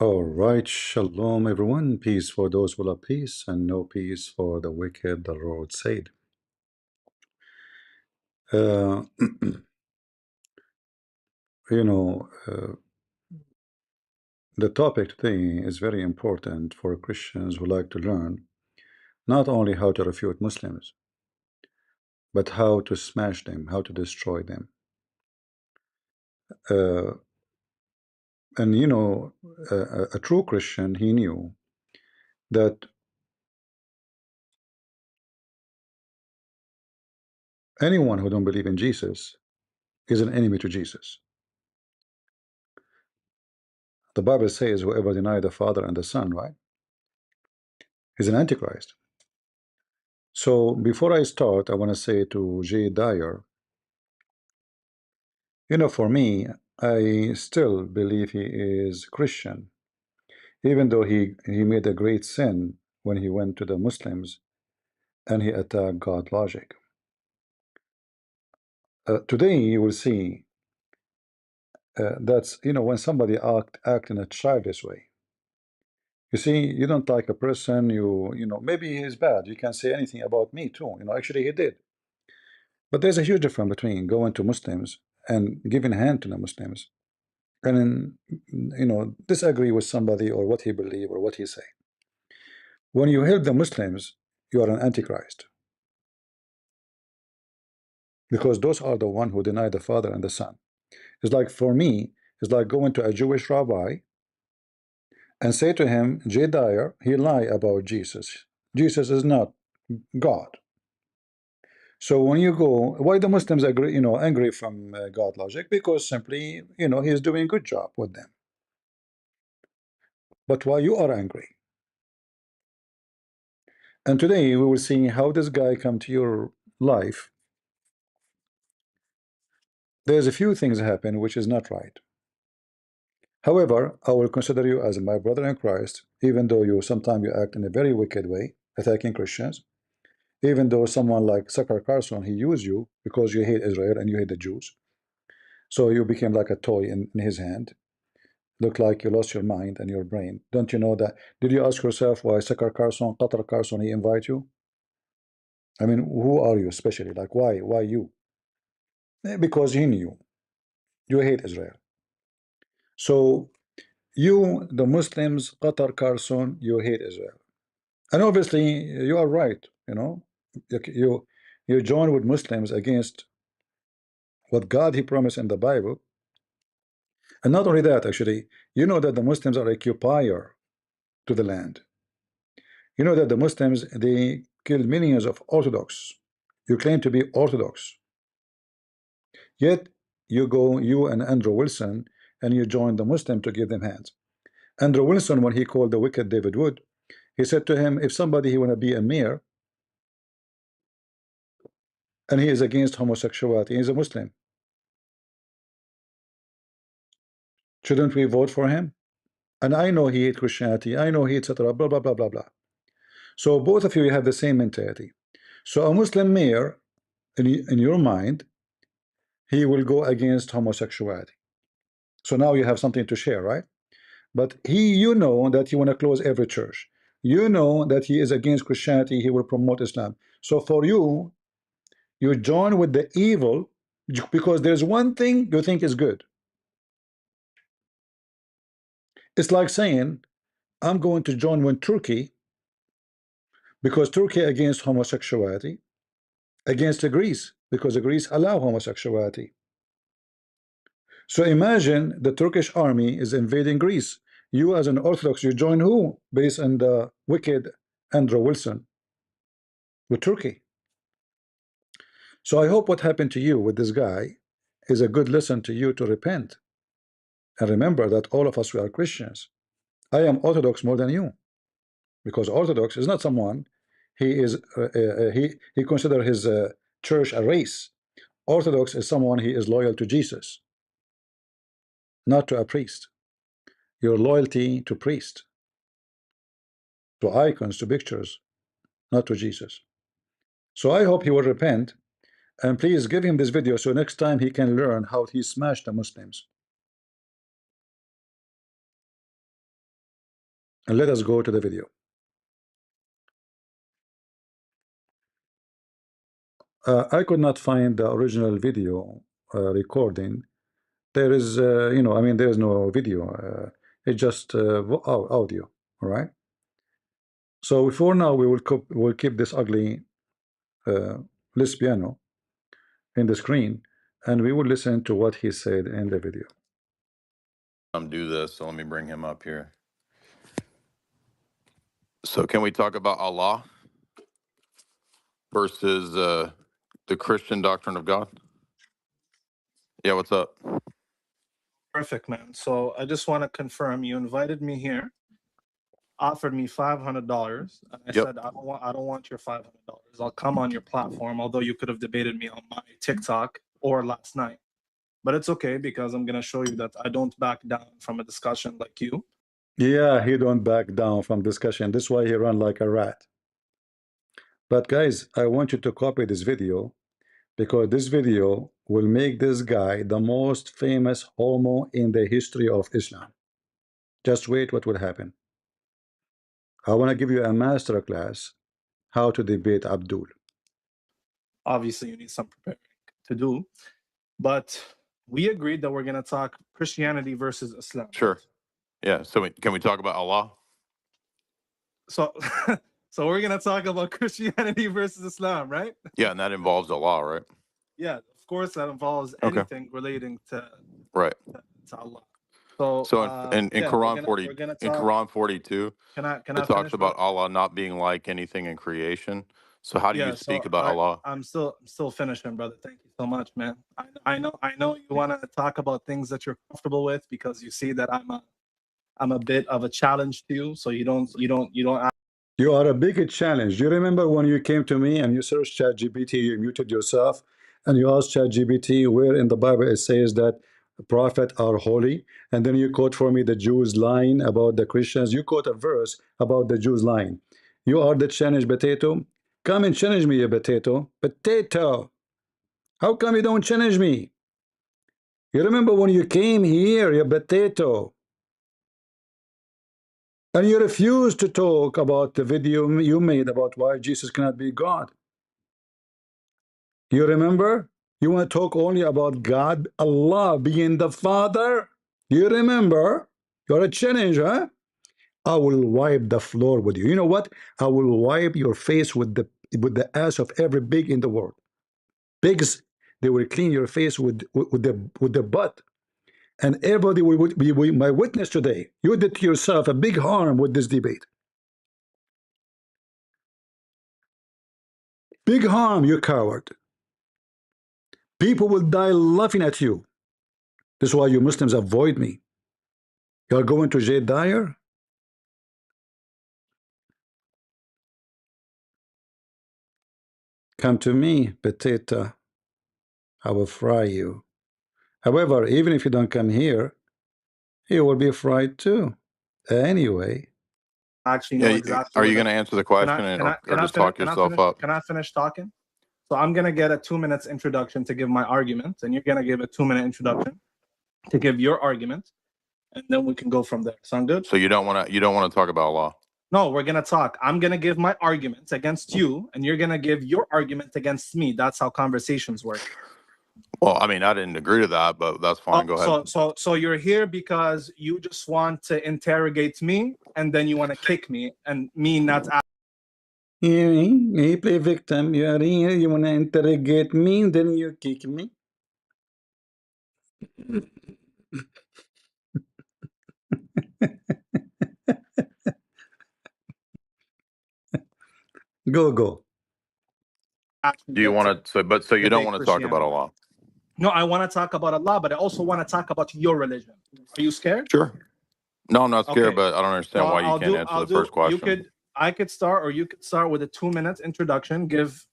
All right, shalom everyone. Peace for those who love peace, and no peace for the wicked, the Lord said. Uh, you know, the topic today is very important for Christians who like to learn not only how to refute Muslims, but how to smash them, how to destroy them. Uh, and a true Christian, he knew that anyone who don't believe in Jesus is an enemy to Jesus. The Bible says, whoever deny the Father and the Son, right, is an antichrist. So before I start, I want to say to Jay Dyer, for me, I still believe he is Christian, even though he made a great sin when he went to the Muslims and he attacked God logic. Today, you will see that's when somebody act in a childish way. You see, you don't like a person, maybe he's bad. You can say anything about me too. Actually he did. But there's a huge difference between going to Muslims and giving a hand to the Muslims and then disagree with somebody or what he believe or what he say. When you help the Muslims, you are an antichrist, because those are the one who deny the Father and the Son. It's like, for me, it's like going to a Jewish rabbi and say to him, Jay Dyer, he lie about Jesus. Jesus is not God. So when you go, why the Muslims agree, angry from God logic? Because simply, he is doing a good job with them. But why you are angry? And today we will see how this guy come to your life. There's a few things happen which is not right. However, I will consider you as my brother in Christ, even though you sometimes you act in a very wicked way, attacking Christians. Even though someone like Sucker Carson, he used you because you hate Israel and you hate the Jews. So you became like a toy in his hand. Look like you lost your mind and your brain. Don't you know that? Did you ask yourself why Sucker Carson, Qatar Carson, he invite you? I mean, who are you especially? Like, why? Why you? Because he knew you hate Israel. So you, the Muslims, Qatar Carson, you hate Israel. And obviously you are right, you join with Muslims against what God he promised in the Bible. And not only that, actually, you know that the Muslims are occupier to the land. You know that the Muslims, they killed millions of Orthodox. You claim to be Orthodox. Yet you go, you and Andrew Wilson, and you join the Muslim to give them hands. Andrew Wilson, when he called the wicked David Wood, he said to him, if somebody he want to be a mayor and he is against homosexuality, he's a Muslim, shouldn't we vote for him? And I know he hates Christianity, I know he etc. Blah blah blah blah blah. So both of you have the same mentality. So a Muslim mayor, in your mind, he will go against homosexuality. So now you have something to share, right? But you know that he want to close every church. You know that he is against Christianity. He will promote Islam. So for you, you join with the evil because there's one thing you think is good. It's like saying, I'm going to join with Turkey because Turkey against homosexuality, against Greece because Greece allow homosexuality. So imagine the Turkish army is invading Greece. You as an Orthodox, you join who? Based on the wicked Andrew Wilson with Turkey. So I hope what happened to you with this guy is a good lesson to you to repent. And remember that all of us, we are Christians. I am Orthodox more than you, because Orthodox is not someone, he consider his church a race. Orthodox is someone he is loyal to Jesus, not to a priest. Your loyalty to priest, to icons, to pictures, not to Jesus. So I hope he will repent, and please give him this video so next time he can learn how he smashed the Muslims. and let us go to the video. I could not find the original video recording. There is, I mean, there is no video. It's just audio. All right. So for now, we'll keep this ugly lesbiano in the screen, and we will listen to what he said in the video. Do this, so let me bring him up here. So can we talk about Allah versus the Christian doctrine of God? Yeah, what's up? Perfect, man. So I just want to confirm you invited me here, offered me $500, and I said I don't want your $500. I'll come on your platform, although you could have debated me on my TikTok or last night. But it's okay because I'm gonna show you that I don't back down from a discussion like you. Yeah, he don't back down from discussion. This is why he run like a rat. But guys, I want you to copy this video, because this video will make this guy the most famous homo in the history of Islam. Just wait what will happen. I want to give you a master class how to debate Abdul. Obviously, you need some preparing to do, but we agreed that we're gonna talk Christianity versus Islam. Sure. Yeah. So can we talk about Allah? So, so we're gonna talk about Christianity versus Islam, right? Yeah, and that involves Allah, right? Yeah, of course that involves Okay. anything relating to Allah. So in yeah, Quran we're gonna talk, in Quran 42, can I it finish, talks about bro? Allah not being like anything in creation. So how do you speak about Allah? I'm still finishing, brother. Thank you so much, man. I know you want to talk about things that you're comfortable with because you see that I'm a bit of a challenge to you, so you don't. You are a big challenge. You remember when you came to me and you searched ChatGPT, you muted yourself, and you asked ChatGPT where in the Bible it says that prophets are holy, and then you quote for me the Jews lying about the Christians. You quote a verse about the Jews lying. You are the challenge potato. Come and challenge me, you potato. Potato. How come you don't challenge me? You remember when you came here, you potato, and you refused to talk about the video you made about why Jesus cannot be God. You remember? You want to talk only about God, Allah being the Father? You remember? You're a challenger, huh? I will wipe the floor with you. You know what? I will wipe your face with the ass of every pig in the world. Pigs, they will clean your face with the butt. And everybody will be my witness today. You did to yourself a big harm with this debate. Big harm, you coward. People will die laughing at you. This is why you Muslims avoid me. You're going to Jay Dyer? Come to me, potato. I will fry you. However, even if you don't come here, you will be fried too. Anyway. Actually know exactly. Are you going to answer the question or just talk yourself up? Can I finish talking? So I'm going to get a 2 minutes introduction to give my argument, and you're going to give a 2 minute introduction to give your argument, and then we can go from there. Sound good? So you don't want to talk about Allah? No, we're going to talk. I'm going to give my argument against you, and you're going to give your argument against me. That's how conversations work. Well, I mean, I didn't agree to that, but that's fine. Go ahead. So you're here because you just want to interrogate me, and then you want to kick me, and me not. You play victim. You are here. You want to interrogate me, then you kick me. Go. Do you want to? So you don't want to talk about Allah? No, I want to talk about Allah, but I also want to talk about your religion. Are you scared? Sure. No, I'm not scared, but I don't understand why you can't answer the first question. I could start, or you could start with a 2 minute introduction, give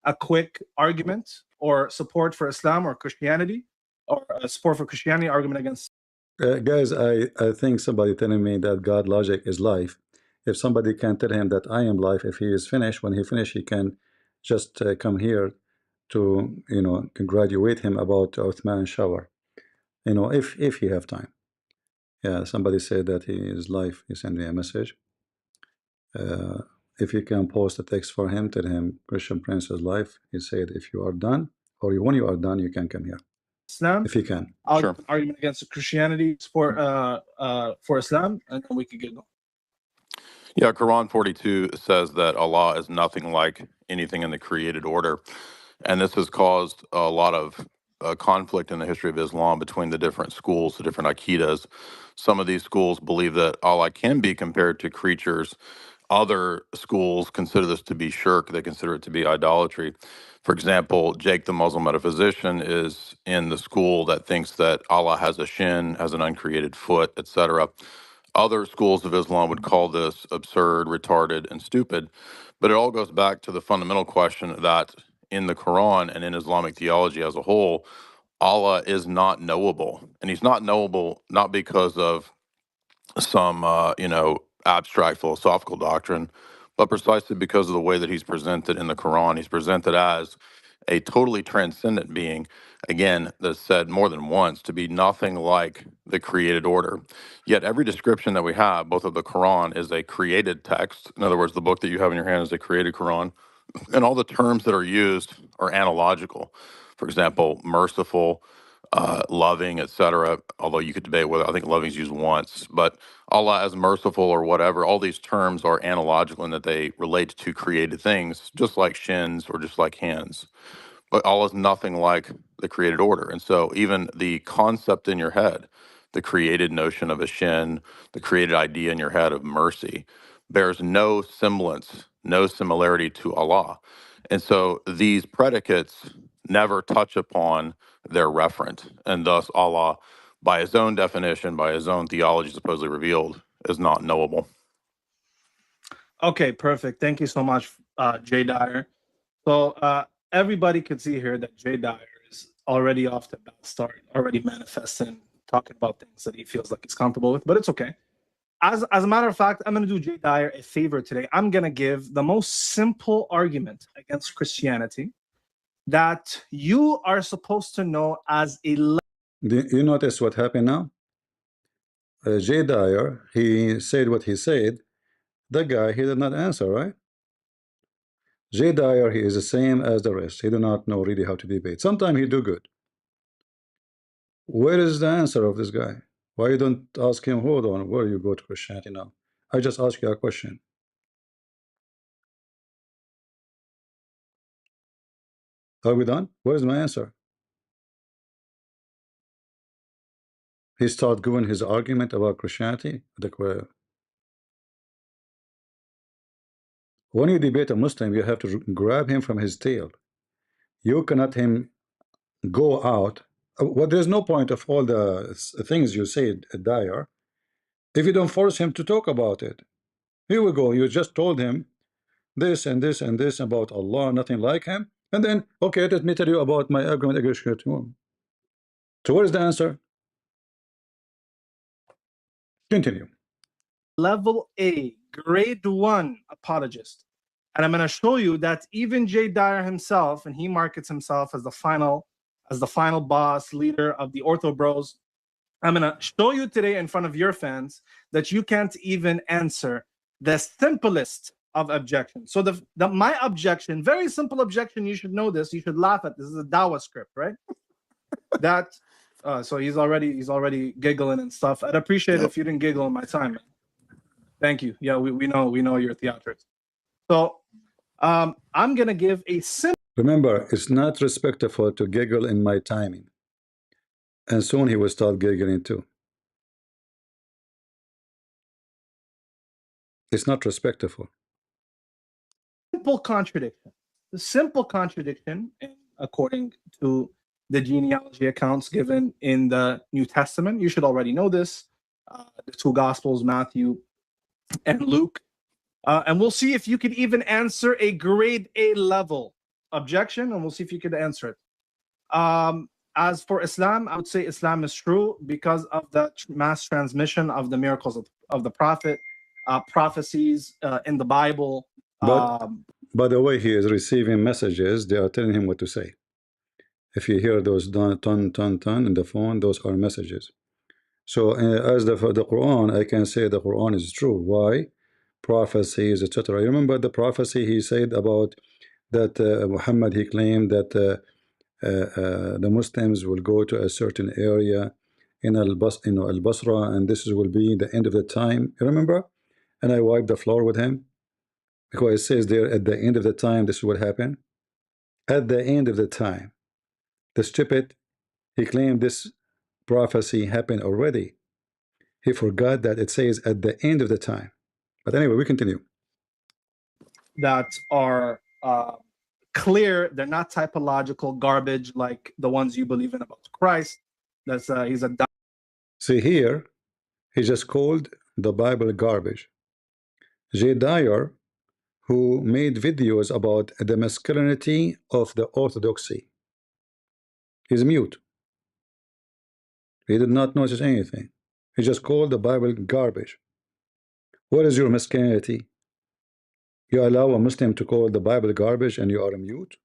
a quick argument or support for Islam or Christianity, or a support for Christianity argument against. Guys, I think somebody telling me that God logic is life. If somebody can tell him that I am life, if he is finished, when he finish, he can just come here to, graduate him about Uthman shower, if he have time. Yeah, somebody said that he is live. He sent me a message. If you can post a text for him, tell him Christian Prince is live. He said, if you are done, or when you are done, you can come here. Islam. If you can. I'll Sure. give an argument against Christianity for Islam, and then we could get going. Yeah, Quran 42 says that Allah is nothing like anything in the created order. And this has caused a lot of conflict in the history of Islam between the different schools, the different Aqidas. Some of these schools believe that Allah can be compared to creatures. Other schools consider this to be shirk. They consider it to be idolatry. For example, Jake, the Muslim metaphysician, is in the school that thinks that Allah has a shin, has an uncreated foot, etc. Other schools of Islam would call this absurd, retarded, and stupid. But it all goes back to the fundamental question that in the Quran and in Islamic theology as a whole, Allah is not knowable. And he's not knowable not because of some, abstract philosophical doctrine, but precisely because of the way that he's presented in the Quran. He's presented as a totally transcendent being, again, that's said more than once to be nothing like the created order. Yet every description that we have, both of the Quran, is a created text. In other words, the book that you have in your hand is a created Quran, and all the terms that are used are analogical. For example, merciful, loving, etc. Although you could debate whether I think loving is used once, but Allah as merciful or whatever, all these terms are analogical in that they relate to created things, just like shins or just like hands. But Allah is nothing like the created order. And so even the concept in your head, the created notion of a shin, the created idea in your head of mercy, bears no semblance, no similarity to Allah. And so these predicates never touch upon their referent. And thus Allah, by his own definition, by his own theology supposedly revealed, is not knowable. Okay, perfect. Thank you so much, Jay Dyer. So everybody could see here that Jay Dyer is already off to a bad start, already manifesting, talking about things that he feels like he's comfortable with, but it's okay. As a matter of fact, I'm going to do Jay Dyer a favor today. I'm going to give the most simple argument against Christianity that you are supposed to know as a Do you notice what happened now? Jay Dyer, he said what he said. The guy, he did not answer, right? Jay Dyer, he is the same as the rest. He do not know really how to debate. Sometimes he do good. Where is the answer of this guy? Why you don't ask him, hold on, where you go to Christianity now? I just ask you a question. Are we done? Where's my answer? He started giving his argument about Christianity. When you debate a Muslim, you have to grab him from his tail. You cannot him go out. Well, there's no point of all the things you said, Dyer, if you don't force him to talk about it. Here we go. You just told him this and this and this about Allah, nothing like him. And then, okay, let me tell you about my argument against Christianity. So what is the answer? Continue. level A, grade 1 apologist. And I'm going to show you that even Jay Dyer himself, and he markets himself as the final boss leader of the Ortho Bros. I'm going to show you today in front of your fans that you can't even answer the simplest of objections. So my objection, very simple objection, you should know this, you should laugh at this, is a Dawa script, right? That so he's already giggling and stuff. I'd appreciate it if you didn't giggle in my time, man. Thank you. Yeah, we know you're theatrics. So I'm gonna give a simple. Remember, it's not respectful to giggle in my timing. And soon he will start giggling too. It's not respectful. Simple contradiction. The simple contradiction, according to the genealogy accounts given in the New Testament, you should already know this. The two Gospels, Matthew and Luke. And we'll see if you could even answer a grade A level objection, and we'll see if you could answer it. As for Islam, I would say Islam is true because of the mass transmission of the miracles of the Prophet, prophecies in the Bible. But by the way, he is receiving messages. They are telling him what to say. If you hear those ton in the phone, those are messages. So as the Quran, I can say the Quran is true. Why? prophecies, etc. You remember the prophecy he said about that Muhammad, he claimed that the Muslims will go to a certain area in Al-Basra, and this will be the end of the time. You remember? And I wiped the floor with him because it says there at the end of the time this will happen. At the end of the time, the stupid, he claimed this prophecy happened already. He forgot that it says at the end of the time. But anyway, we continue. That are clear. They're not typological garbage like the ones you believe in about Christ. That's he's a. See here, he just called the Bible garbage. J. Dyer, who made videos about the masculinity of the Orthodoxy, he's mute. He did not notice anything. He just called the Bible garbage. What is your masculinity? You allow a Muslim to call the Bible garbage and you are mute?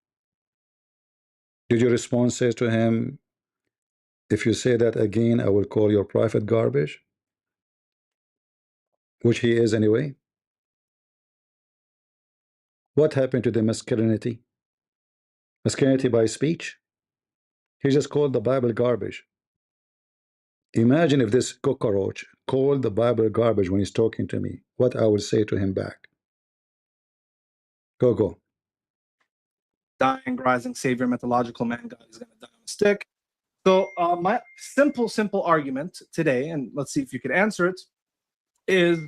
Did your response say to him, if you say that again, I will call your prophet garbage? Which he is anyway. What happened to the masculinity? Masculinity by speech? He just called the Bible garbage. Imagine if this cockroach called the Bible garbage when he's talking to me, what I would say to him back. Go. Dying, rising Savior, mythological man, God is going to die on a stick. So my simple argument today, and let's see if you could answer it, is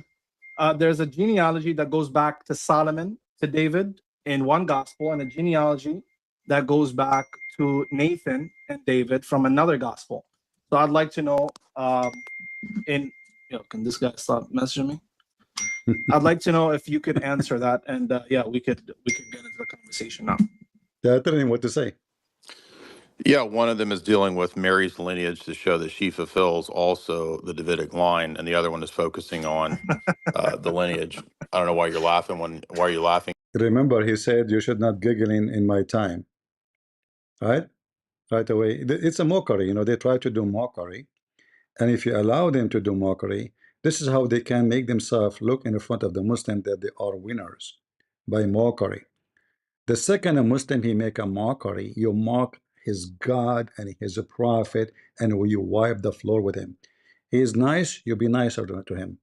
there's a genealogy that goes back to Solomon, to David in one gospel, and a genealogy that goes back to Nathan and David from another gospel. So I'd like to know, can this guy stop messaging me? I'd like to know if you could answer that, and yeah, we could get into the conversation now. Yeah, tell him what to say. Yeah, one of them is dealing with Mary's lineage to show that she fulfills also the Davidic line, and the other one is focusing on the lineage. I don't know why you're laughing. Why are you laughing? Remember, he said you should not giggle in my time. Right? Right away. It's a mockery. They try to do mockery. And if you allow them to do mockery, this is how they can make themselves look in front of the Muslim that they are winners, by mockery. The second a Muslim he make a mockery, you mock his God and his prophet, and you wipe the floor with him. He is nice, you be nicer to him.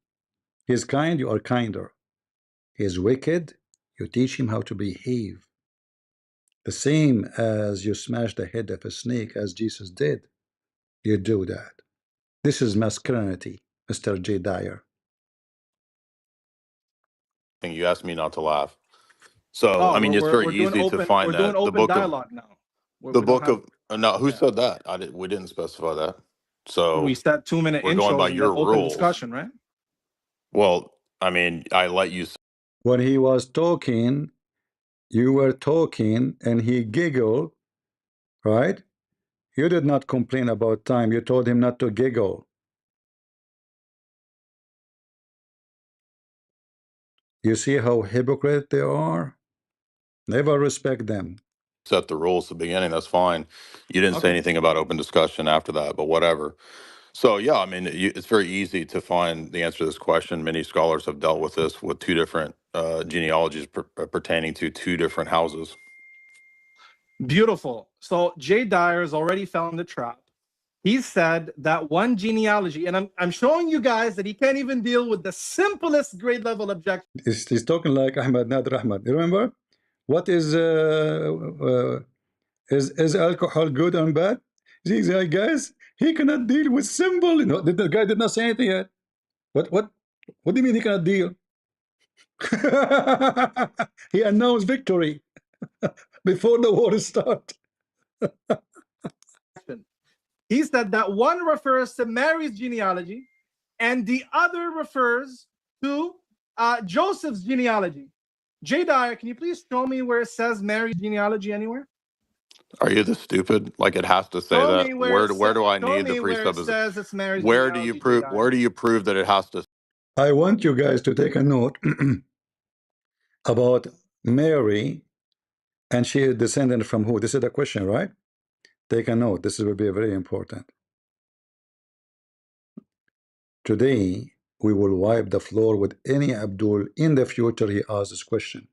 He is kind, you are kinder. He is wicked, you teach him how to behave. The same as you smash the head of a snake as Jesus did, you do that. This is masculinity, Mr. J. Dyer. You asked me not to laugh. So, Oh, I mean, it's very easy to find we're doing that. The open book dialogue now. The book of no, who said that? We didn't specify that. So we said 2-minute we're going by intros and then your open rules. discussion, right? Well, I mean, I let you. When he was talking, you were talking, and he giggled, right? You did not complain about time. You told him not to giggle. You see how hypocrite they are? Never respect them. Set the rules at the beginning. That's fine. You didn't say anything about open discussion after that, but whatever. So yeah, I mean, it's very easy to find the answer to this question. Many scholars have dealt with this with two different genealogies pertaining to two different houses. Beautiful. So Jay Dyer's already fell in the trap. He said that one genealogy, and I'm showing you guys that he can't even deal with the simplest grade level objection. He's talking like Ahmad Nader Ahmad. You remember? What is alcohol good and bad? These guys, he cannot deal with symbol. The guy did not say anything yet. What do you mean he cannot deal? He announced victory before the war started. He said that one refers to Mary's genealogy and the other refers to Joseph's genealogy. Jay Dyer, can you please show me where it says Mary's genealogy anywhere? Are you this stupid? Like it has to say Show that. me Where do I need the where it presupposition? says it's Mary's Where do genealogy, you prove? Where do you prove that it has to? I want you guys to take a note about Mary, and she is descendant from who? This is the question, right? Take a note. This will be very important. Today, we will wipe the floor with any Abdul in the future he asks this question.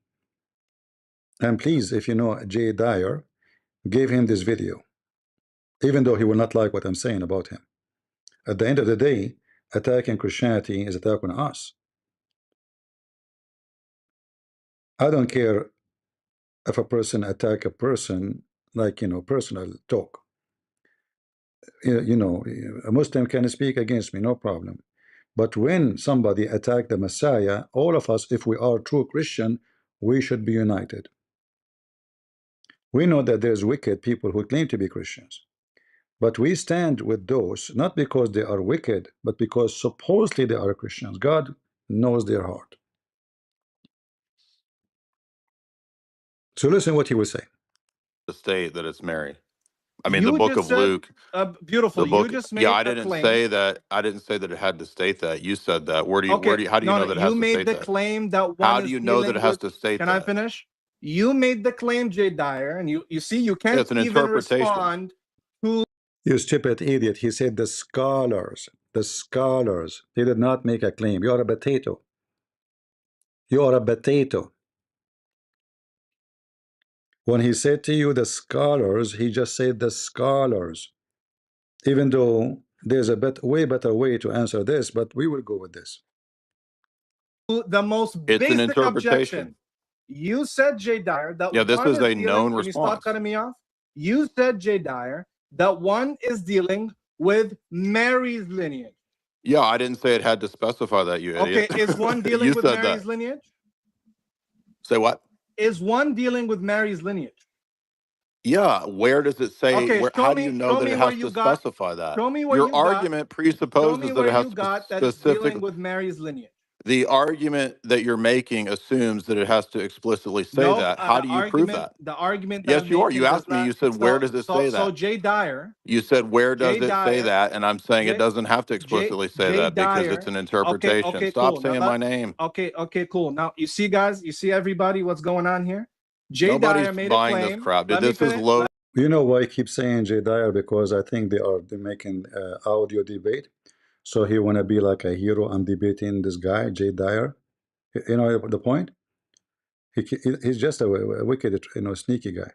And please, if you know Jay Dyer, give him this video, even though he will not like what I'm saying about him. At the end of the day, attacking Christianity is attacking us. I don't care if a person attack a person, like, personal talk. A Muslim can speak against me, no problem. But when somebody attack the Messiah, all of us, if we are true Christian, we should be united. We know that there's wicked people who claim to be Christians, but we stand with those not because they are wicked, but because supposedly they are Christians. God knows their heart. So listen what he will say. To state that it's Mary. I mean, the You book just of said, Luke, beautiful. the book. You just Yeah, made I a didn't claim. say that. I didn't say that it had to state that. You said that. How do you know that it you has to made state the that? claim that one How is do you know that dealing it has with. to state Can that? I finish? You made the claim, Jay Dyer, and you see you Yeah, can't it's an even interpretation. respond to. You stupid idiot. He said the scholars. The scholars. He did not make a claim. You are a potato. You are a potato. When he said to you the scholars, he just said the scholars. Even though there's a way better way to answer this, but we will go with this. The most It's an basic interpretation. objection. You said, Jay Dyer, that Yeah, this one is is a dealing. known Can you stop response. cutting me off? You said, Jay Dyer, that one is dealing with Mary's lineage. Yeah, I didn't say it had to specify that, you idiot. Okay, is one dealing You with said Mary's that. lineage? Say what? Is one dealing with Mary's lineage? Yeah, where does it say? Okay, How do you know that it where has you to got. specify that? Show me where Your you got. argument Show me presupposes that where it has you to got that it's specific. dealing with Mary's lineage. The argument that you're making assumes that it has to explicitly say No, that. How do you prove that? the argument that Yes, I'm you are. making You does asked me. not. You said, where does it say So that? Jay Dyer. You said, where does Jay it say Dyer. that? And I'm saying it doesn't have to explicitly say Jay that because it's Dyer. an interpretation. Okay, Stop cool. saying my name. Okay, cool. Now you see, guys, you see everybody, what's going on here? Jay Nobody's Dyer made a buying this claim. crap, dude. Let me This is finish. low. You know why I keep saying Jay Dyer? Because I think they're making audio debate. So he wanna be like a hero. I'm debating this guy, Jay Dyer. You know the point? He's just a wicked, sneaky guy.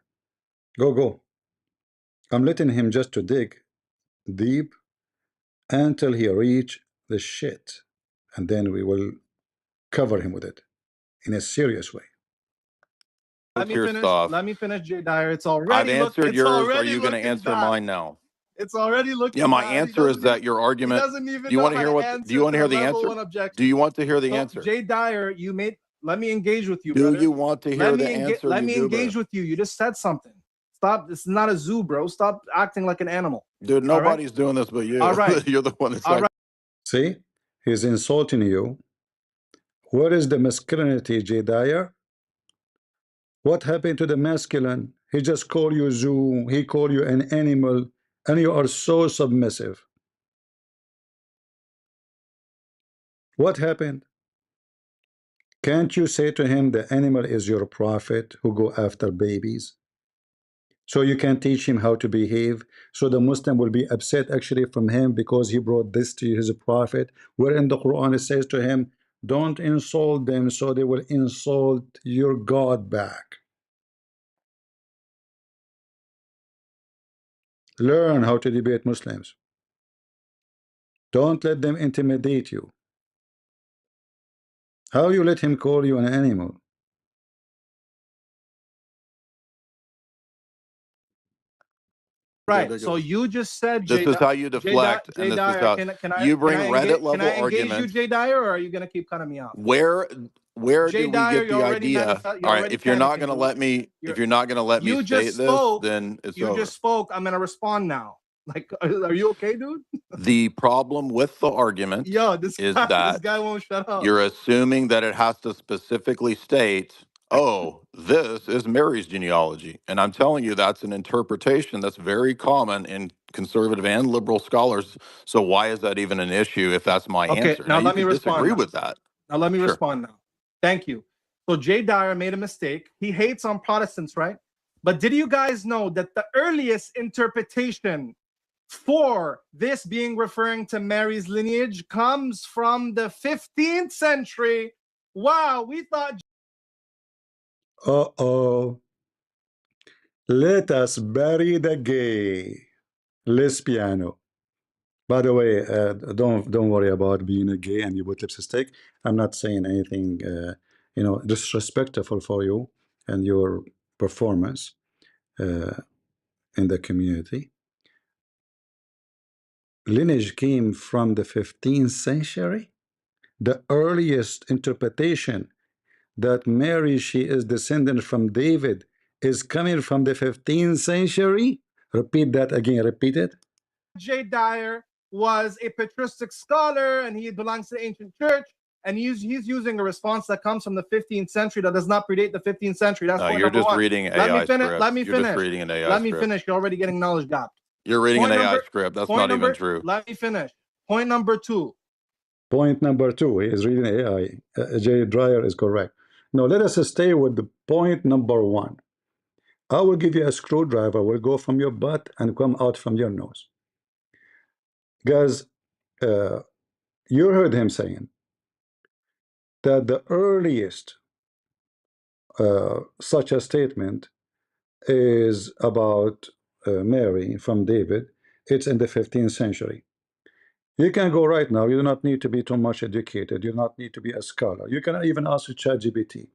Go. I'm letting him just to dig deep until he reach the shit, and then we will cover him with it in a serious way. Let me finish, Jay Dyer. It's already. I've answered yours. Are you going to answer mine now? It's already looking. Yeah, my bad. answer is that your argument. He doesn't even do you want to hear what? Do you want to hear the answer? Do you want to hear the answer? Jay Dyer, you made. Let me engage with you. Do brother. you want to hear the answer? Let me engage with you. You just said something. Stop. It's not a zoo, bro. Stop acting like an animal. Dude, nobody's doing this but you. All right. You're the one that's all right. See, he's insulting you. Where is the masculinity, Jay Dyer? What happened to the masculine? He just called you zoo. He called you an animal, and you are so submissive. What happened? Can't you say to him the animal is your prophet who go after babies? So you can teach him how to behave. So the Muslim will be upset actually from him because he brought this to his prophet. Where in the Quran it says to him, don't insult them so they will insult your God back. Learn how to debate Muslims. Don't let them intimidate you. How you let him call you an animal? Right. So you just said this is how you deflect, and this is how you bring Reddit level arguments. You, Jay Dyer, or are you going to keep cutting me off? Where did we get the idea? All right, if you're not going to let me, state this, then it's over. You just spoke. I'm going to respond now. Like, are you okay, dude? The problem with the argument is that this guy won't shut up. You're assuming that it has to specifically state, oh, this is Mary's genealogy. And I'm telling you, that's an interpretation that's very common in conservative and liberal scholars. So why is that even an issue if that's my answer? Now let me respond. Disagree with that. Now let me respond now. Thank you. So Jay Dyer made a mistake. He hates on Protestants, right? But did you guys know that the earliest interpretation for this being referring to Mary's lineage comes from the 15th century. Wow, we thought. Uh-oh. Let us bury the gay. Lesbiano. By the way, don't worry about being a gay and you put lipstick. I'm not saying anything, disrespectful for you and your performance in the community. Lineage came from the 15th century. The earliest interpretation that Mary, she is descendant from David, is coming from the 15th century. Repeat that again. Repeat it. J. Dyer was a patristic scholar and he belongs to the ancient church, and he's using a response that comes from the 15th century that does not predate the 15th century. That's point you're number just one. reading Let AI me finish. script. Let me You're finish. just reading an AI Let me script. finish. You're already getting knowledge gapped. You're reading Point an number, AI script. That's point not number, even true. Let me finish. Point number two. Point number two, he is reading AI. J. Dyer is correct. Now let us stay with the point number one. I will give you a screwdriver, will go from your butt and come out from your nose. Guys, you heard him saying that the earliest such a statement is about Mary from David. It's in the 15th century. You can go right now. You do not need to be too much educated. You do not need to be a scholar. You can even ask ChatGPT.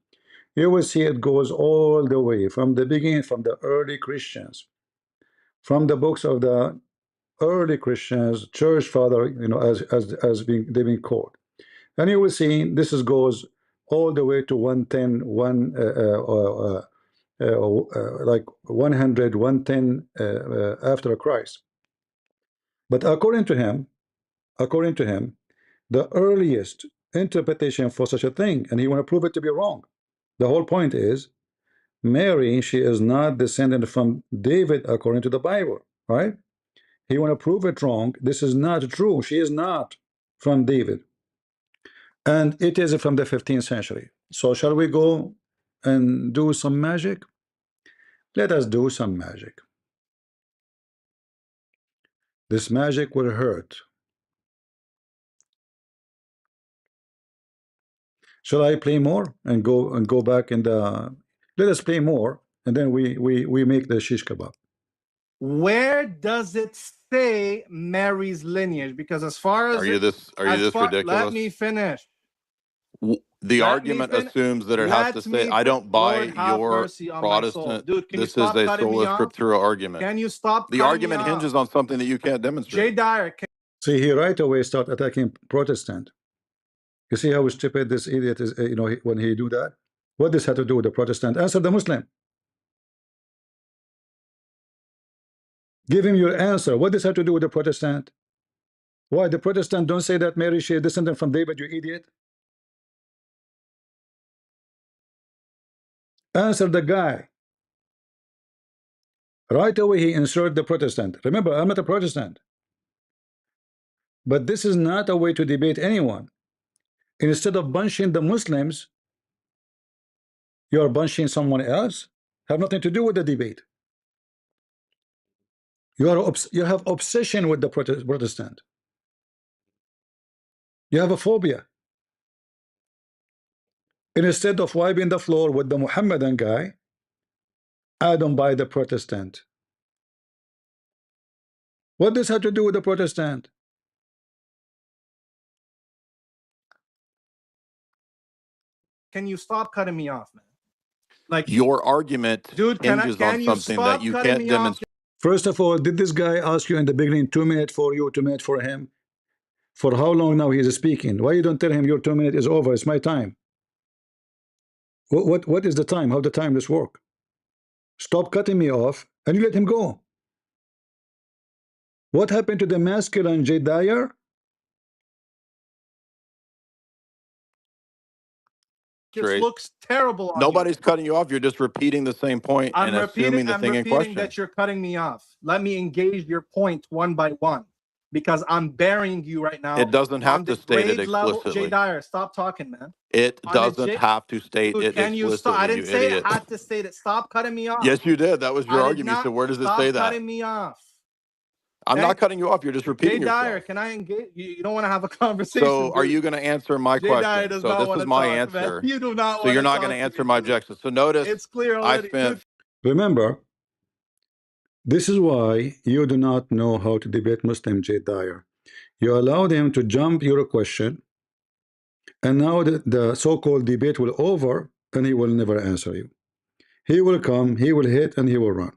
You will see it goes all the way from the beginning, from the early Christians, from the books of the early Christians, church father, as being they've been called. And you will see this goes all the way to 110, like 100, 110 after Christ. But according to him, the earliest interpretation for such a thing, and he want to prove it to be wrong. The whole point is Mary, she is not descendant from David according to the Bible, right? He want to prove it wrong. This is not true. She is not from David. And it is from the 15th century. So shall we go and do some magic? Let us do some magic. This magic will hurt. Shall I play more and go back in the? Let us play more, and then we make the shish kebab. Where does it say Mary's lineage? Because as far as Are you this ridiculous? let me finish. The argument assumes that it has to say, I don't buy your Protestant. Dude, can this you is stop a cutting me sola off? scriptura argument. Can you stop? The argument hinges on something that you can't demonstrate. J. Dyer. See, he right away start attacking Protestant. You see how stupid this idiot is, when he do that? What does have to do with the Protestant? Answer the Muslim. Give him your answer. What does have to do with the Protestant? Why the Protestant don't say that Mary she is descendant from David, you idiot? Answer the guy. Right away he insert the Protestant. Remember, I'm not a Protestant. But this is not a way to debate anyone. Instead of bunching the Muslims, you are bunching someone else. Have nothing to do with the debate. You have obsession with the Protestant. You have a phobia. Instead of wiping the floor with the Mohammedan guy, I don't buy the Protestant. What does have to do with the Protestant? Can you stop cutting me off, man? Like your argument, dude, hinges on something that you can't demonstrate. First of all, did this guy ask you in the beginning 2 minutes for you, 2 minutes for him? For how long now he is speaking? Why you don't tell him your 2 minutes is over? It's my time. What is the time? How the time does work? Stop cutting me off and you let him go. What happened to the masculine J. Dyer? It looks terrible. Nobody's cutting you off. You're just repeating the same point and assuming the thing in question. That you're cutting me off. Let me engage your point one by one, because I'm burying you right now. It doesn't have to state it explicitly. J. Dyer, stop talking, man. It doesn't have to state it explicitly. Can you stop? I didn't say it had to state it. Stop cutting me off. Yes, you did. That was your argument. So where does it say that? Stop cutting me off. I'm not cutting you off. You're just Jay repeating Dyer, yourself. can I engage? You don't want to have a conversation. So are dude. you going to answer my Jay Dyer question? does So not this want is to my talk, man. answer. You do not So want you're to not talk going to to answer me, my dude. objection. So notice It's clear I already. spent. Remember, this is why you do not know how to debate Muslim, Jay Dyer. You allowed him to jump your question, and now the so-called debate will over, and he will never answer you. He will come, he will hit, and he will run.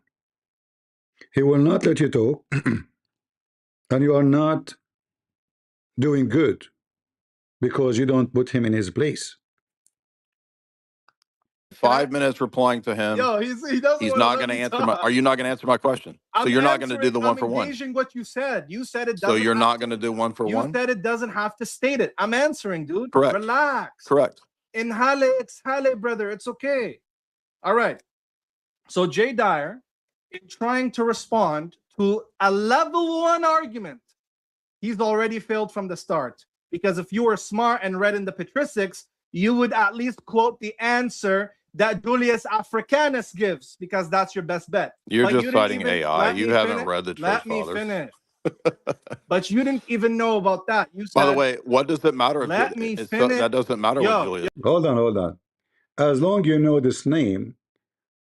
He will not let you talk, and you are not doing good because you don't put him in his place. 5 minutes replying to him. Yo, he doesn't He's want to not let going to me answer talk. my. Are you not going to answer my question? So you're not going to do the one for one. I'm engaging what you said. You said it So doesn't. you're not going to do one for You one. said it doesn't have to state it. I'm answering, dude. Correct. Relax. Correct. Inhale, exhale, brother. It's okay. All right. So Jay Dyer, in trying to respond to a level 1 argument, he's already failed from the start. Because if you were smart and read in the patristics, you would at least quote the answer that Julius Africanus gives, because that's your best bet. You're But just you didn't citing even AI. let You me haven't finish. read the church Let me fathers. finish. But you didn't even know about that. You said, By the way, what does it matter if let me it's finish. that doesn't matter what Julius? Hold on. As long you know this name,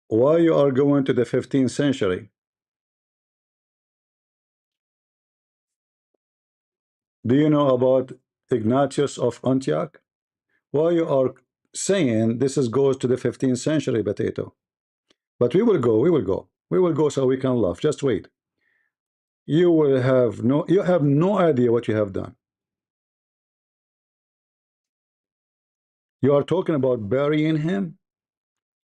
why you are going to the 15th century? Do you know about Ignatius of Antioch? Why you are saying this is goes to the 15th century, potato? But we will go so we can laugh. Just wait. You have no idea what you have done. You are talking about burying him.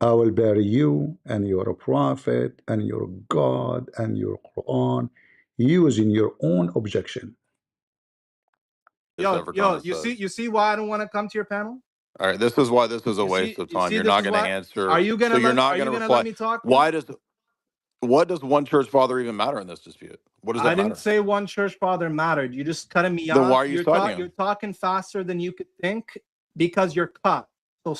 I will bury you and your prophet and your God and your Quran using your own objection. Yo, you see why I don't want to come to your panel? All right, this is why this is a waste of time. You're not going to answer. Are you gonna so you're not are you going to gonna reply. let me talk? Why does what does one church father even matter in this dispute? What does that I matter? didn't say one church father mattered. You just cutting me Then off. why are you citing him? You're talking faster than you could think because you're cut. So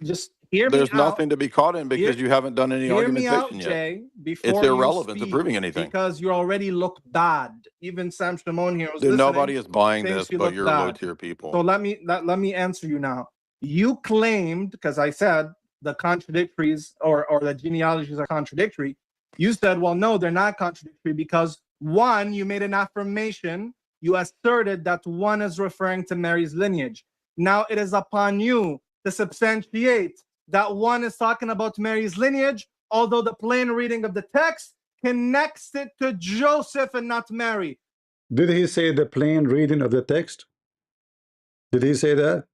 just hear me out. There's nothing to be caught in because you haven't done any Hear me out, argumentation yet. Jay, before It's you irrelevant to speak, proving anything. because you already look bad. Even Sam Shimon here was Dude, listening, nobody is buying thinks this, you but look you're bad. low-tier people. So let me answer you now. You claimed, because I said the contradictories or the genealogies are contradictory. You said, well, no, they're not contradictory because one, you made an affirmation. You asserted that one is referring to Mary's lineage. Now it is upon you to substantiate that one is talking about Mary's lineage, although the plain reading of the text connects it to Joseph and not Mary. Did he say the plain reading of the text? Did he say that?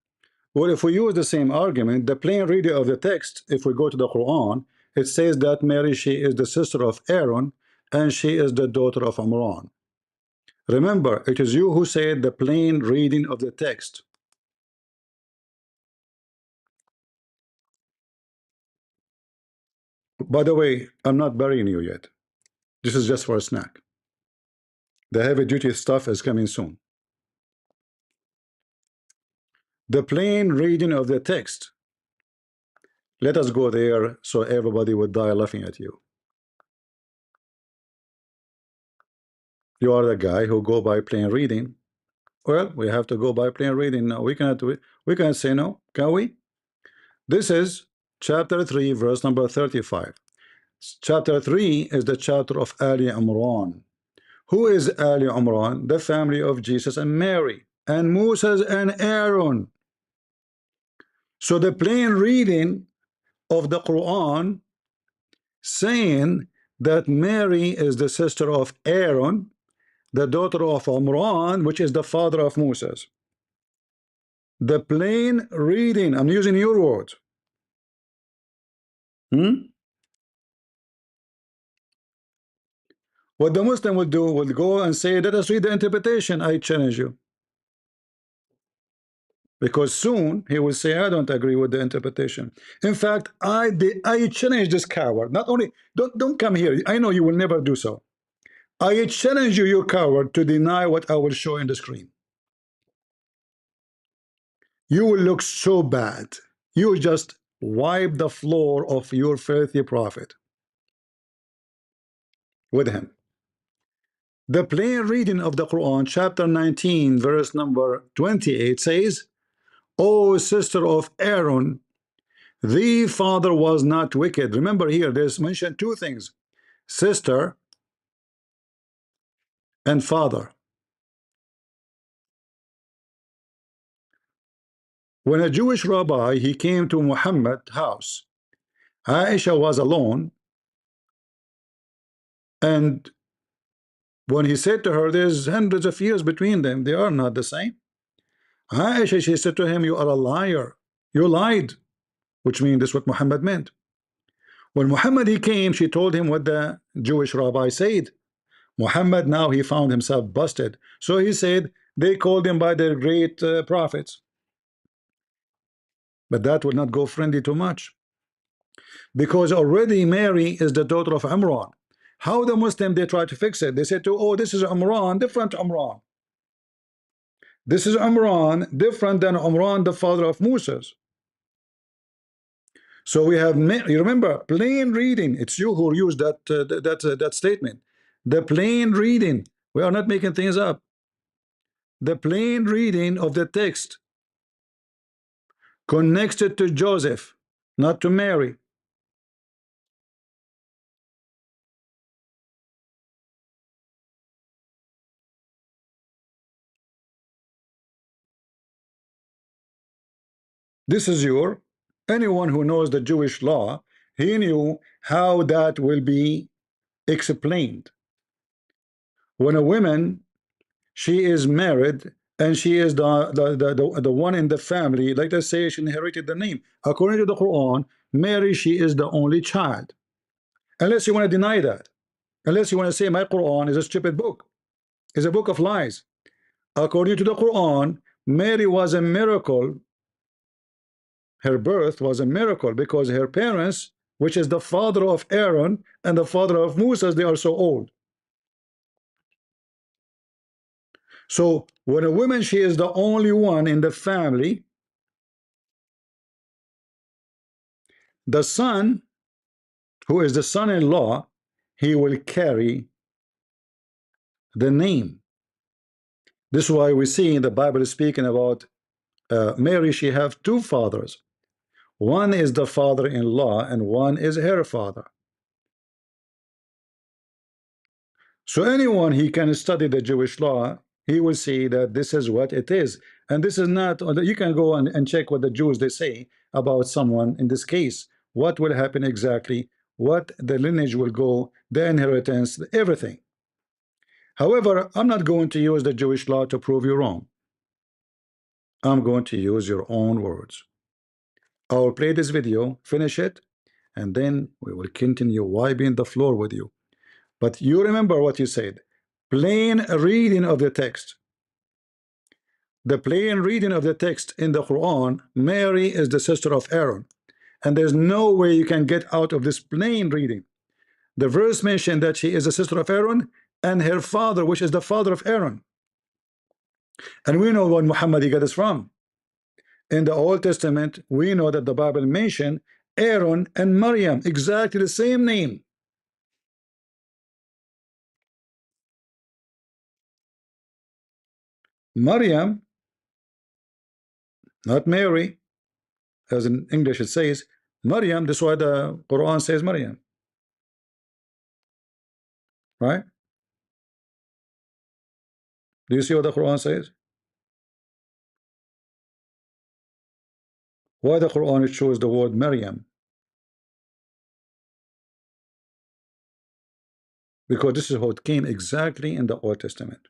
Well, if we use the same argument, the plain reading of the text, if we go to the Quran, it says that Mary, she is the sister of Aaron, and she is the daughter of Imran. Remember, it is you who said the plain reading of the text. By the way, I'm not burying you yet. This is just for a snack. The heavy-duty stuff is coming soon. The plain reading of the text. Let us go there so everybody would die laughing at you. You are the guy who go by plain reading. Well, we have to go by plain reading now. We cannot say no, can we? This is chapter 3, verse number 35. Chapter 3 is the chapter of Ali Imran. Who is Ali Imran? The family of Jesus and Mary, and Moses and Aaron. So the plain reading of the Quran saying that Mary is the sister of Aaron, the daughter of Imran, which is the father of Moses. The plain reading, I'm using your words. What the Muslim will do, will go and say, let us read the interpretation. I challenge you. Because soon he will say, I don't agree with the interpretation. In fact, I challenge this coward. Not only, don't come here. I know you will never do so. I challenge you, you coward, to deny what I will show in the screen. You will look so bad. You just wipe the floor of your filthy prophet with him. The plain reading of the Quran, chapter 19, verse number 28 says, O sister of Aaron, the father was not wicked. Remember here, there's mentioned two things, sister and father. When a Jewish rabbi, he came to Muhammad's house, Aisha was alone, and when he said to her, there's hundreds of years between them, they are not the same. Aisha, she said to him, you are a liar, you lied, which means this is what Muhammad meant. When Muhammad he came, she told him what the Jewish rabbi said. Muhammad now he found himself busted, so he said they called him by their great prophets, but that would not go friendly too much, because already Mary is the daughter of Imran. How the Muslim they try to fix it? They said to, oh, this is Imran, different Imran. This is Imran, different than Imran, the father of Moses. So we have, you remember, plain reading. It's you who used that statement. The plain reading. We are not making things up. The plain reading of the text connects it to Joseph, not to Mary. This is anyone who knows the Jewish law, he knew how that will be explained. When a woman, she is married and she is the one in the family, like they say, she inherited the name. According to the Quran, Mary, she is the only child. Unless you want to deny that, unless you want to say my Quran is a stupid book, is a book of lies. According to the Quran, Mary was a miracle. Her birth was a miracle because her parents, which is the father of Aaron and the father of Moses, they are so old. So when a woman, she is the only one in the family, the son, who is the son-in-law, he will carry the name. This is why we see in the Bible speaking about Mary, she have two fathers. One is the father-in-law and one is her father. So anyone he can study the Jewish law, he will see that this is what it is. And this is not, you can go and check what the Jews they say about someone in this case. What will happen exactly, what the lineage will go, the inheritance, everything. However, I'm not going to use the Jewish law to prove you wrong. I'm going to use your own words. I will play this video, finish it, and then we will continue wiping the floor with you. But you remember what you said. Plain reading of the text. The plain reading of the text in the Quran, Mary is the sister of Aaron. And there's no way you can get out of this plain reading. The verse mentioned that she is a sister of Aaron and her father, which is the father of Aaron. And we know what Muhammad he got this from. In the Old Testament, we know that the Bible mentioned Aaron and Maryam, exactly the same name. Maryam, not Mary, as in English it says Maryam. This is why the Quran says Maryam, right? Do you see what the Quran says? Why the Quran it shows the word Maryam? Because this is how it came exactly in the Old Testament.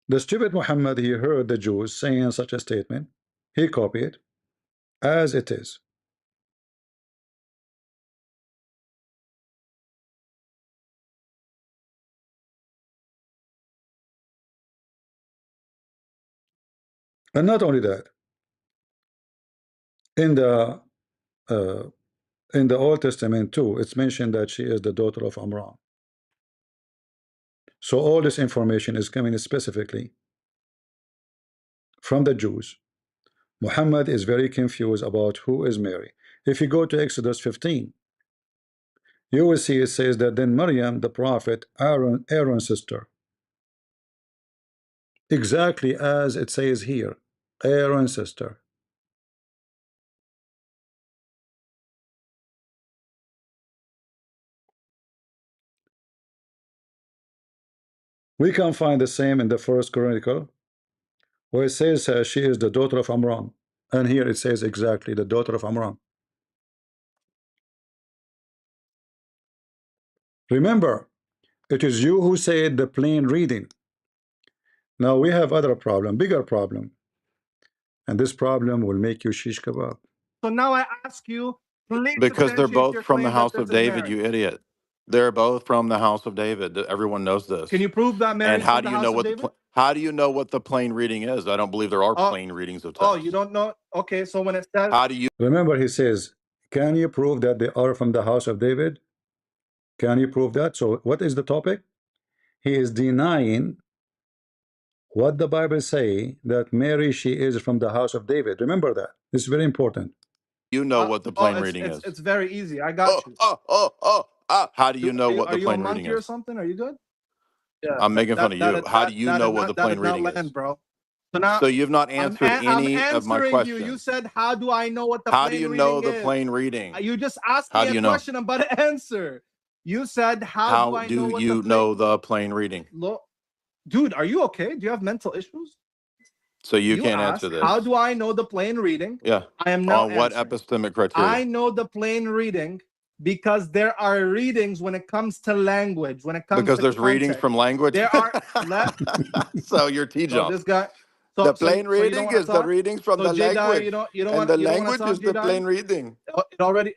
The stupid Muhammad, he heard the Jews saying such a statement, he copied it as it is. And not only that, in the uh, in the Old Testament too, it's mentioned that she is the daughter of Amram. So all this information is coming specifically from the Jews. Muhammad is very confused about who is Mary. If you go to Exodus 15, you will see it says that then Maryam, the prophet, Aaron's sister. Exactly as it says here, Aaron's sister. We can find the same in the first Chronicle, where it says she is the daughter of Amram. And here it says exactly the daughter of Amram. Remember, it is you who said the plain reading. Now we have other problem, bigger problem. And this problem will make you shish kebab. So now I ask you, please Because they're substantiate both your from the claim that house this of is David, Mary. you idiot. They're both from the house of David. Everyone knows this. Can you prove that And Mary's how from do the you know house of what David? how do you know what the plain reading is? I don't believe there are plain readings of text. Oh, you don't know? Okay, so when it says, How do you Remember, he says, can you prove that they are from the house of David? Can you prove that? So what is the topic? He is denying what the Bible say, that Mary, she is from the house of David. Remember that. It's very important. know what the plain reading is? it's very easy. I got you. How do you know what Are the you a plain reading monkey or is? something? Are you good? Yeah, I'm making fun of you. How do you know what the that plain is not reading land, is? bro. So now So you've not I'm answered any of my answering you. You questions. said, "How do I know what the How do plain you know reading the is?" plain reading? You just asked How me do a you know? question. I'm about to answer. You said, "How do How I know do what the you plain?" know the plain reading? Dude, are you okay? Do you have mental issues? So you You can't answer asked, this. "How do I know the plain reading?" Yeah. I am now On what answering. epistemic criteria? I know the plain reading because there are readings when it comes to language, when it comes Because to there's readings context. from language. There are So you're so T-jump. this guy. The So plain you don't reading want to is the talk. readings from So the J Dyer, language. you don't And want the to language talk, is J the Dyer. plain reading.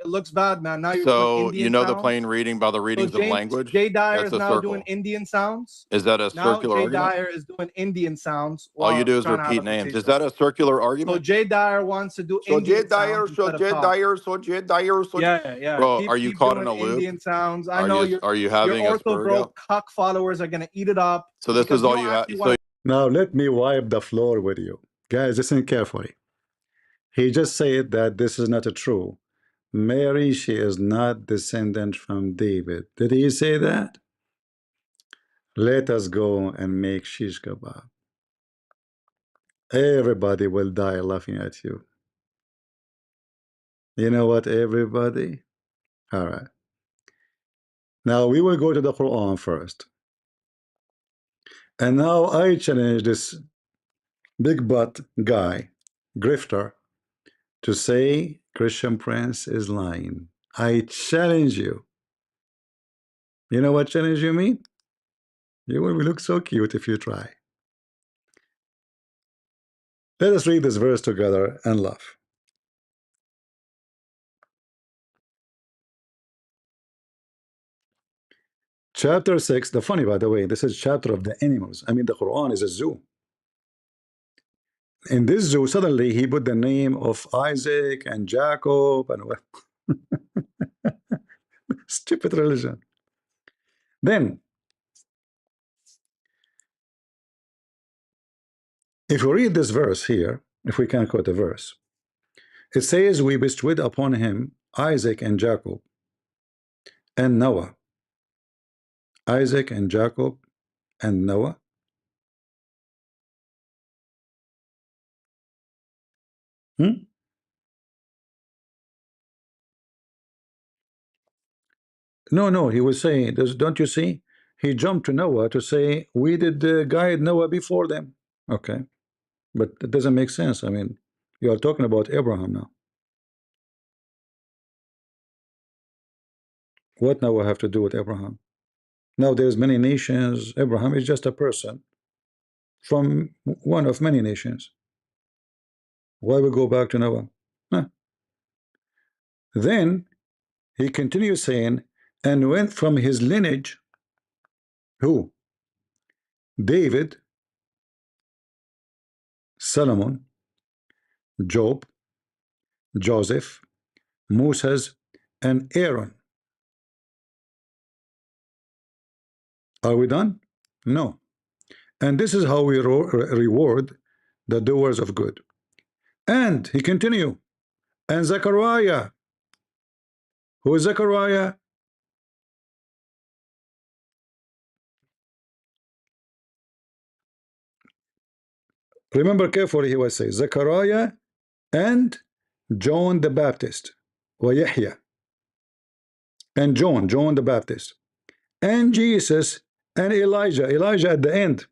It looks bad, man. Now you're doing So Indian you know the sounds. plain reading by the So readings of language? J Dyer That's is a now doing circle. Indian sounds. Is that a Now circular J argument? Dyer is doing Indian sounds All you while do is trying to have a repeat names. Is conversation. that a circular So argument? J Dyer wants to do So J Indian Dyer, sounds so instead of J talk. Dyer, so J Dyer, so Yeah. Bro, are you Keep caught in doing a loop? Indian sounds. I know Are you your having ortho bro Asperger? cuck followers are gonna eat it up. So this because is you all don't you have. actually So want Now let me wipe the floor with you. Guys, listen carefully. He just said that this is not true. Mary, she is not descendant from David. Did he say that? Let us go and make shish kebab. Everybody will die laughing at you. You know what, everybody? All right. Now we will go to the Quran first. And now I challenge this big butt guy, grifter, to say Christian Prince is lying. I challenge you. You know what challenge you mean? You will look so cute if you try. Let us read this verse together and laugh. Chapter 6, the funny, by the way, this is chapter of the animals. I mean, the Quran is a zoo. In this zoo, suddenly he put the name of Isaac and Jacob and stupid religion. Then, if we read this verse here, if we can quote a verse, it says, we bestowed upon him Isaac and Jacob and Noah. Isaac and Jacob and Noah. Hmm? No, he was saying, don't you see? He jumped to Noah to say, we did guide Noah before them. Okay, but it doesn't make sense. I mean, you are talking about Abraham now. What Noah have to do with Abraham? Now there's many nations. Abraham is just a person from one of many nations. Why we go back to Noah? Huh. Then he continues saying, and went from his lineage, who? David, Solomon, Job, Joseph, Moses, and Aaron. Are we done? No. And this is how we reward the doers of good. And he continue. And Zechariah. Who is Zechariah? Remember carefully, he was saying Zechariah and John the Baptist, ويحيى, and John the Baptist, and Jesus and Elijah at the end.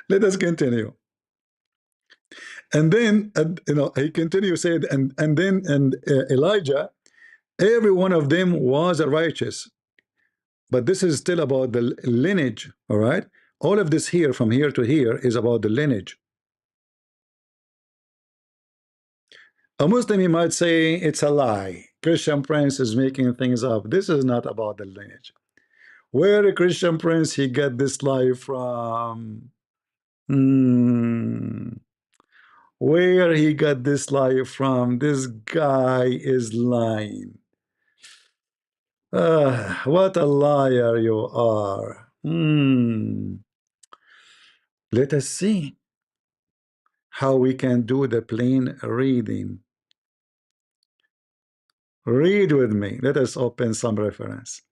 Let us continue. And then he continues said, and then Elijah, every one of them was righteous. But this is still about the lineage, all right? All of this here, from here to here, is about the lineage. A Muslim, he might say it's a lie. Christian Prince is making things up. This is not about the lineage. Where a Christian Prince he get this lie from? Where he got this lie from? This guy is lying. What a liar you are. Let us see how we can do the plain reading. Read with me. Let us open some reference.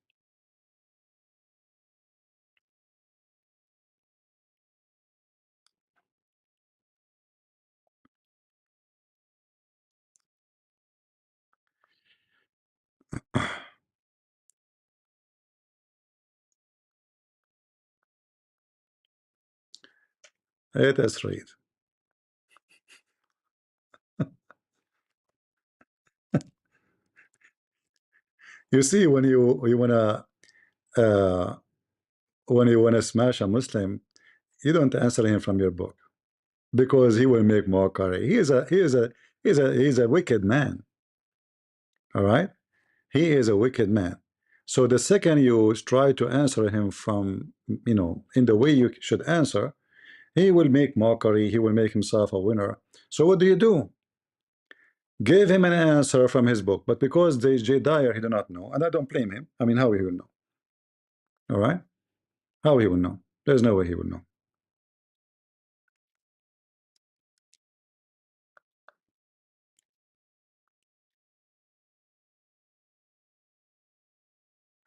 Let us read. You see, when you uh, wanna smash a Muslim, you don't answer him from your book because he will make mockery. He's a wicked man. All right, he is a wicked man. So the second you try to answer him from in the way you should answer, he will make mockery. He will make himself a winner. So what do? Give him an answer from his book. But because the J. Dyer, he do not know, and I don't blame him. I mean, how he will know? All right, how he will know? There's no way he will know.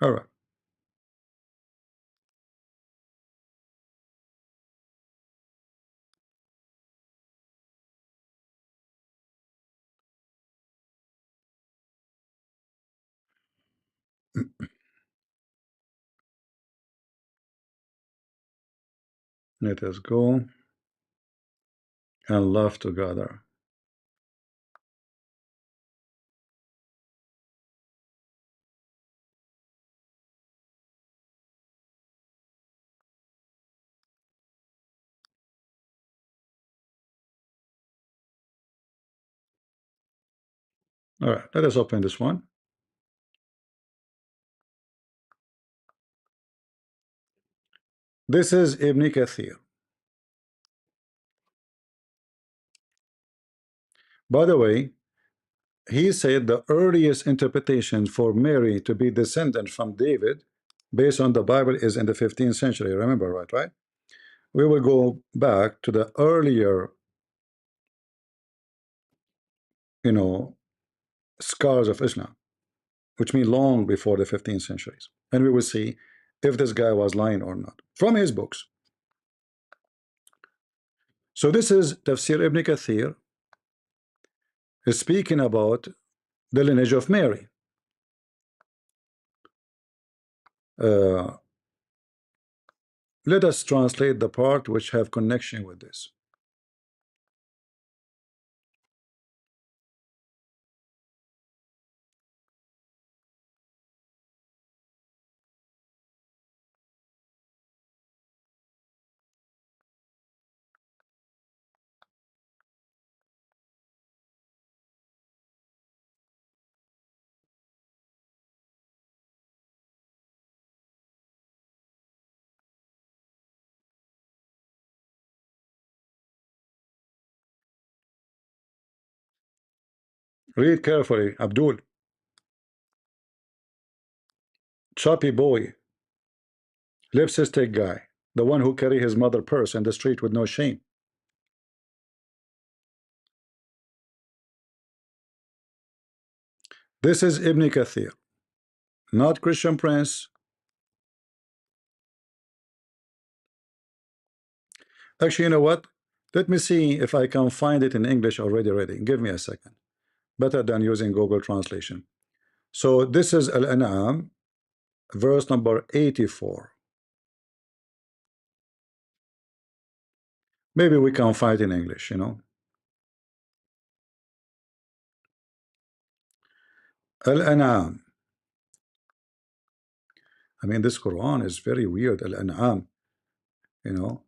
All right. Let us go and love together. All right, let us open this one. This is Ibn Kathir. By the way, he said the earliest interpretation for Mary to be descendant from David based on the Bible is in the 15th century. Remember, right? We will go back to the earlier, scholars of Islam, which mean long before the 15th centuries. And we will see if this guy was lying or not from his books. So this is Tafsir Ibn Kathir is speaking about the lineage of Mary. Let us translate the part which have connection with this. Read carefully, Abdul. Choppy boy, lipstick guy, the one who carry his mother purse in the street with no shame. This is Ibn Kathir, not Christian Prince. Actually, you know what? Let me see if I can find it in English already ready. Give me a second. Better than using Google Translation. So this is Al-An'am, verse number 84. Maybe we can find it in English, you know. Al-An'am. I mean, this Quran is very weird. Al-An'am, you know.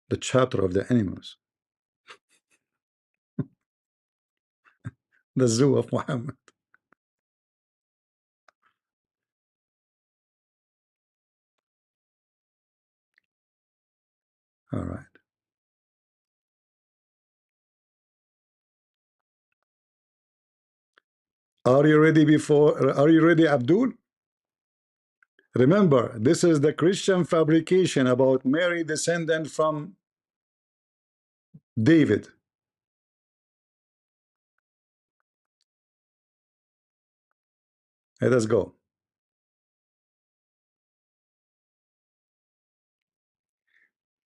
The chapter of the animals. The zoo of Muhammad. All right. Are you ready are you ready, Abdul? Remember, this is the Christian fabrication about Mary descendant from David. Let us go.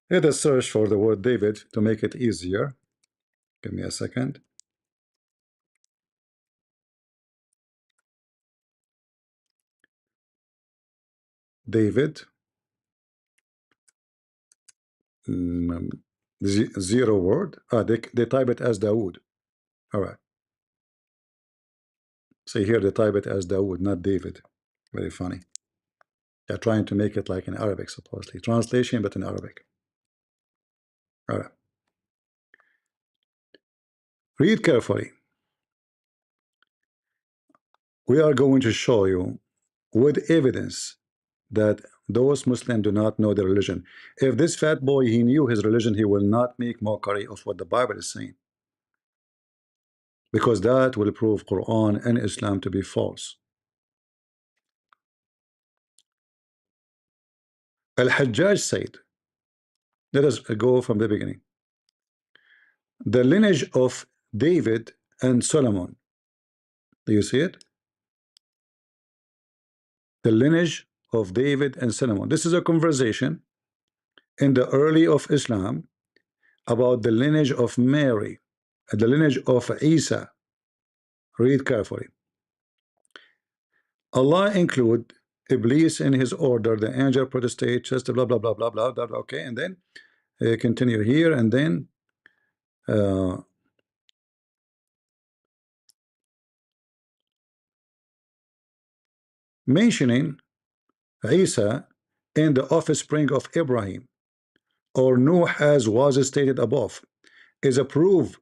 Let us search for the word David to make it easier. Give me a second. David. Zero word. They type it as Dawood. All right. See here, they type it as Dawood, not David. Very funny. They're trying to make it like in Arabic, supposedly. Translation, but in Arabic. All right. Read carefully. We are going to show you with evidence that those Muslims do not know their religion. If this fat boy, he knew his religion, he will not make mockery of what the Bible is saying, because that will prove Quran and Islam to be false. Al-Hajjaj said, let us go from the beginning. The lineage of David and Solomon. Do you see it? The lineage of David and Solomon. This is a conversation in the early of Islam about the lineage of Mary and the lineage of Isa. Read carefully. Allah include Iblis in his order, the angel protestate, just blah blah blah blah blah blah. Okay, and then continue here, and then mentioning Isa in the offspring of Ibrahim or Nuh, as was stated above, is a proof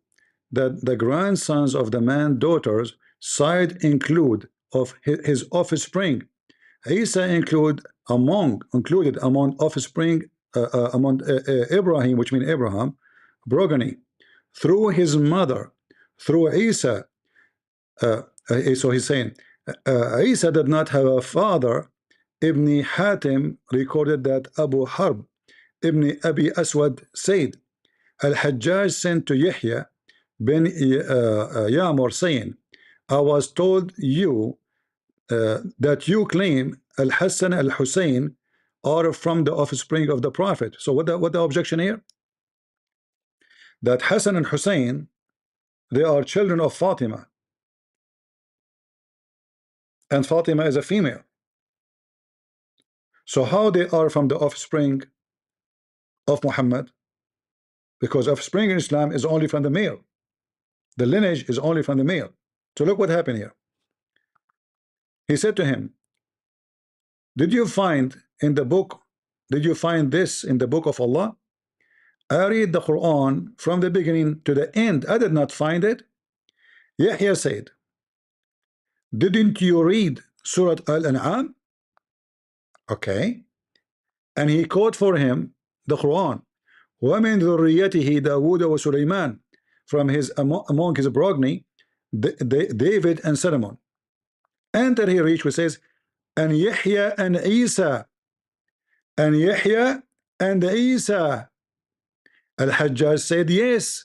that the grandsons of the man daughters side include of his offspring. Isa included among offspring among Ibrahim, which means Abraham, progeny through his mother, through Isa. So he's saying Isa did not have a father. Ibn Hatim recorded that Abu Harb Ibn Abi Aswad said, Al-Hajjaj sent to Yahya bin Ya'mur saying, I was told you that you claim Al-Hassan Al-Hussein are from the offspring of the Prophet. So what the objection here? That Hassan and Hussein, they are children of Fatima, and Fatima is a female. So how they are from the offspring of Muhammad? Because offspring in Islam is only from the male. The lineage is only from the male. So look what happened here. He said to him, did you find in the book, did you find this in the book of Allah? I read the Quran from the beginning to the end. I did not find it. Yahya said, didn't you read Surah Al-An'am? Okay. And he quote for him the Quran. وَمِنْ ذُرِّيَّتِهِ دَاوُودَ وَسُلَيْمَانَ, from his among his progeny, David and Solomon. And then he reached, which says, and Yahya and Isa, and Yahya and Isa. Al-Hajjaj said yes.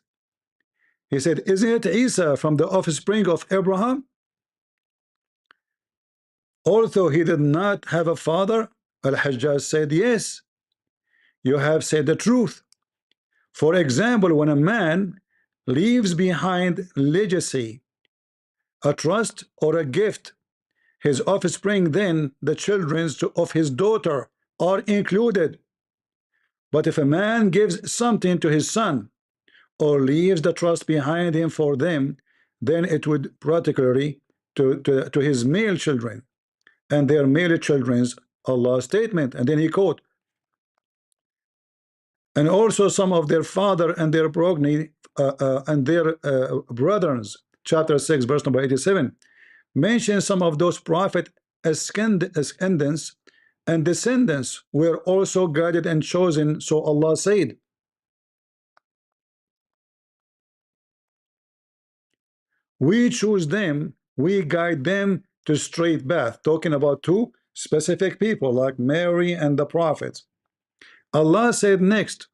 He said, isn't it Isa from the offspring of Abraham? Although he did not have a father, Al-Hajjaj said yes. You have said the truth. For example, when a man leaves behind legacy, a trust or a gift, his offspring, then the children of his daughter are included. But if a man gives something to his son or leaves the trust behind him for them, then it would particularly to his male children and their male children's Allah statement. And then he quote, and also some of their father and their progeny and their brothers, chapter 6 verse number 87, mention some of those prophet ascendants and descendants were also guided and chosen. So Allah said, we choose them, we guide them to straight path, talking about two specific people like Mary and the prophets. Allah said next,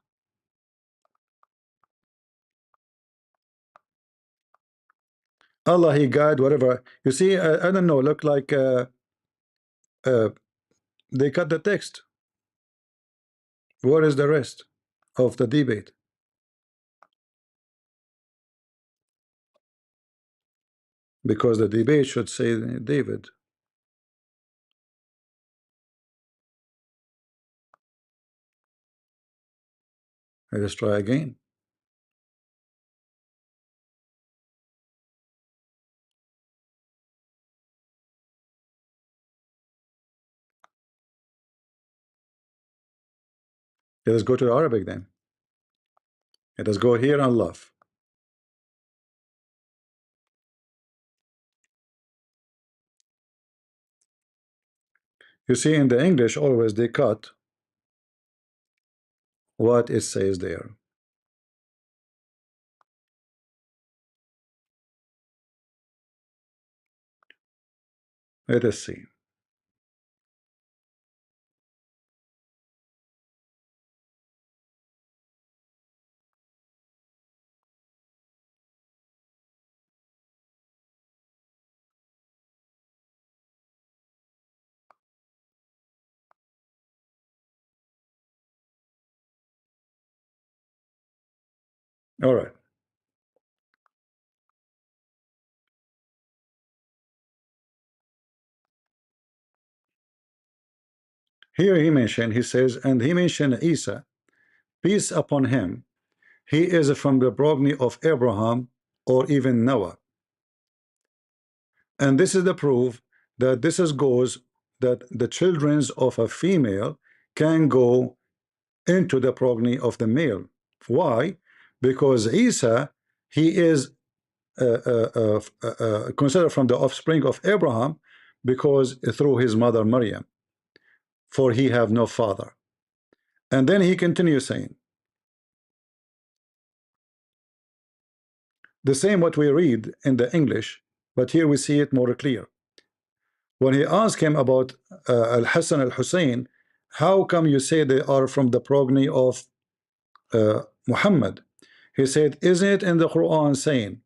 Allah, he guide whatever. You see, I don't know, look like they cut the text. What is the rest of the debate? Because the debate should say David. Let us try again. Let us go to Arabic then. Let us go here and laugh. You see, in the English, always they cut what it says there. Let us see. All right. Here he says, and he mentioned Isa, peace upon him. He is from the progeny of Abraham or even Noah. And this is the proof that this is goes that the children of a female can go into the progeny of the male. Why? Because Isa, he is considered from the offspring of Abraham because through his mother Maryam, for he have no father. And then he continues saying the same what we read in the English, but here we see it more clear. When he asked him about Al-Hassan al-Hussein, how come you say they are from the progeny of Muhammad? He said, isn't it in the Quran saying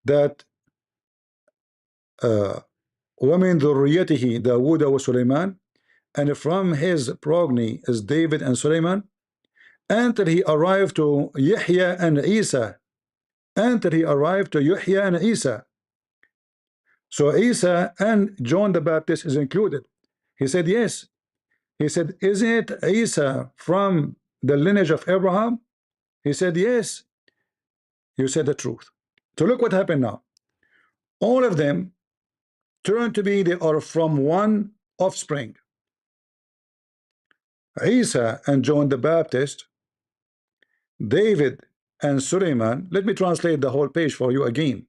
that وَمِن ذُرِّيَّتِهِ دَاوُودَ وَسُلَيْمَانَ, and from his progeny is David and Suleiman, until he arrived to Yahya and Isa, until he arrived to Yahya and Isa. So Isa and John the Baptist is included. He said yes. He said, isn't it Isa from the lineage of Abraham? He said yes. You said the truth. So look what happened now. All of them turn to be they are from one offspring. Isa and John the Baptist, David and Suleiman. Let me translate the whole page for you again.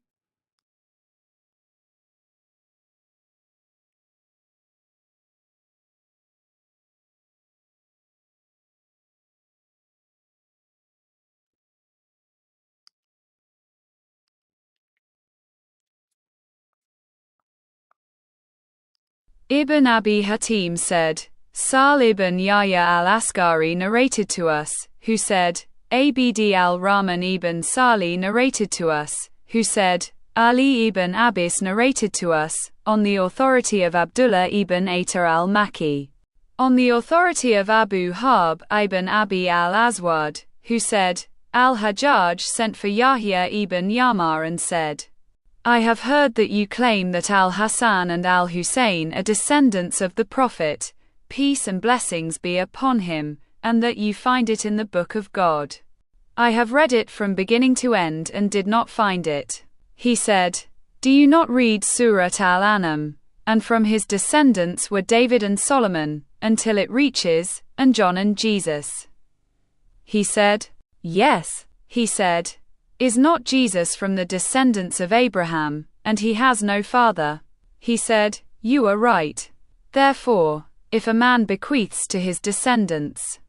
Ibn Abi Hatim said, Sal ibn Yahya al-Askari narrated to us, who said, Abd al-Rahman ibn Salih narrated to us, who said, Ali ibn Abbas narrated to us, on the authority of Abdullah ibn Atar al-Makki. On the authority of Abu Harb ibn Abi al-Aswad, who said, Al-Hajjaj sent for Yahya ibn Yamar and said, I have heard that you claim that Al-Hassan and Al-Hussein are descendants of the Prophet, peace and blessings be upon him, and that you find it in the Book of God. I have read it from beginning to end and did not find it. He said, Do you not read Surat Al-An'am? And from his descendants were David and Solomon, until it reaches, and John and Jesus. He said, Yes. He said, Is not Jesus from the descendants of Abraham, and he has no father? He said, You are right. Therefore, if a man bequeaths to his descendants,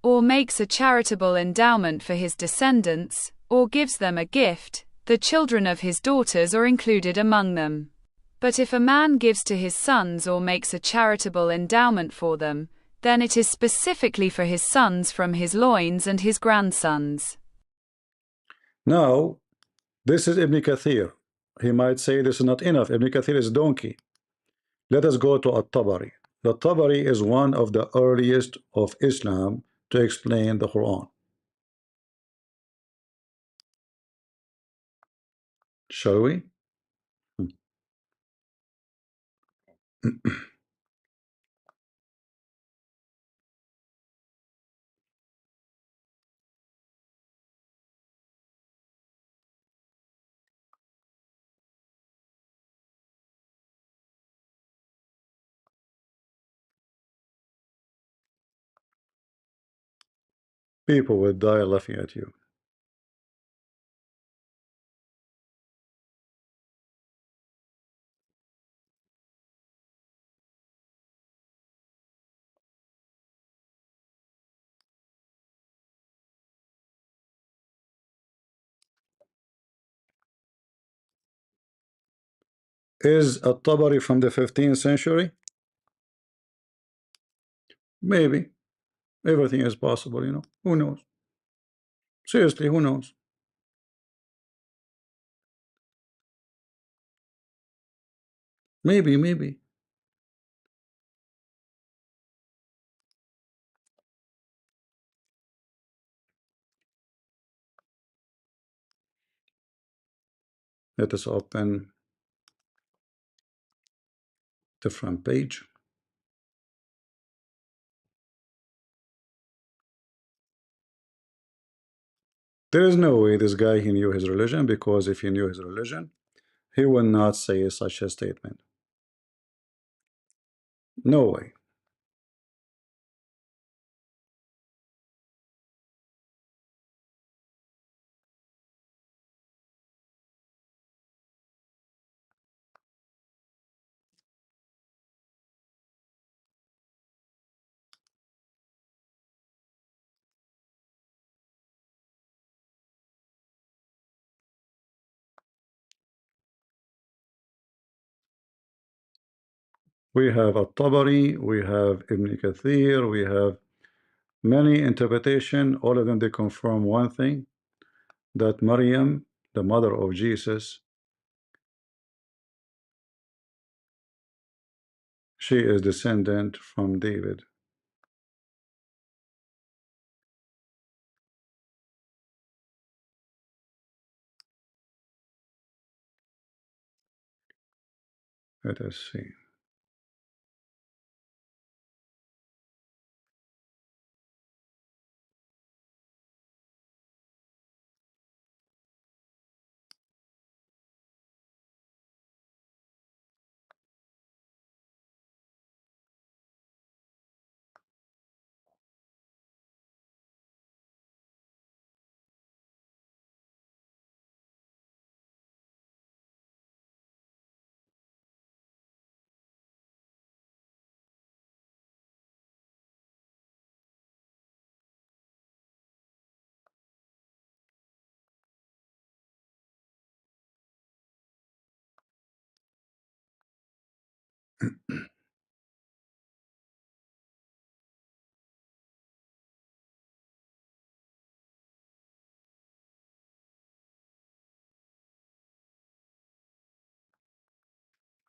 or makes a charitable endowment for his descendants, or gives them a gift, the children of his daughters are included among them. But if a man gives to his sons or makes a charitable endowment for them, then it is specifically for his sons from his loins and his grandsons. Now, this is Ibn Kathir. He might say this is not enough. Ibn Kathir is donkey. Let us go to At-Tabari. The Tabari is one of the earliest of Islam to explain the Quran. Shall we? People will die laughing at you. Is At-Tabari from the 15th century? Maybe. Everything is possible, you know. Who knows? Seriously, who knows? Maybe. Let us open the front page. There is no way this guy, he knew his religion, because if he knew his religion, he would not say such a statement. No way. We have At-Tabari, we have Ibn Kathir, we have many interpretation. All of them, they confirm one thing, that Maryam, the mother of Jesus, she is descendant from David. Let us see.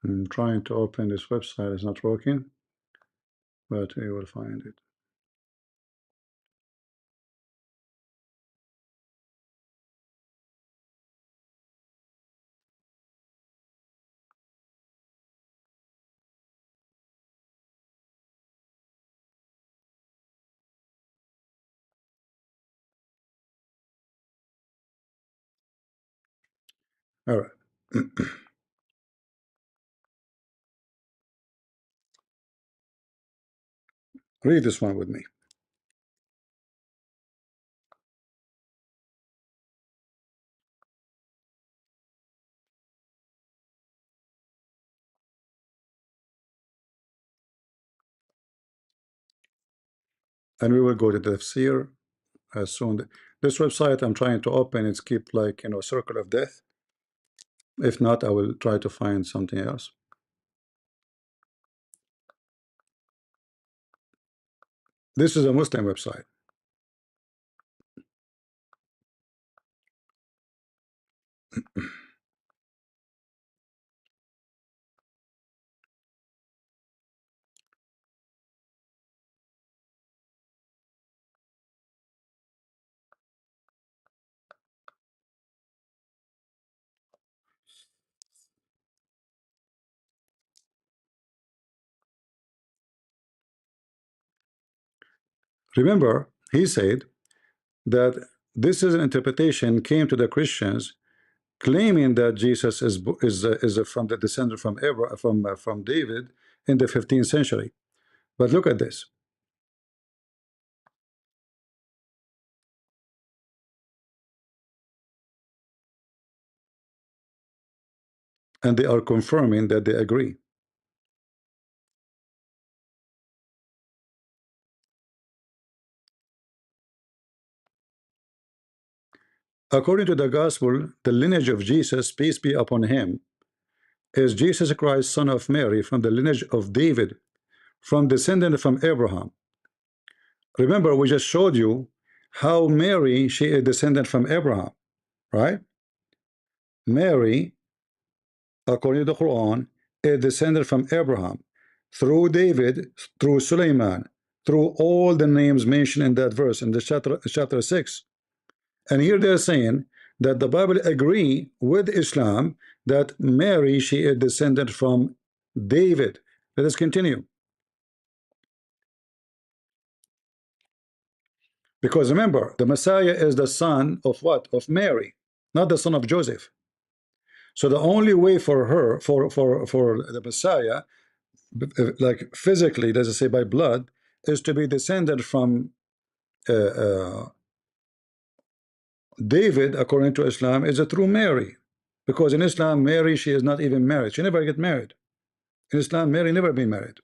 I'm trying to open this website, it's not working, but we will find it. All right. Read this one with me. And we will go to the tafsir as soon. This website I'm trying to open, it's keep like, you know, circle of death. If not, I will try to find something else. This is a Muslim website. Remember, he said that this is an interpretation came to the Christians claiming that Jesus is from the descendant from Abraham, from David in the 15th century. But look at this. And they are confirming that they agree. According to the gospel, the lineage of Jesus, peace be upon him, is Jesus Christ, son of Mary, from the lineage of David, from descendant from Abraham. Remember, we just showed you how Mary, she is descendant from Abraham, right? Mary, according to the Quran, is descended from Abraham through David, through Suleiman, through all the names mentioned in that verse in the chapter 6. And here they're saying that the Bible agree with Islam that Mary, she is descended from David. Let us continue. Because remember, the Messiah is the son of what? Of Mary, not the son of Joseph. So the only way for her, for the Messiah, like physically, does it say by blood, is to be descended from uh, uh, David, according to Islam, is through Mary. Because in Islam, Mary, she is not even married. She never get married. In Islam, Mary never been married.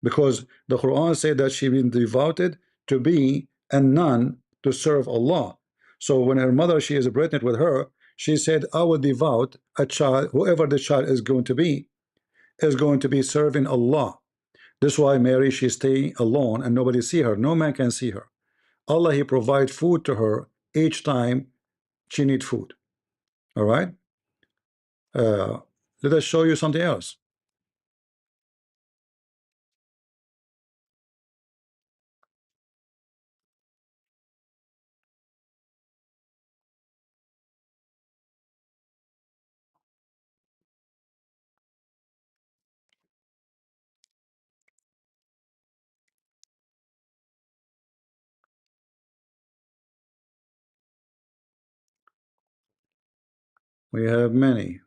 Because the Quran said that she been devoted to be a nun to serve Allah. So when her mother, she is pregnant with her, she said, I will devote a child, whoever the child is going to be serving Allah. This is why Mary, she stay alone and nobody see her. No man can see her. Allah, he provide food to her each time she need food. All right. Let us show you something else. We have many.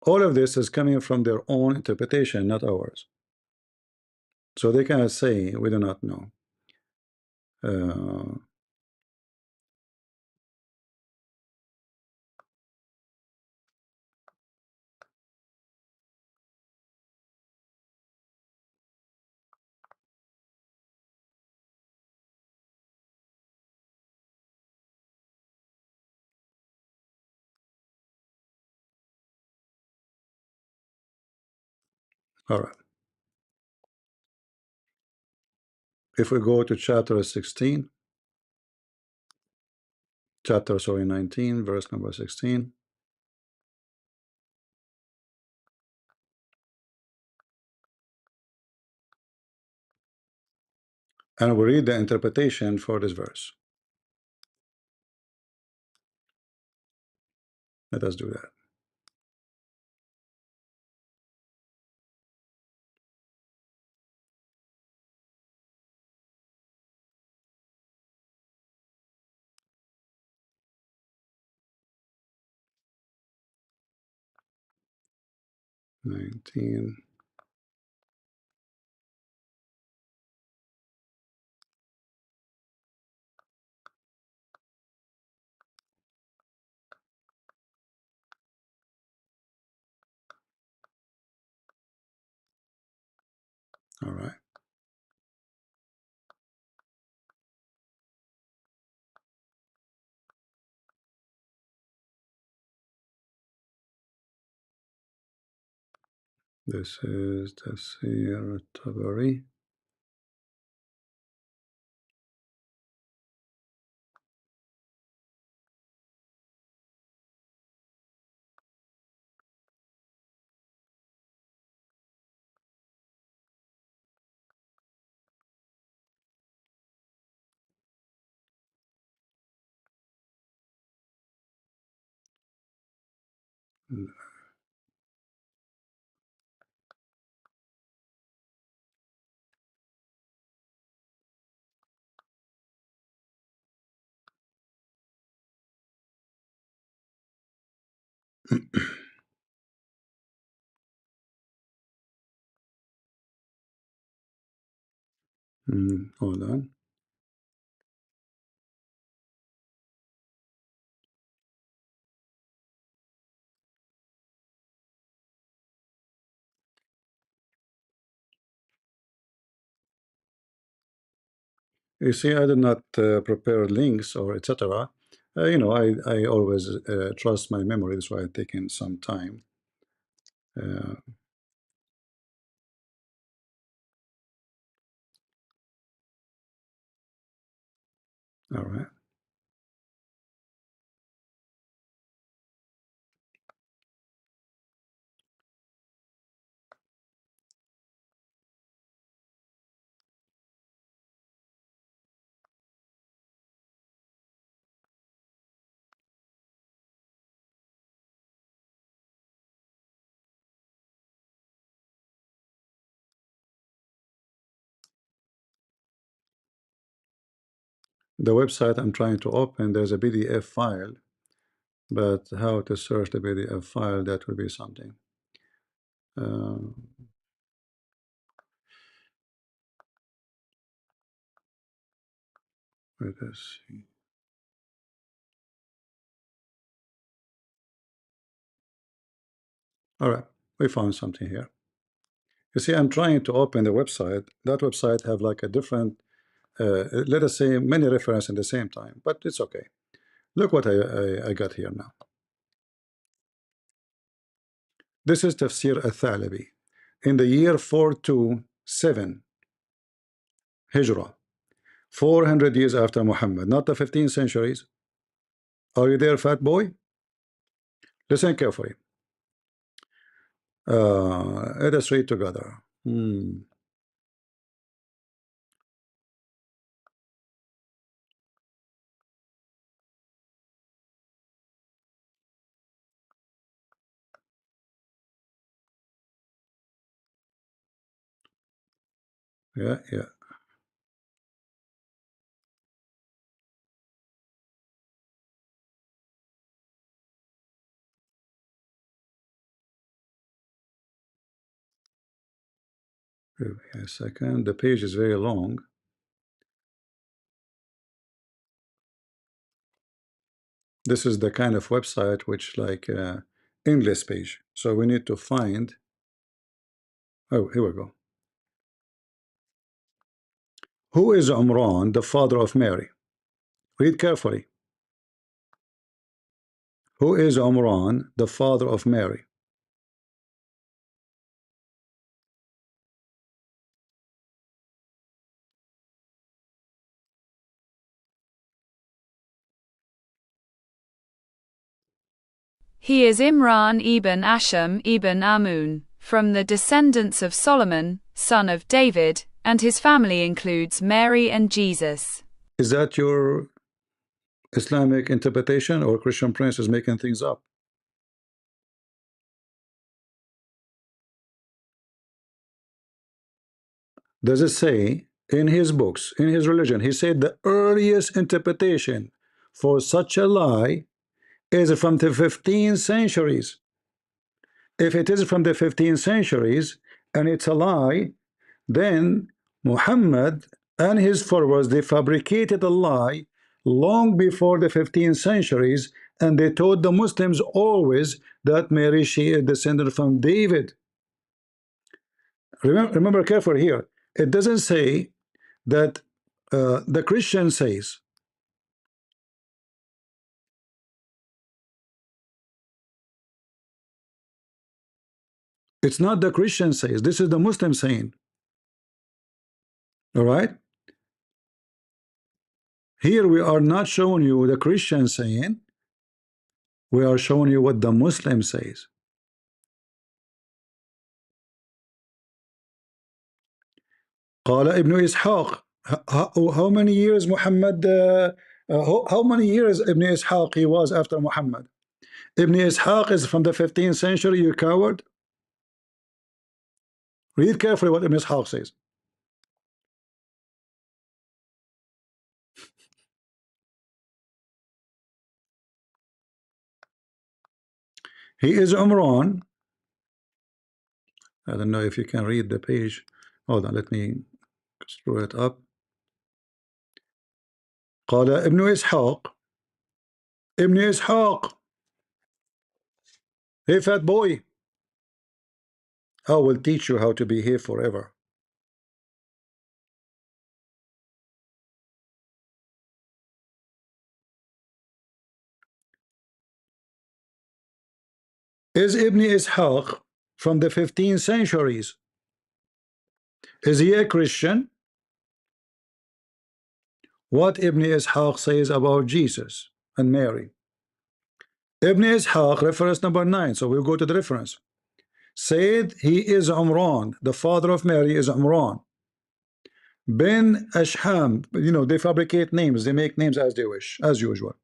All of this is coming from their own interpretation, not ours. So they cannot say we do not know. Uh, all right. if we go to chapter 16, chapter 19, verse number 16, and we read the interpretation for this verse. Let us do that. Nineteen. All right. This is Tafsir Tabari. Hold on. You see, I did not prepare links or etc. I always trust my memory. That's why I've taken some time. All right. The website I'm trying to open, there's a PDF file, but how to search the PDF file, that will be something. Let us see. All right, we found something here. You see, I'm trying to open the website. That website have like a different, let us say, many references at the same time, but it's okay. Look what I got here now. This is Tafsir al-Thalabi in the year 427 Hijrah, 400 years after Muhammad, not the 15th centuries. Are you there, fat boy? Listen carefully. Let us read together. Yeah. Give me a second. The page is very long. This is the kind of website which like English page. So we need to find. Oh, here we go. Who is Umran, the father of Mary? Read carefully. Who is Umran, the father of Mary? He is Imran ibn Asham ibn Amun, from the descendants of Solomon, son of David, and his family includes Mary and Jesus. Is that your Islamic interpretation, or Christian Prince is making things up? Does it say in his books, in his religion, he said the earliest interpretation for such a lie is from the 15th centuries. If it is from the 15th centuries and it's a lie, then Muhammad and his followers, they fabricated a lie long before the 15th centuries, and they told the Muslims always that Mary, she is descended from David. Remember carefully here, it doesn't say that the Christian says. It's not the Christian says, this is the Muslim saying. All right, here we are not showing you the Christian saying, we are showing you what the Muslim says. قال ابن إسحاق, how many years Muhammad how many years Ibn Ishaq he was after Muhammad? Ibn Ishaq is from the 15th century, you coward. Read carefully what Ibn Ishaq says. He is Umran. I don't know if you can read the page. Hold on, let me screw it up. قال ابن إسحاق, Ibn Ishaq, hey fat boy, I will teach you how to behave forever. Is Ibn Ishaq from the 15th centuries? Is he a Christian? What Ibn Ishaq says about Jesus and Mary? Ibn Ishaq, reference number 9, so we'll go to the reference. Said he is Umran, the father of Mary is Umran bin Ashham. You know, they fabricate names, they make names as they wish, as usual.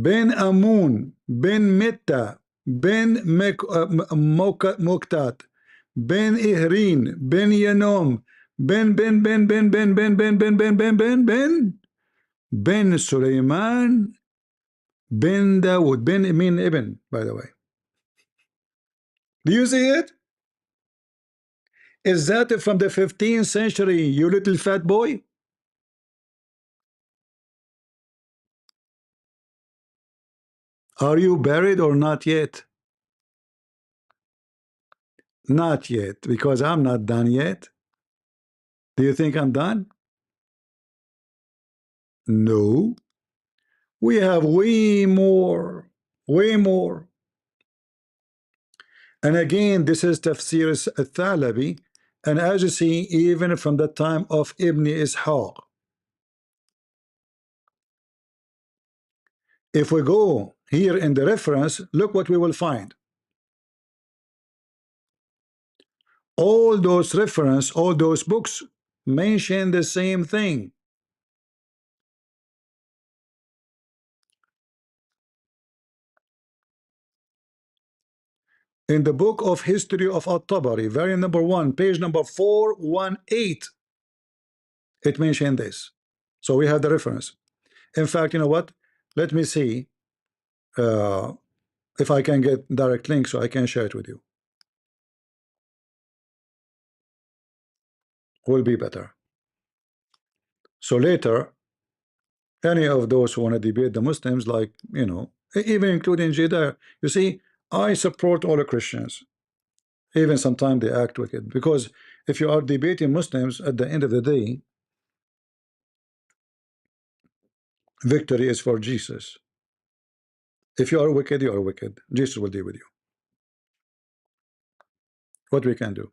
Bin Amun bin Mitta bin Muktat bin Ihrin bin Yanom bin Sulaiman bin Dawood. Bin mean Ibn, by the way. Do you see it? Is that from the 15th century, you little fat boy? Are you buried or not yet? Not yet, because I'm not done yet. Do you think I'm done? No. We have way more. Way more. And again, this is Tafsir al-Thalabi. And as you see, even from the time of Ibn Ishaq. If we go here in the reference, look what we will find. All those reference, all those books mention the same thing. In the book of History of At-Tabari, very number 1, page number 418, it mentioned this. So we have the reference. In fact, you know what? Let me see if I can get direct link so I can share it with you. Will be better. So later, any of those who want to debate the Muslims, like, you know, even including Jedi, you see, I support all the Christians. Even sometimes they act wicked, because if you are debating Muslims, at the end of the day, victory is for Jesus. If you are wicked, you are wicked. Jesus will deal with you. What we can do?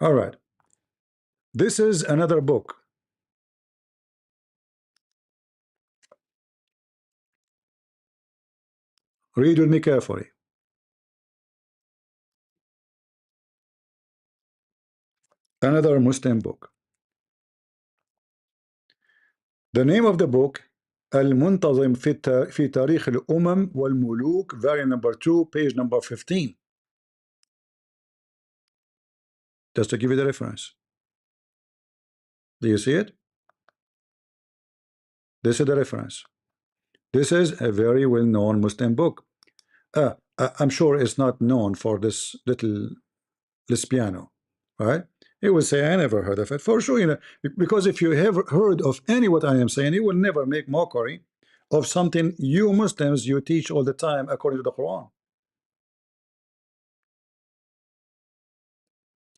All right. This is another book. Read with me carefully. Another Muslim book. The name of the book, المنتظم في تاريخ الأمم والملوك, volume number 2, page number 15. Just to give you the reference. Do you see it? This is the reference. This is a very well-known Muslim book. I'm sure it's not known for this little Lespiano, right? He will say, I never heard of it. For sure, you know, because if you have heard of any what I am saying, he will never make mockery of something you Muslims you teach all the time according to the Quran.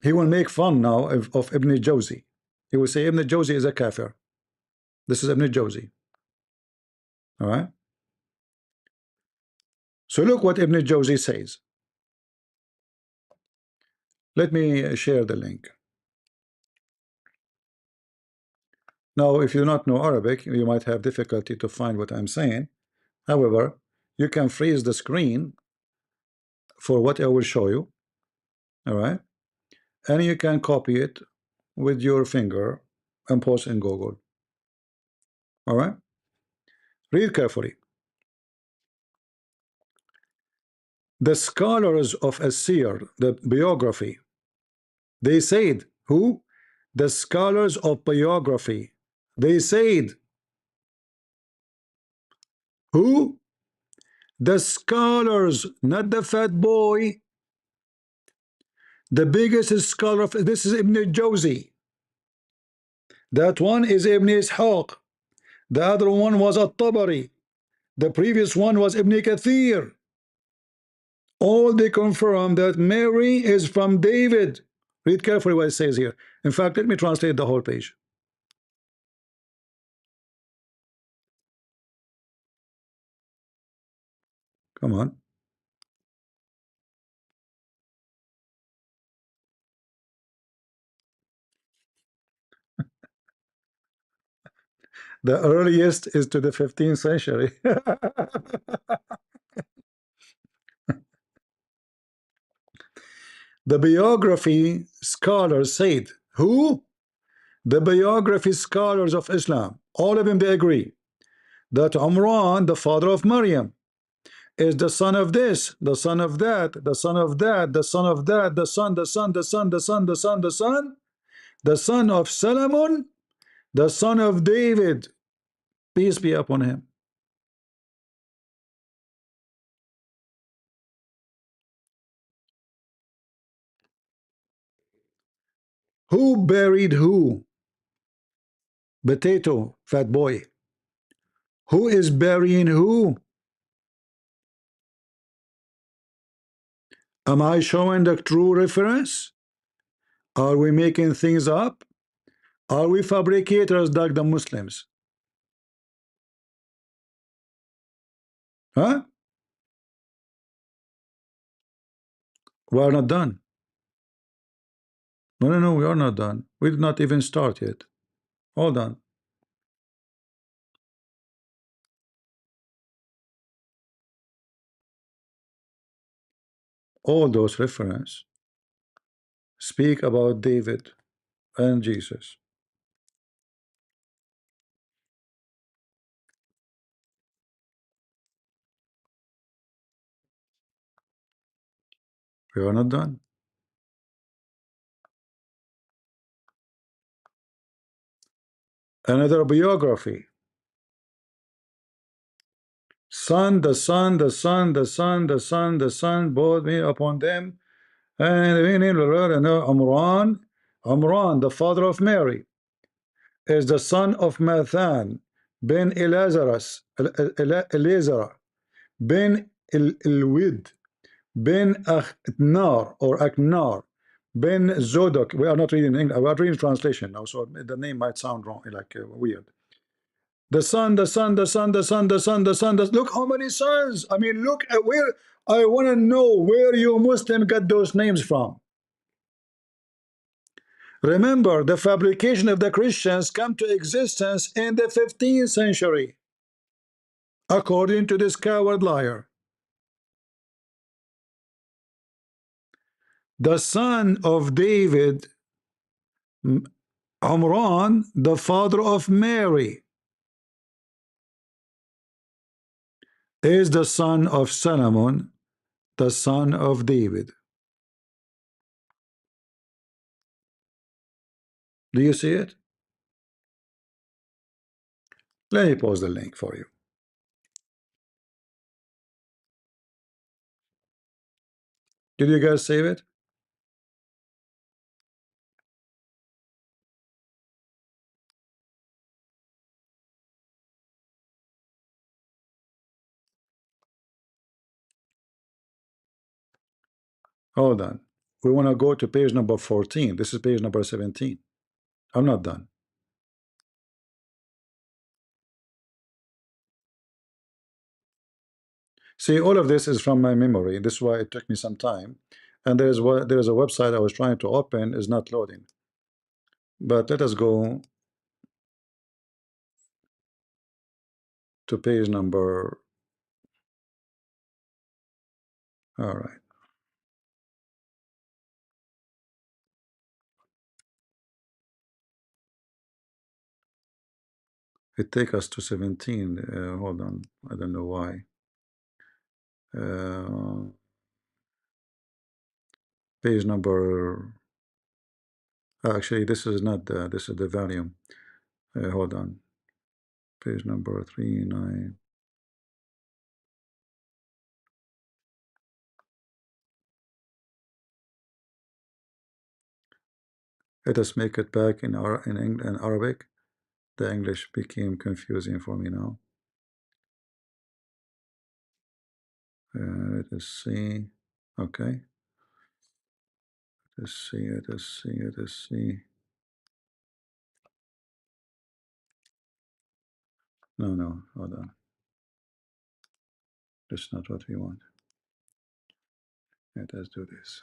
He will make fun now of Ibn Jawzi. He will say Ibn Jawzi is a kafir. This is Ibn Jawzi. All right. So look what Ibn Jawzi says. Let me share the link. Now, if you do not know Arabic, you might have difficulty to find what I'm saying. However, you can freeze the screen for what I will show you. All right. And you can copy it with your finger and post in Google. All right. Read carefully. The scholars of Asir, the biography, they said, who? The scholars of biography. They said, who? The scholars, not the fat boy. The biggest scholar of this is Ibn Jawzi. That one is Ibn Ishaq. The other one was At-Tabari. The previous one was Ibn Kathir. All they confirm that Mary is from David. Read carefully what it says here. In fact, let me translate the whole page. Come on. The earliest is to the 15th century. The biography scholars said, who? The biography scholars of Islam, all of them, they agree that Umran, the father of Maryam, is the son of this, the son of that, the son of that, the son of that, the son, the son, the son, the son, the son, the son, the son of Solomon, the son of David, peace be upon him. Who buried who? Potato, fat boy. Who is burying who? Am I showing the true reference? Are we making things up? Are we fabricators like the Muslims? Huh? We are not done. No, we are not done. We did not even start yet. Hold on. All those references speak about David and Jesus. We are not done. Another biography. Son, the son, the son, the son, the son, the son, both me upon them. And Amran, the father of Mary, is the son of Mathan ben Elazarus, Elazar ben Elwid ben Aknar or Aknar ben Zodok. We are not reading English, we are reading translation now, so the name might sound wrong, like weird. The son, the son, the son, the son, the son, the son. Look how many sons. I mean, look at where. I want to know where you Muslim got those names from. Remember, the fabrication of the Christians come to existence in the 15th century, according to this coward liar. The son of David, Amran, the father of Mary, is the son of Solomon, the son of David. Do you see it? Let me post the link for you. Did you guys save it? Hold on. We want to go to page number 14. This is page number 17. I'm not done. See, all of this is from my memory. This is why it took me some time. And there is a website I was trying to open is not loading. But let us go to page number. All right. It takes us to 17. Hold on. I don't know why. Page number. Actually, this is not the. This is the volume. Hold on. Page number 39. Let us make it back in Arabic. The English became confusing for me now. Let us see. Okay. Let's see. Let's see. Let's see. No. Hold on. That's not what we want. Let us do this.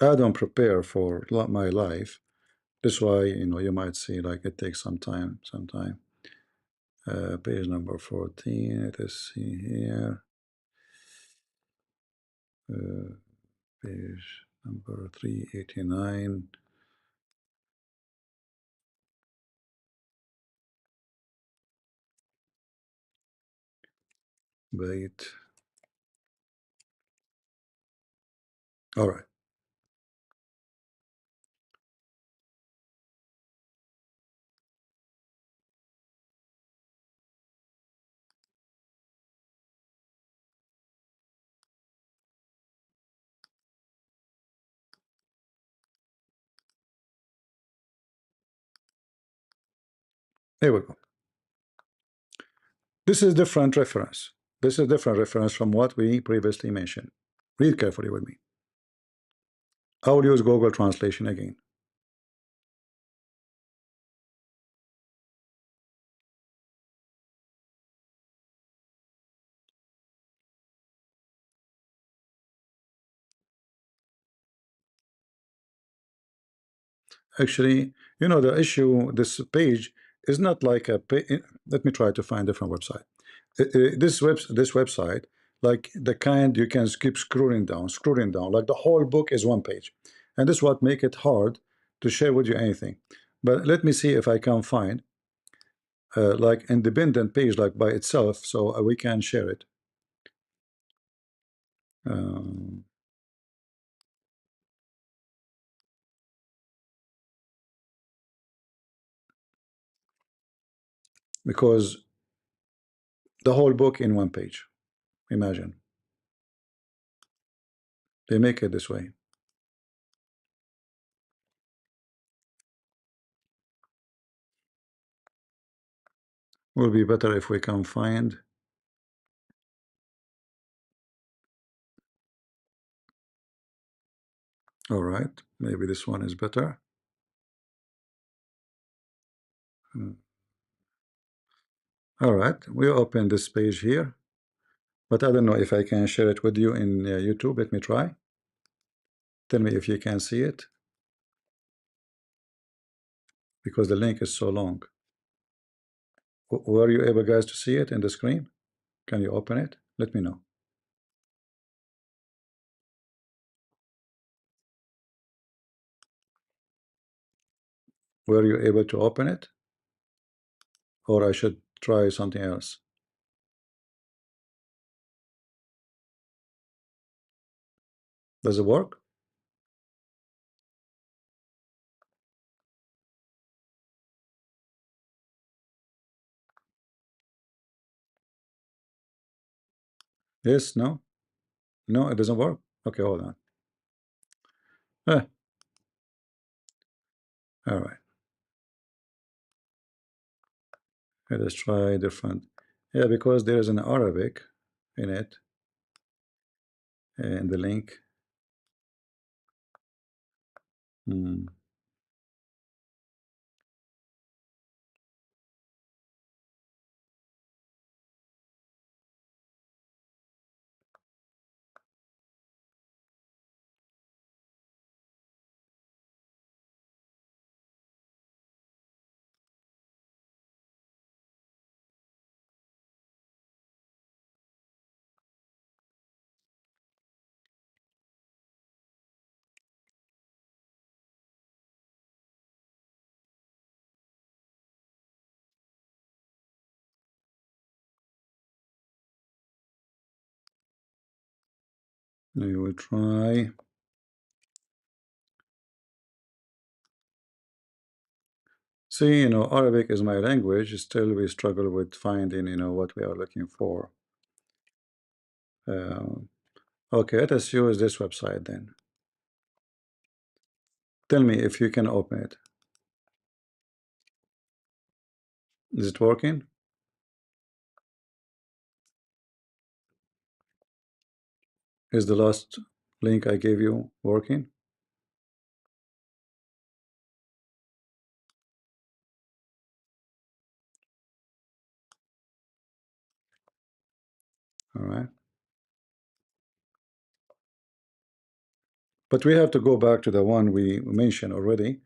I don't prepare for my life. That's why, you might see like it takes some time. Page number 14. Let us see here. Page number 389. Wait. All right. Here we go. This is different reference. This is different reference from what we previously mentioned. Read carefully with me. I will use Google Translation again. Actually, the issue, this page is not like a page. Let me try to find a different website. This website, like the kind you can keep scrolling down, like the whole book is one page. And this is what make it hard to share with you anything. But let me see if I can find like independent page like by itself, so we can share it. Because the whole book in one page, imagine. They make it this way. Will be better if we can find. All right, maybe this one is better. All right, we open this page here. But I don't know if I can share it with you in YouTube. Let me try. Tell me if you can see it, because the link is so long. Were you able, guys, to see it in the screen? Can you open it? Let me know. Were you able to open it? Or I should try something else? Does it work? Yes, no? No, it doesn't work? Okay, hold on. All right. Let us try different. Yeah, because there is an Arabic in it, in the link. Hmm. We will try. See, Arabic is my language. Still, we struggle with finding, what we are looking for. Okay, let us use this website then. Tell me if you can open it. Is it working? Is the last link I gave you working? All right. But we have to go back to the one we mentioned already,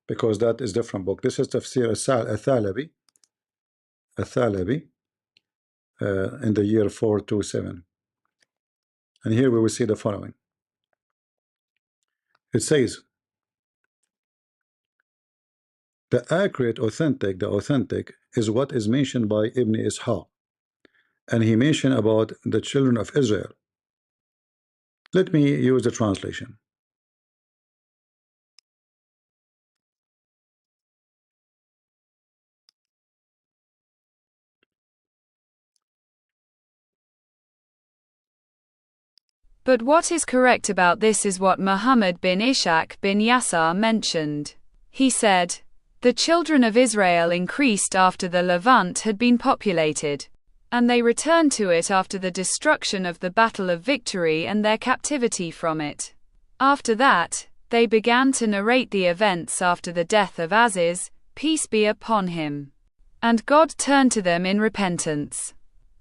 because that is different book. This is Tafsir al-Thalabi, in the year 427. And here we will see the following. It says, the authentic is what is mentioned by Ibn Ishaq. And he mentioned about the children of Israel. Let me use the translation. But what is correct about this is what Muhammad bin Ishaq bin Yasar mentioned. He said, the children of Israel increased after the Levant had been populated, and they returned to it after the destruction of the Battle of Victory and their captivity from it. After that, they began to narrate the events after the death of Aziz, peace be upon him. And God turned to them in repentance.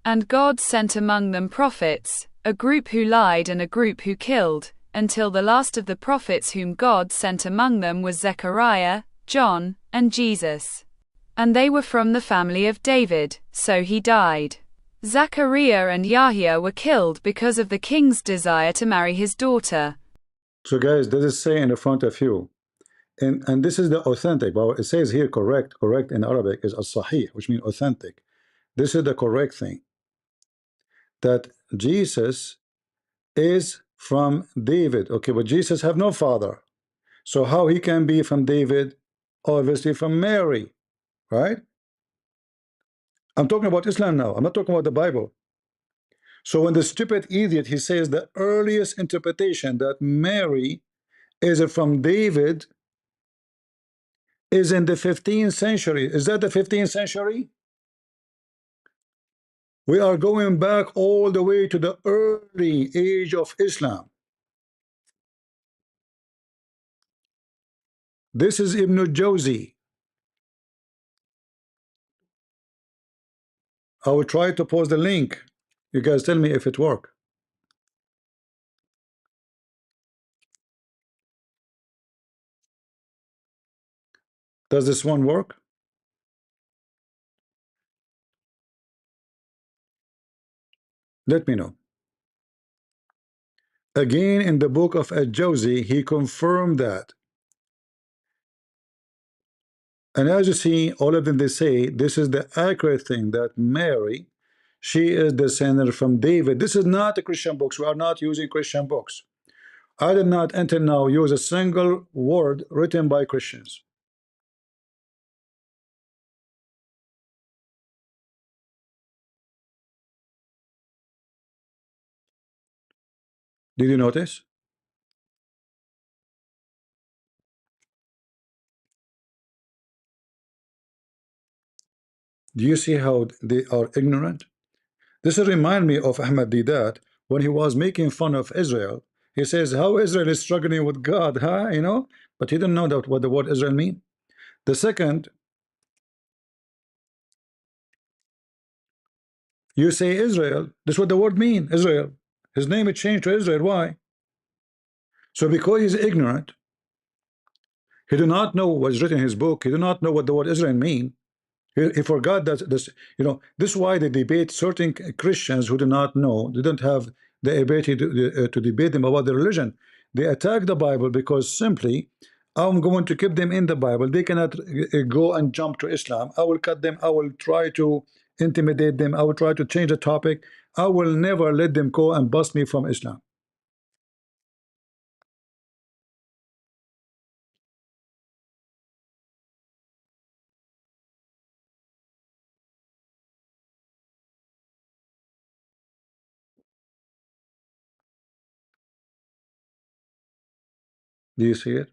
And God sent among them prophets, a group who lied and a group who killed, until the last of the prophets whom God sent among them was Zechariah, John, and Jesus. And they were from the family of David, so he died. Zechariah and Yahya were killed because of the king's desire to marry his daughter. So guys, does it say in the front of you? And this is the authentic. Well, it says here correct in Arabic is as-sahih, which means authentic. This is the correct thing. That Jesus is from David. Okay, but Jesus have no father. So how he can be from David? Obviously from Mary, right? I'm talking about Islam now. I'm not talking about the Bible. So when the stupid idiot, he says the earliest interpretation that Mary is from David is in the 15th century. Is that the 15th century? We are going back all the way to the early age of Islam. This is Ibn Jawzi. I will try to post the link You guys tell me if it work. Does this one work? Let me know. Again, in the book of Al-Jawzi, he confirmed that. And as you see, all of them, they say this is the accurate thing, that Mary, she is descended from David. This is not a Christian books. We are not using Christian books. I did not until now use a single word written by Christians. Did you notice? Do you see how they are ignorant? This remind me of Ahmad Didat when he was making fun of Israel. He says how Israel is struggling with God, huh? You know, but he didn't know that what the word Israel mean. The second, you say Israel. That's what the word mean, Israel. His name is changed to Israel. Why? So because he's ignorant, he do not know what's written in his book. He do not know what the word Israel mean. He forgot that this, you know, this is why they debate certain Christians who do not know. They don't have the ability to debate them about the religion. They attack the Bible because simply, I'm going to keep them in the Bible. They cannot go and jump to Islam. I will cut them. I will try to intimidate them. I will try to change the topic. I will never let them go and bust me from Islam. Do you see it?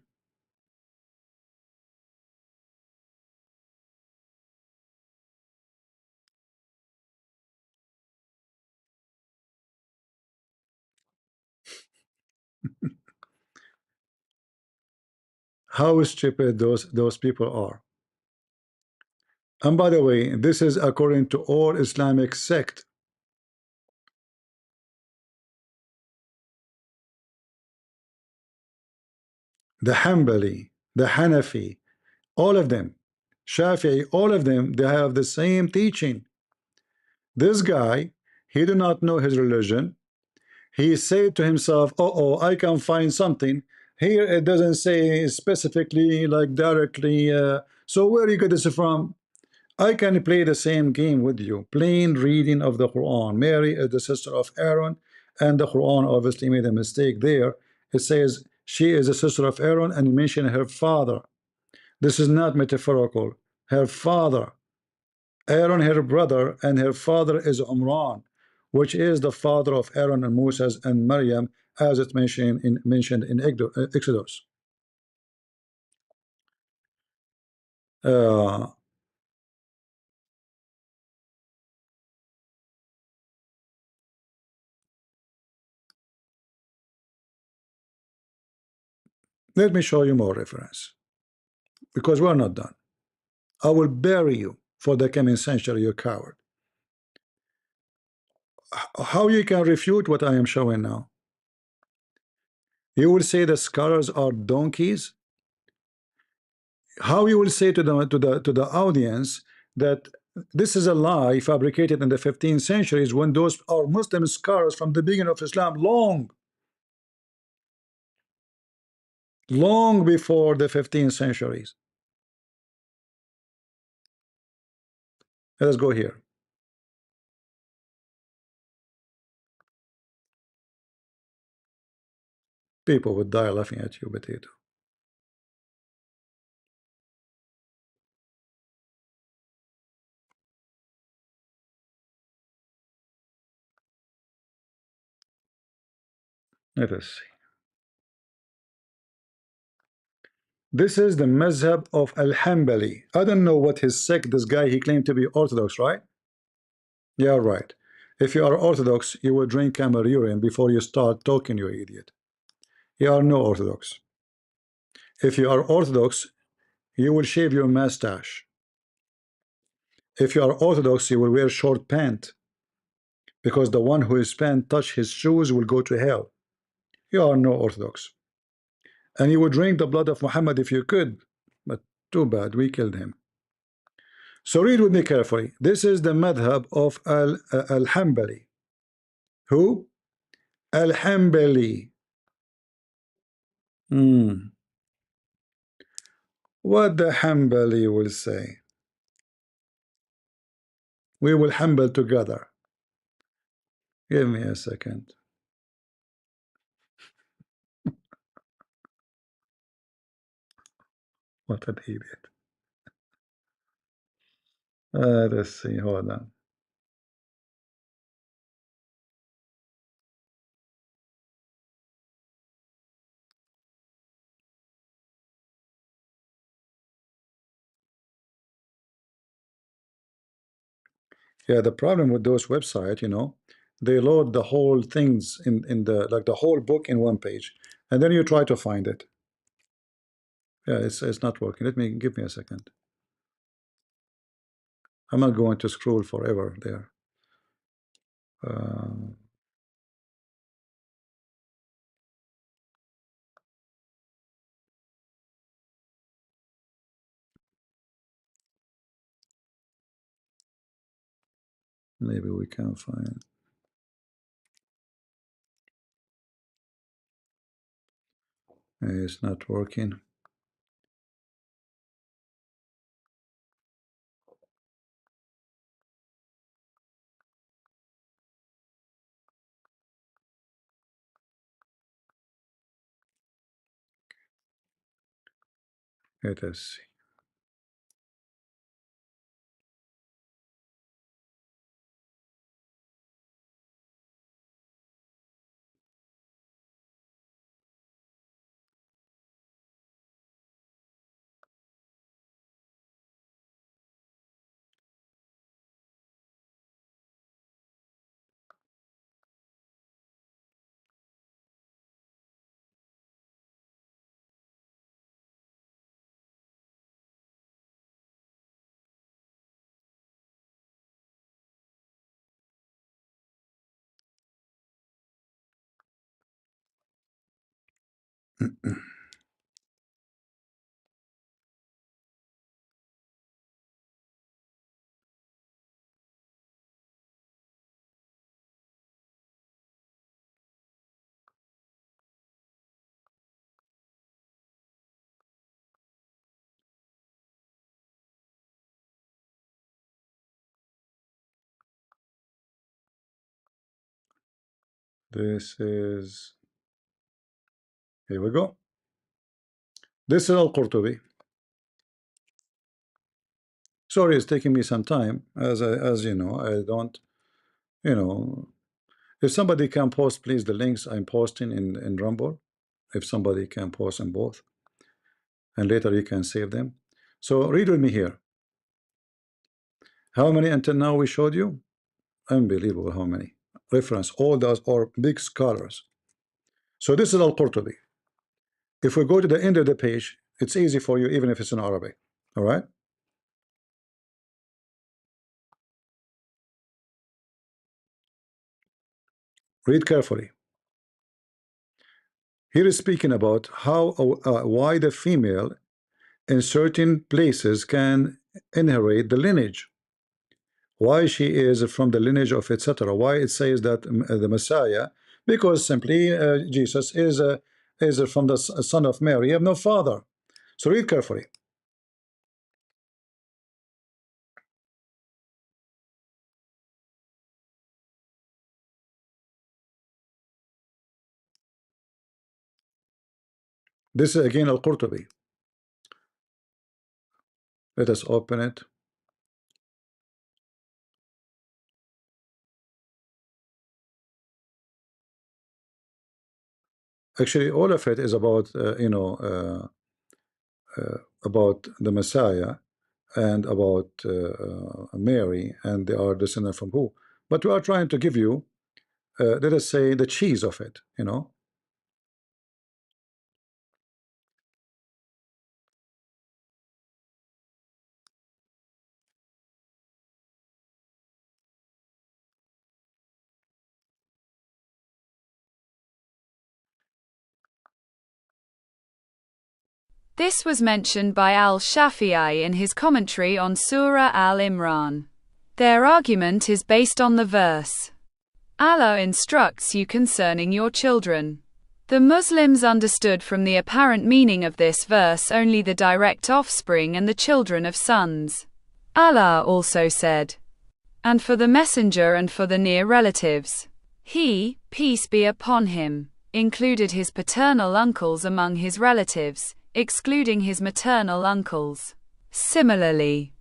How stupid those people are. And by the way, this is according to all Islamic sect. The Hanbali, the Hanafi, all of them, Shafi'i, all of them, they have the same teaching. This guy, he do not know his religion. He said to himself, oh, I can find something. Here it doesn't say specifically, like directly. So where you get this from? I can play the same game with you. Plain reading of the Quran. Mary is the sister of Aaron, and the Quran obviously made a mistake there. It says she is a sister of Aaron, and mention her father. This is not metaphorical. Her father, Aaron, her brother, and her father is Umran, which is the father of Aaron and Moses and Maryam, as it mentioned in Exodus. Uh, Let me show you more reference, because we're not done. I will bury you for the coming century, you coward. How you can refute what I am showing now? You will say the scholars are donkeys. How you will say to the audience that this is a lie fabricated in the 15th centuries, when those are Muslim scholars from the beginning of Islam, long before the 15th centuries. Let's go here. People would die laughing at you, potato. Let us see. This is the mazhab of Al-Hanbali. I don't know what his sect, this guy, he claimed to be Orthodox, right? Yeah, right. If you are Orthodox, you will drink camel urine before you start talking, you idiot. You are no Orthodox. If you are Orthodox, you will shave your mustache. If you are Orthodox, you will wear short pants. because the one who his pen touch his shoes will go to hell. You are no Orthodox. And you would drink the blood of Muhammad if you could, but too bad, we killed him. So read with me carefully. This is the madhab of Al-Hambali. Who? Al-Hambali. What the Hambali will say. We will humble together. Give me a second. What an idiot. Let's see, hold on. Yeah, the problem with those websites, you know, they load the whole things in the like the whole book in one page, and then you try to find it. Yeah, it's not working. Give me a second. I'm not going to scroll forever there. Maybe we can find. It's not working. Let us see. This is, here we go. This is Al-Qurtubi. Sorry, it's taking me some time. As you know, I don't, you know, if somebody can post, please, the links I'm posting in Rumble. If somebody can post them both, and later you can save them. So read with me here. How many until now we showed you? Unbelievable how many. Reference, all those are big scholars. So this is Al-Qurtubi. If we go to the end of the page, it's easy for you, even if it's in Arabic. All right? Read carefully. Here is speaking about how why the female in certain places can inherit the lineage. Why she is from the lineage of etc. Why it says that the Messiah, because simply Jesus is from the son of Mary. You have no father. So read carefully. This is again Al-Qurtubi. Let us open it. Actually, all of it is about about the Messiah and about Mary, and they are descended from who. But we are trying to give you, let us say, the cheese of it. You know, This was mentioned by al-Shafi'i in his commentary on Surah Al-Imran. Their argument is based on the verse, Allah instructs you concerning your children. The Muslims understood from the apparent meaning of this verse only the direct offspring and the children of sons. Allah also said, and for the messenger and for the near relatives. He, peace be upon him, included his paternal uncles among his relatives, excluding his maternal uncles. Similarly,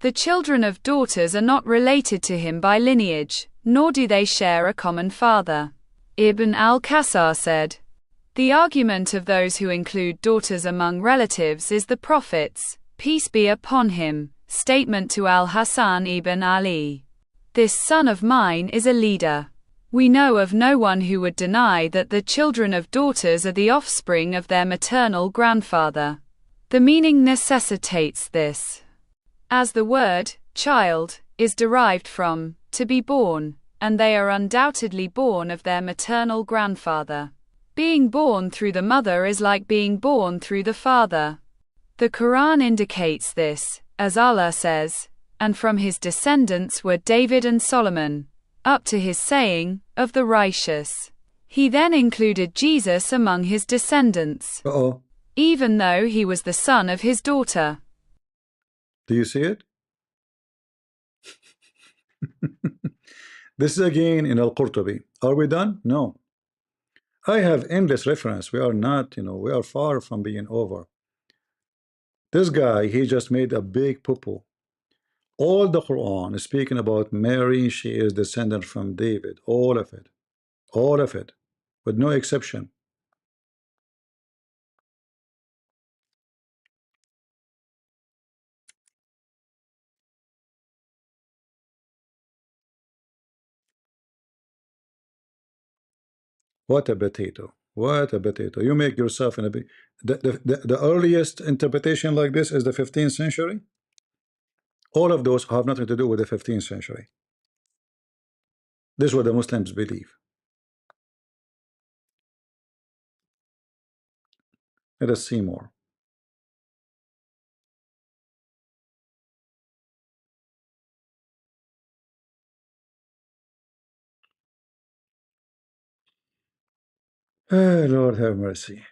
the children of daughters are not related to him by lineage, nor do they share a common father. Ibn al-Qasar said, the argument of those who include daughters among relatives is the Prophet's, peace be upon him, statement to al-Hasan ibn Ali. This son of mine is a leader. We know of no one who would deny that the children of daughters are the offspring of their maternal grandfather. The meaning necessitates this, as the word, child, is derived from, to be born, and they are undoubtedly born of their maternal grandfather. Being born through the mother is like being born through the father. The Quran indicates this, as Allah says, and from his descendants were David and Solomon, up to his saying, of the righteous. He then included Jesus among his descendants, even though he was the son of his daughter. Do you see it? This is again in Al-Qurtubi. Are we done? No. I have endless reference. We are not, we are far from being over. This guy, he just made a big poo-poo. All the Quran is speaking about Mary. She is descendant from David. All of it, with no exception. What a potato. What a potato. You make yourself in a big... The earliest interpretation like this is the 15th century. All of those have nothing to do with the 15th century. This is what the Muslims believe. Let us see more. Oh, Lord have mercy.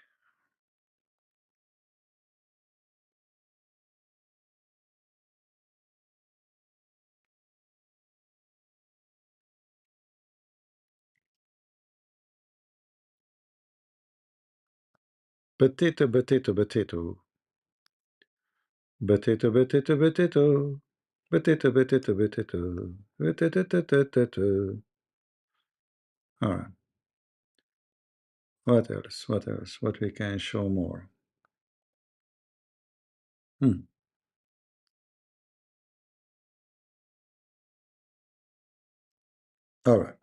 Potato, potato, potato. Potato, potato, potato. Potato, potato, potato. Potato, potato. All right. What else? What else? What we can show more? All right.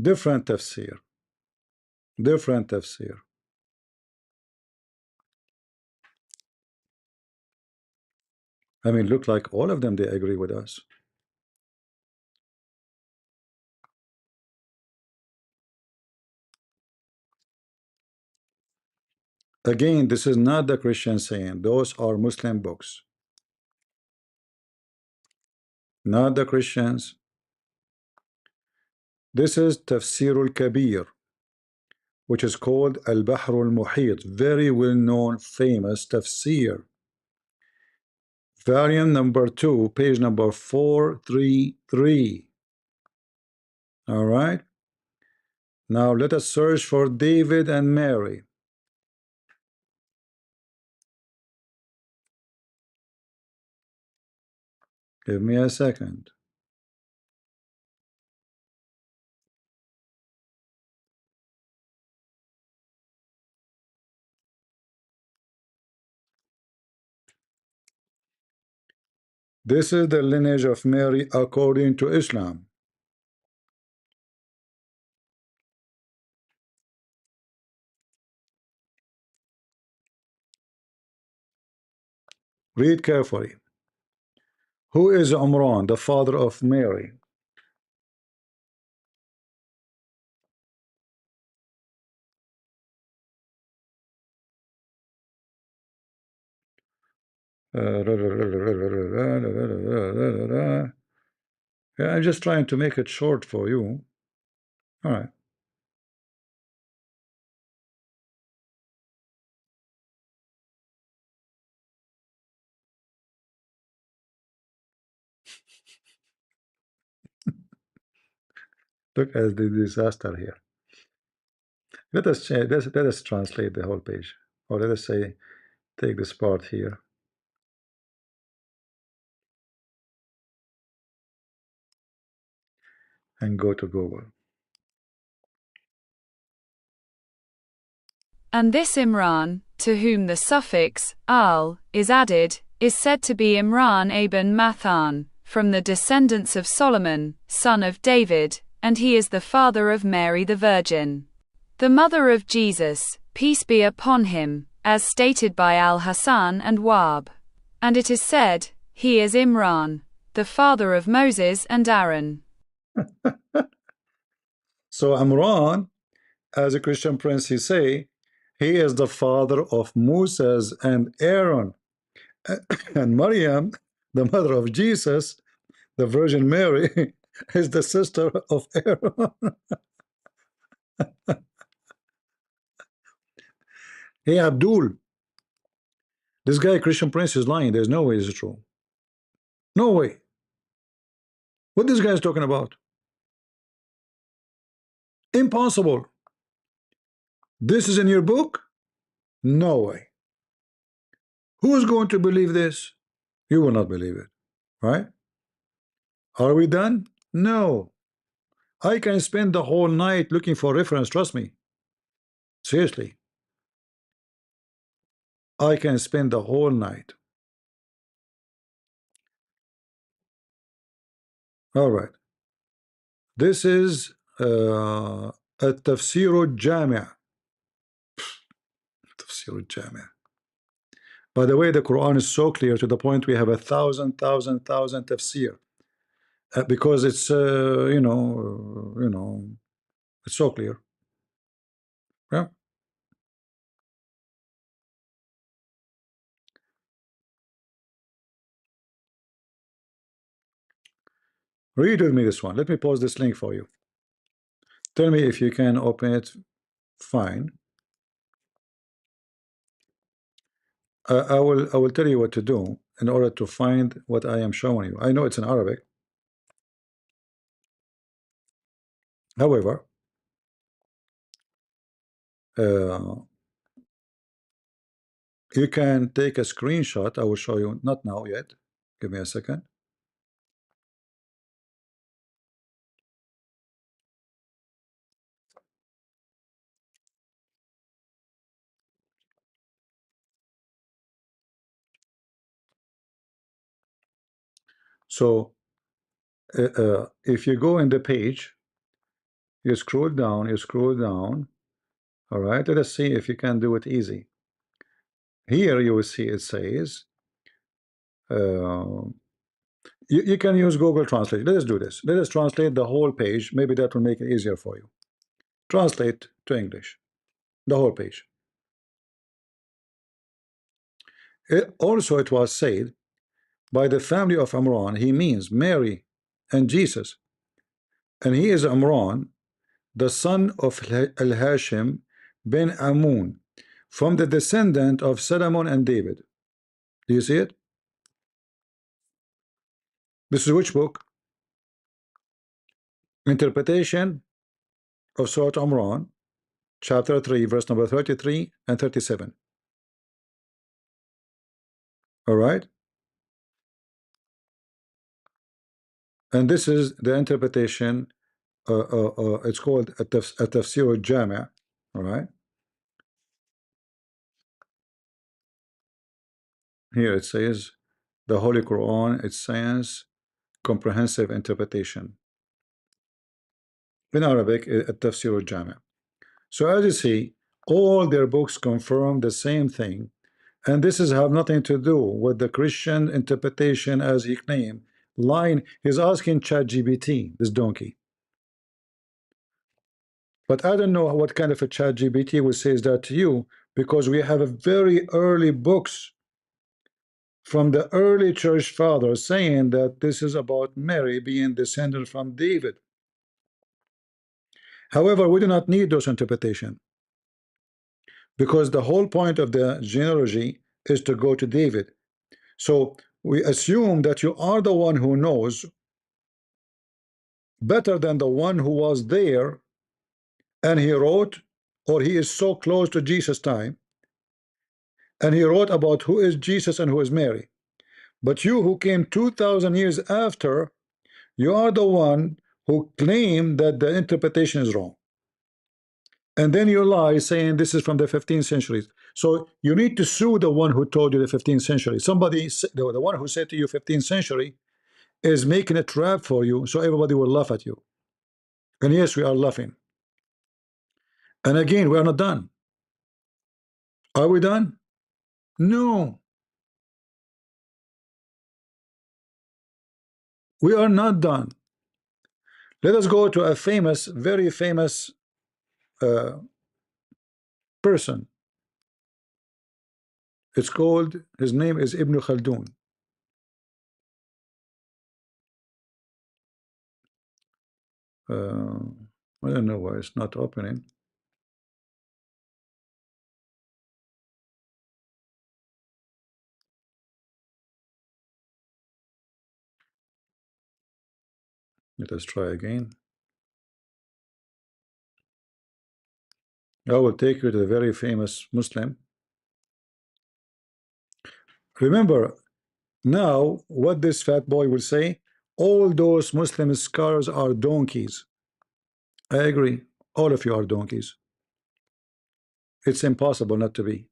Different tafsir. Different tafsir. I mean, look like all of them, they agree with us. Again, this is not the Christian saying. Those are Muslim books. Not the Christians. This is Tafsir al-Kabir, which is called Al-Bahr al-Muhit. Very well-known, famous tafsir. Variant number 2, page number 433. All right. Now let us search for David and Mary. Give me a second. This is the lineage of Mary according to Islam. Read carefully. Who is Umran, the father of Mary? Yeah, I'm just trying to make it short for you. All right. Look at the disaster here. Let us change, let us translate the whole page, or let us say take this part here and go to Google. And this Imran, to whom the suffix al is added, is said to be Imran ibn Mathan, from the descendants of Solomon, son of David, and he is the father of Mary the Virgin, the mother of Jesus, peace be upon him, as stated by Al-Hasan and Wahb. And it is said, he is Imran, the father of Moses and Aaron. So Imran, as a Christian prince, he say, he is the father of Moses and Aaron. And Maryam, the mother of Jesus, the Virgin Mary, is the sister of Aaron. Hey, Abdul, this guy, Christian prince, is lying. There's no way this is true. No way. What this guy is talking about? Impossible. This is in your book? No way. Who is going to believe this? You will not believe it, right? Are we done? No. I can spend the whole night looking for reference, trust me. Seriously. I can spend the whole night. All right. This is التفسير الجامع. تفسير الجامع. By the way, the Quran is so clear to the point we have 1,000 tafsir. Because it's it's so clear. Yeah. Read with me this one. Let me post this link for you. Tell me if you can open it. Fine. I will tell you what to do in order to find what I am showing you. I know it's in Arabic. However, you can take a screenshot. I will show you, not now yet. Give me a second. So if you go in the page, you scroll down, all right, let us see if you can do it easy. Here you will see it says you can use Google Translate. Let us do this. Let us translate the whole page. Maybe that will make it easier for you. Translate to English the whole page. Also it was said by the family of Imran, he means Mary and Jesus, and he is Imran, the son of Al-Hashim bin Amun, from the descendant of Solomon and David. Do you see it? This is which book? Interpretation of Surah Imran, chapter 3, verse number 33 and 37. All right? And this is the interpretation, it's called At-Tafsir al-Jami', all right? Here it says, the Holy Quran, its science, comprehensive interpretation. In Arabic, At-Tafsir al-Jami'. So as you see, all their books confirm the same thing, and this is have nothing to do with the Christian interpretation as he claimed. Line, he's asking ChatGPT, this donkey. But I don't know what kind of a ChatGPT will say that to you, because we have a very early books from the early church fathers saying that this is about Mary being descended from David. However, we do not need those interpretations, because the whole point of the genealogy is to go to David. So we assume that you are the one who knows better than the one who was there, and he wrote, or he is so close to Jesus' time, and he wrote about who is Jesus and who is Mary. But you who came 2,000 years after, you are the one who claim that the interpretation is wrong. And then you lie saying this is from the 15th century. So you need to sue the one who told you the 15th century. Somebody, the one who said to you 15th century, is making a trap for you, so everybody will laugh at you. And yes, we are laughing. And again, we are not done. Are we done? No, we are not done. Let us go to a famous, very famous person. It's called, his name is Ibn Khaldun. I don't know why it's not opening. Let us try again. I will take you to the very famous Muslim. Remember, now what this fat boy will say, all those Muslim scholars are donkeys. I agree. All of you are donkeys. It's impossible not to be.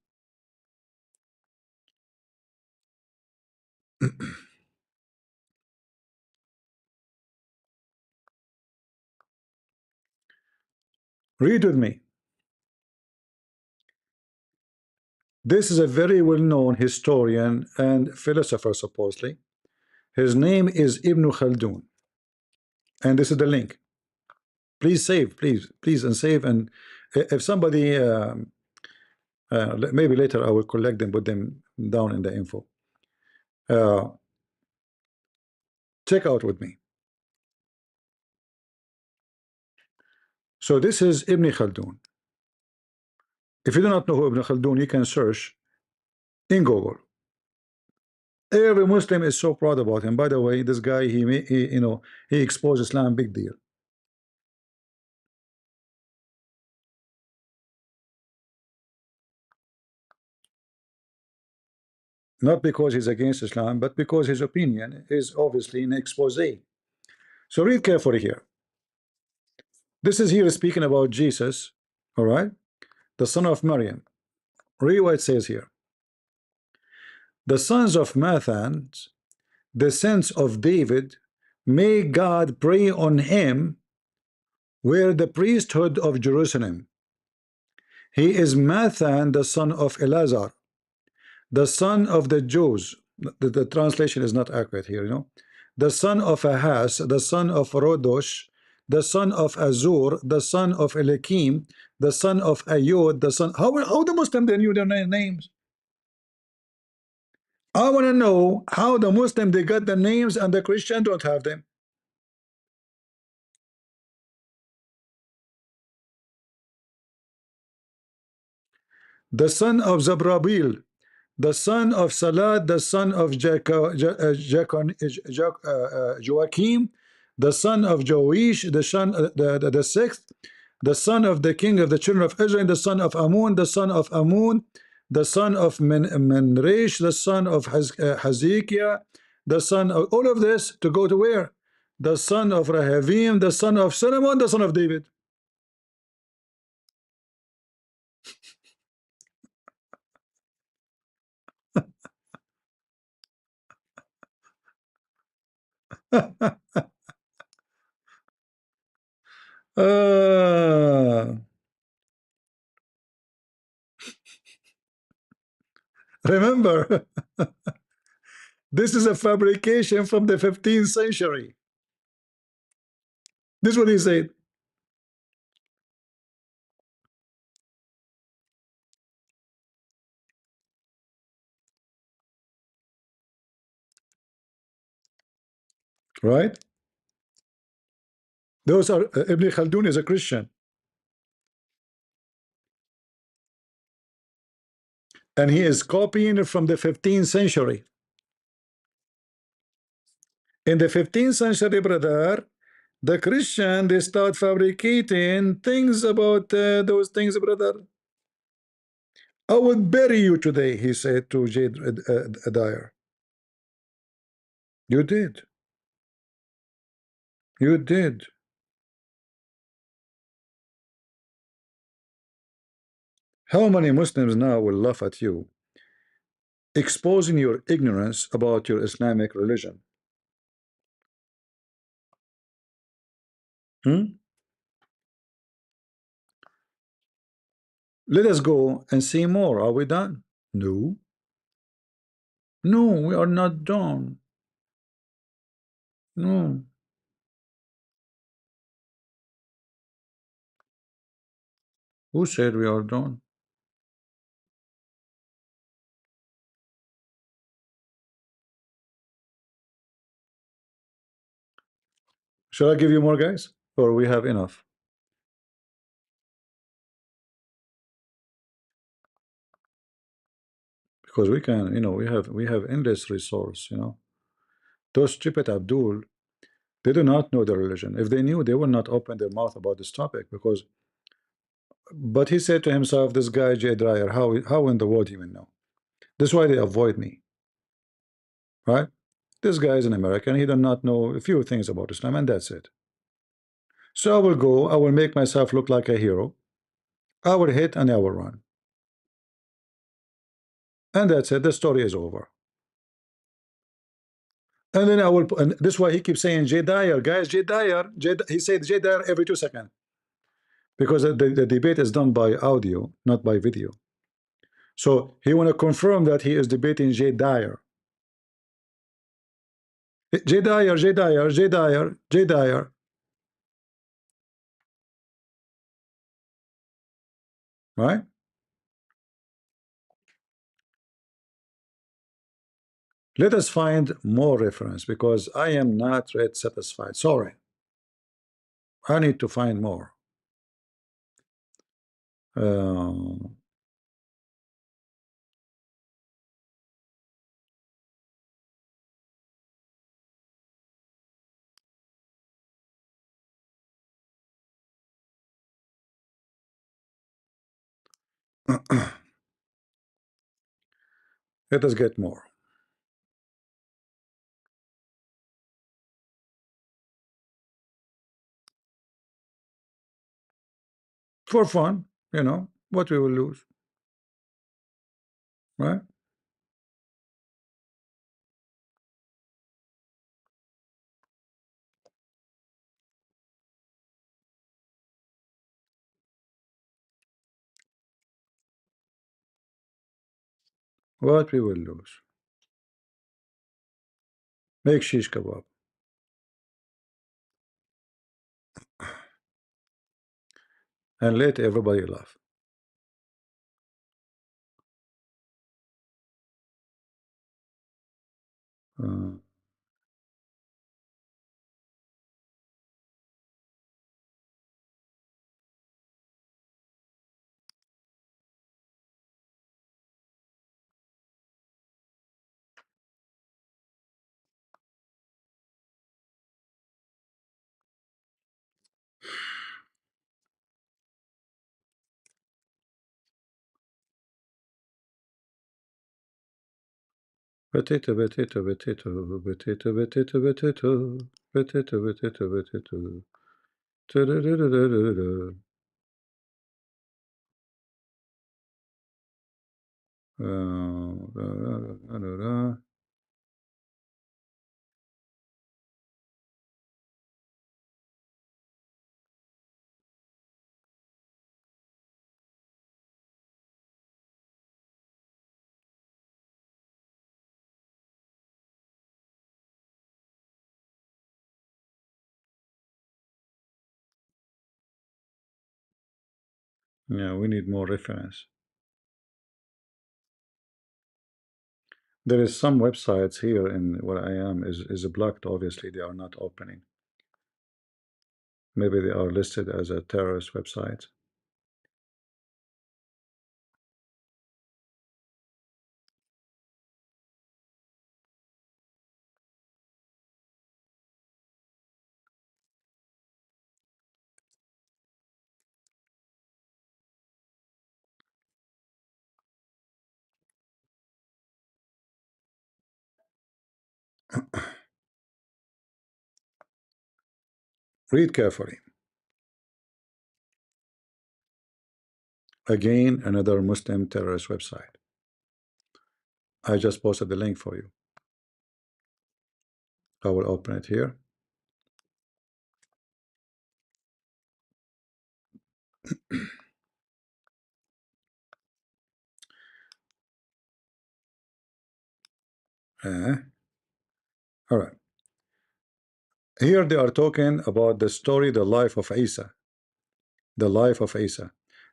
Read with me. This is a very well-known historian and philosopher, supposedly. His name is Ibn Khaldun. And this is the link. Please save, please, and save. And if somebody, maybe later I will collect them, put them down in the info. Check out with me. So this is Ibn Khaldun. If you do not know who Ibn Khaldun, you can search in Google. Every Muslim is so proud about him. By the way, this guy, he exposed Islam, big deal. Not because he's against Islam, but because his opinion is obviously an expose. So read carefully here. This is here speaking about Jesus, all right, the son of Maryam. Read what it says here. The sons of Mathan, the sons of David, may God pray on him, were the priesthood of Jerusalem. He is Mathan, the son of Elazar, the son of the Jews. The translation is not accurate here, the son of Ahaz, the son of Rodosh, the son of Azur, the son of Elikim, the son of Ayod, the son. How the Muslim they knew their names? I want to know how the Muslim they got the names and the Christian don't have them. The son of Zabrabil, the son of Salat, the son of Joachim, the son of Joish, the sixth, the son of the king of the children of Israel, the son of Amun, the son of Amun, the son of Menresh, the son of Hezekiah, the son of all of this to go to where? The son of Rahavim, the son of Solomon, the son of David. Remember, this is a fabrication from the 15th century. This is what he said. right? Those are Ibn Khaldun is a Christian, and he is copying it from the 15th century. In the 15th century, brother, the Christian, they start fabricating things about those things, brother. I will bury you today, he said to Jade Dyer. You did. You did. How many Muslims now will laugh at you, exposing your ignorance about your Islamic religion? Hmm? Let us go and see more. Are we done? No. No, we are not done. No. Who said we are done? Shall I give you more, guys? Or we have enough? Because we can, we have endless resource, Those stupid Abdul, they do not know the religion. If they knew, they would not open their mouth about this topic because but he said to himself, this guy Jay Dyer, how in the world he will know? This is why they avoid me, right? This guy is an American, he does not know a few things about Islam, and that's it. So I will go, I will make myself look like a hero, I will hit and I will run. And that's it, the story is over. And then I will, and this is why he keeps saying Jay Dyer, guys, Jay Dyer, he said Jay Dyer every 2 seconds. Because the debate is done by audio, not by video. So he want to confirm that he is debating Jay Dyer. Jay Dyer, Jay Dyer, Jay Dyer, Jay Dyer. Right? Let us find more reference because I am not yet satisfied. Sorry. I need to find more. Uh, let us get more. For fun, what we will lose. Right? What we will lose. Make shish kebab. And let everybody laugh. Uh, potato, potato, potato, potato, potato, potato, potato, potato, potato. Ta-da-da-da-da-da-da. Da-da-da-da-da. Yeah, we need more reference. There is some websites here in where I am is blocked. Obviously, they are not opening. Maybe they are listed as a terrorist website. Read carefully. Again, another Muslim terrorist website. I just posted the link for you. I will open it here. All right. Here they are talking about the story, the life of Isa. The life of Isa.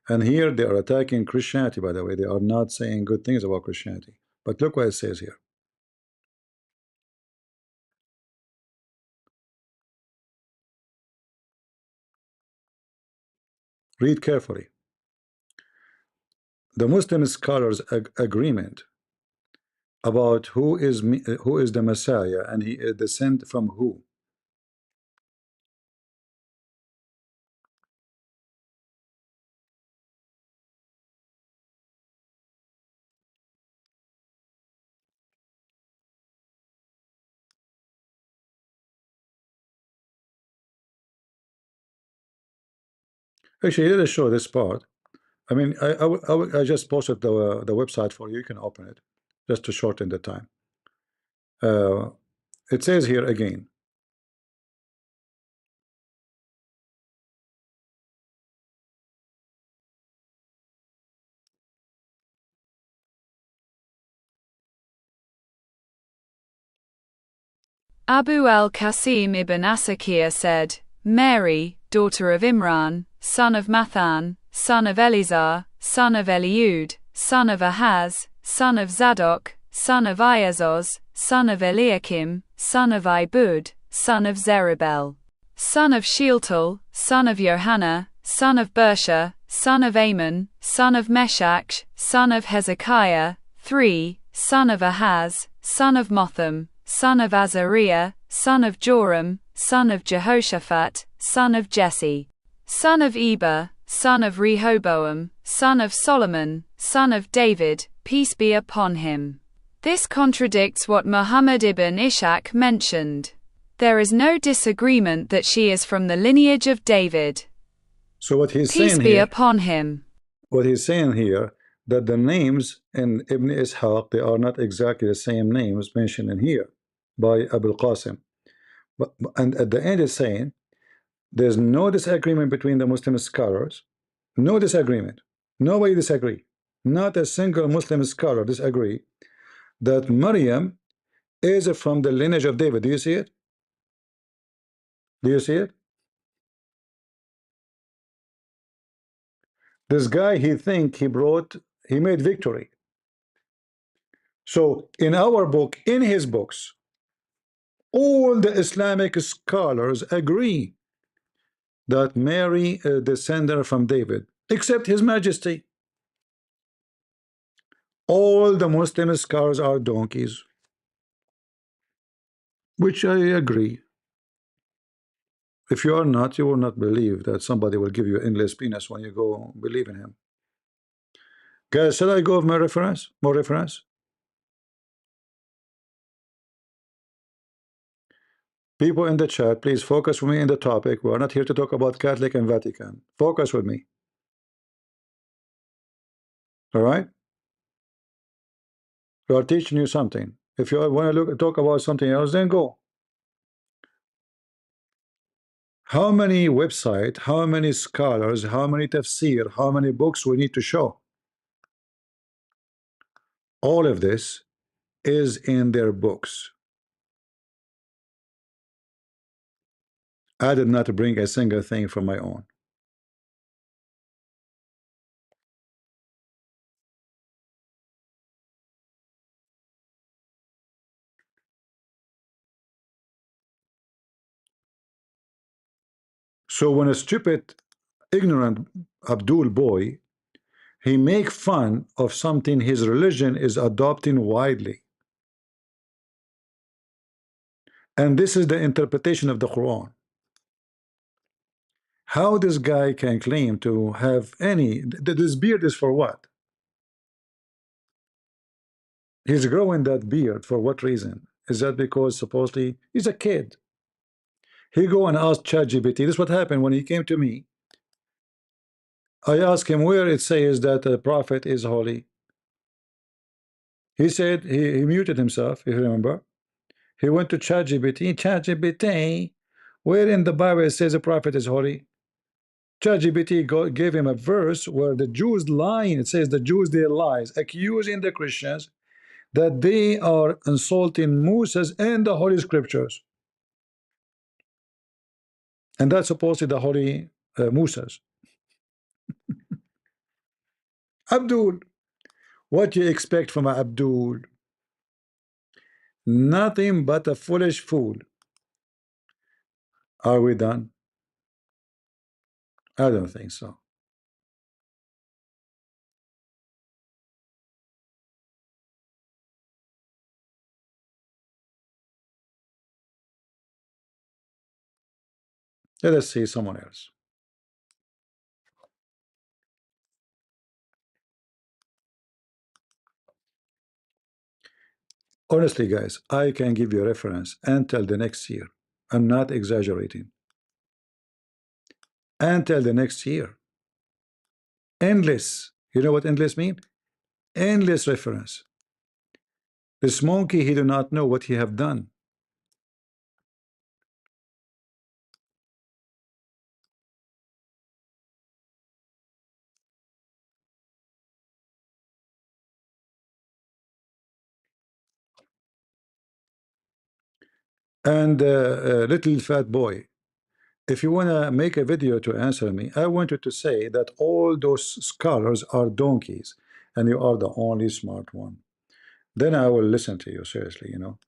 And here they are attacking Christianity, by the way. They are not saying good things about Christianity. But look what it says here. Read carefully. The Muslim scholars' agreement about who is the Messiah and he is descend from who. Actually, let us show this part. I mean, I just posted the website for you. You can open it just to shorten the time. It says here again. Abu al-Qasim ibn Asakir said, Mary, daughter of Imran, son of Mathan, son of Elizar, son of Eliud, son of Ahaz, son of Zadok, son of Iazoz, son of Eliakim, son of Ibud, son of Zerubbabel, son of Shealtiel, son of Johanna, son of Bersha, son of Amon, son of Meshach, son of Hezekiah, 3, son of Ahaz, son of Motham, son of Azariah, son of Joram, son of Jehoshaphat, son of Jesse, son of Eber, son of Rehoboam, son of Solomon, son of David, peace be upon him. This contradicts what Muhammad ibn Ishaq mentioned. There is no disagreement that she is from the lineage of David. So what he's Peace saying be here, upon him. what he's saying here, that the names in Ibn Ishaq, they are not exactly the same names mentioned in here by Abu Qasim. And at the end it's saying there's no disagreement between the Muslim scholars. No disagreement. Nobody disagree. Not a single Muslim scholar disagree that Maryam is from the lineage of David. Do you see it? Do you see it? This guy, he made victory. So in our book, in his books, all the Islamic scholars agree that Mary is descendant from David, except His Majesty. All the Muslim scholars are donkeys, which I agree. If you are not, you will not believe that somebody will give you endless penis when you go believe in him. Guys, shall I go with my reference? More reference? People in the chat, please focus with me in the topic. We are not here to talk about Catholic and Vatican. Focus with me. All right? We are teaching you something. If you want to talk about something else, then go. How many websites, how many scholars, how many tafsir, how many books we need to show? All of this is in their books. I did not bring a single thing from my own. So when a stupid, ignorant Abdul boy, he make fun of something his religion is adopting widely, and this is the interpretation of the Quran. How this guy can claim to have any, this beard is for what? He's growing that beard for what reason? Is that because supposedly he's a kid? He go and ask ChatGPT. This is what happened when he came to me. I asked him where it says that a prophet is holy. He said he muted himself, if you remember. He went to ChatGPT. ChatGPT, where in the Bible it says a prophet is holy? ChatGPT gave him a verse where the Jews lying. It says the Jews, their lies, accusing the Christians that they are insulting Moses and the Holy Scriptures, and that's supposedly the Holy Moses. Abdul, what you expect from Abdul? Nothing but a foolish fool. Are we done? I don't think so. Let us see someone else. Honestly, guys, I can give you a reference until the next year. I'm not exaggerating. Until the next year. Endless. You know what endless mean? Endless reference. This monkey, he do not know what he have done. And little fat boy, if you want to make a video to answer me, I wanted to say that all those scholars are donkeys and you are the only smart one. Then I will listen to you seriously, you know.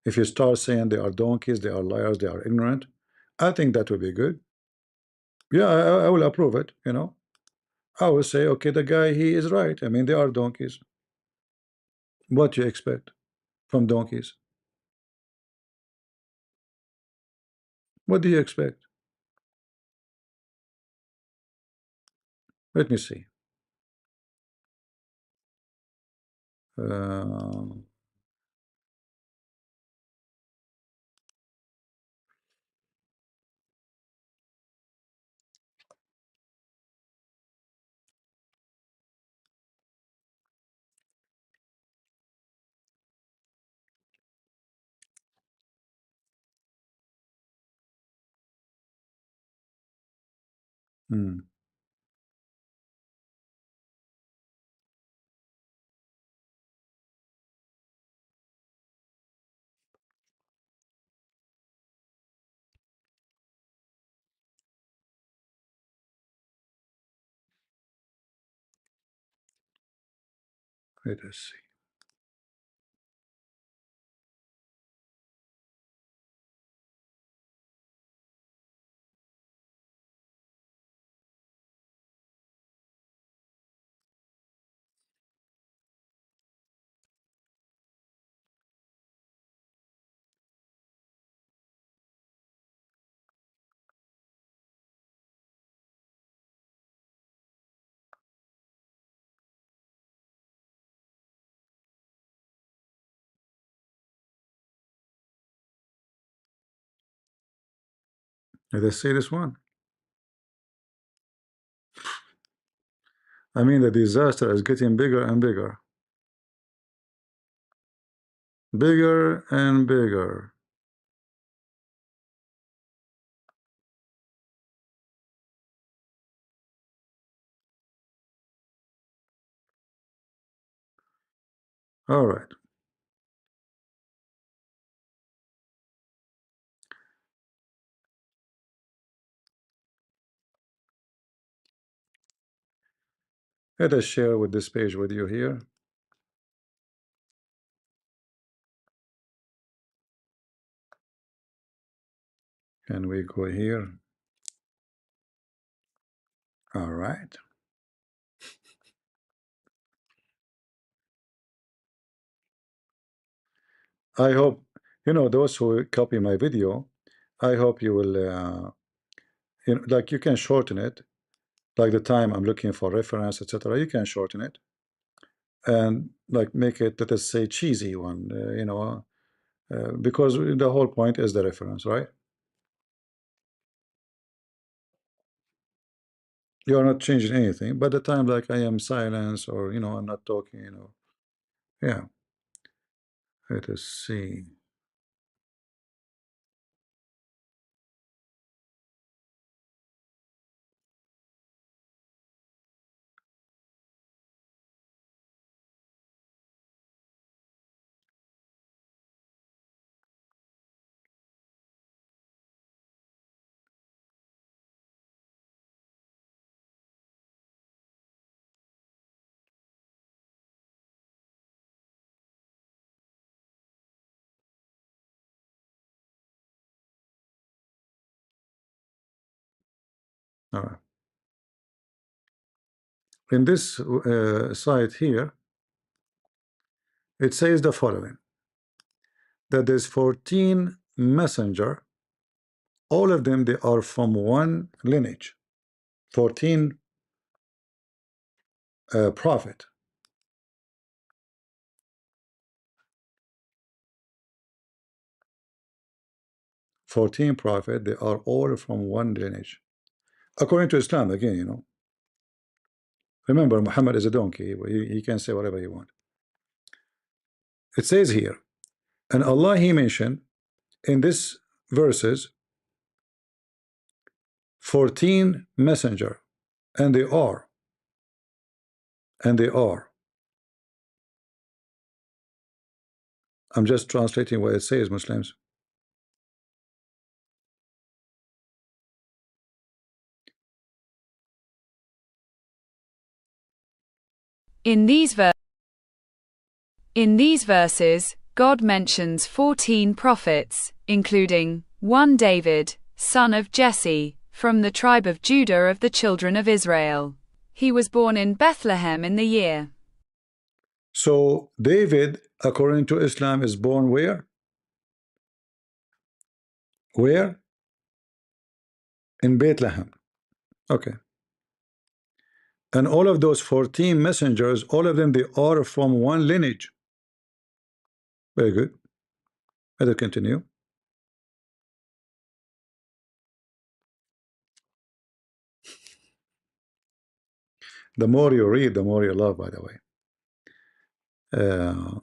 If you start saying they are donkeys, they are liars, they are ignorant, I think that would be good. Yeah, I will approve it, you know. I will say, okay, the guy, he is right. I mean, they are donkeys. What do you expect from donkeys? What do you expect? Let me see. Uh, hmm. Let us see. Let us see this one. I mean, the disaster is getting bigger and bigger. Bigger and bigger. All right. Let us share with this page with you here. And we go here. All right. I hope, those who copy my video, I hope you will, like you can shorten it, like the time I'm looking for reference, etc. You can shorten it and like make it, let us say, cheesy one, because the whole point is the reference, right? You are not changing anything, but the time like I am silence or I'm not talking, yeah. Let us see. All right. In this site here, it says the following, that there's 14 messenger, all of them, they are from one lineage. 14 prophet. 14 prophet, they are all from one lineage. According to Islam, again, Remember, Muhammad is a donkey. He can say whatever he wants. It says here, and Allah, He mentioned in this verses 14 messenger, and they are, and they are. I'm just translating what it says, Muslims. In these verses, God mentions 14 prophets, including 1 David, son of Jesse, from the tribe of Judah of the children of Israel. He was born in Bethlehem in the year. So David, according to Islam, is born where? Where? In Bethlehem. Okay. And all of those 14 messengers, all of them, they are from one lineage. Very good. Let us continue. The more you read, the more you love, by the way. Uh,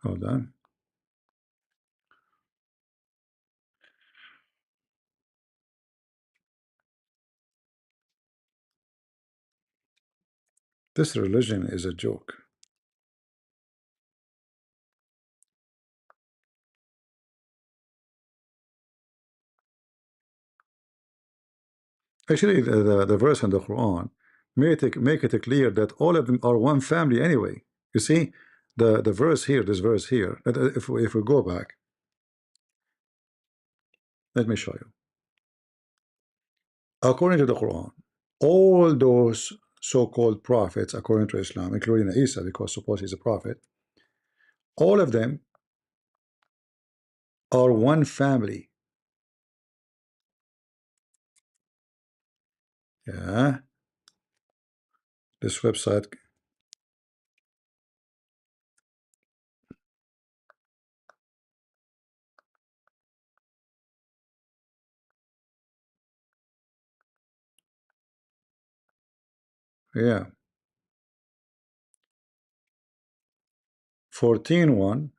hold on. This religion is a joke. Actually, the verse in the Quran make it clear that all of them are one family anyway. You see, the verse here, this verse here, if we go back, let me show you. According to the Quran, all those so-called prophets, according to Islam, including Isa, because suppose he's a prophet, all of them are one family. Yeah, this website. Yeah, 14:1.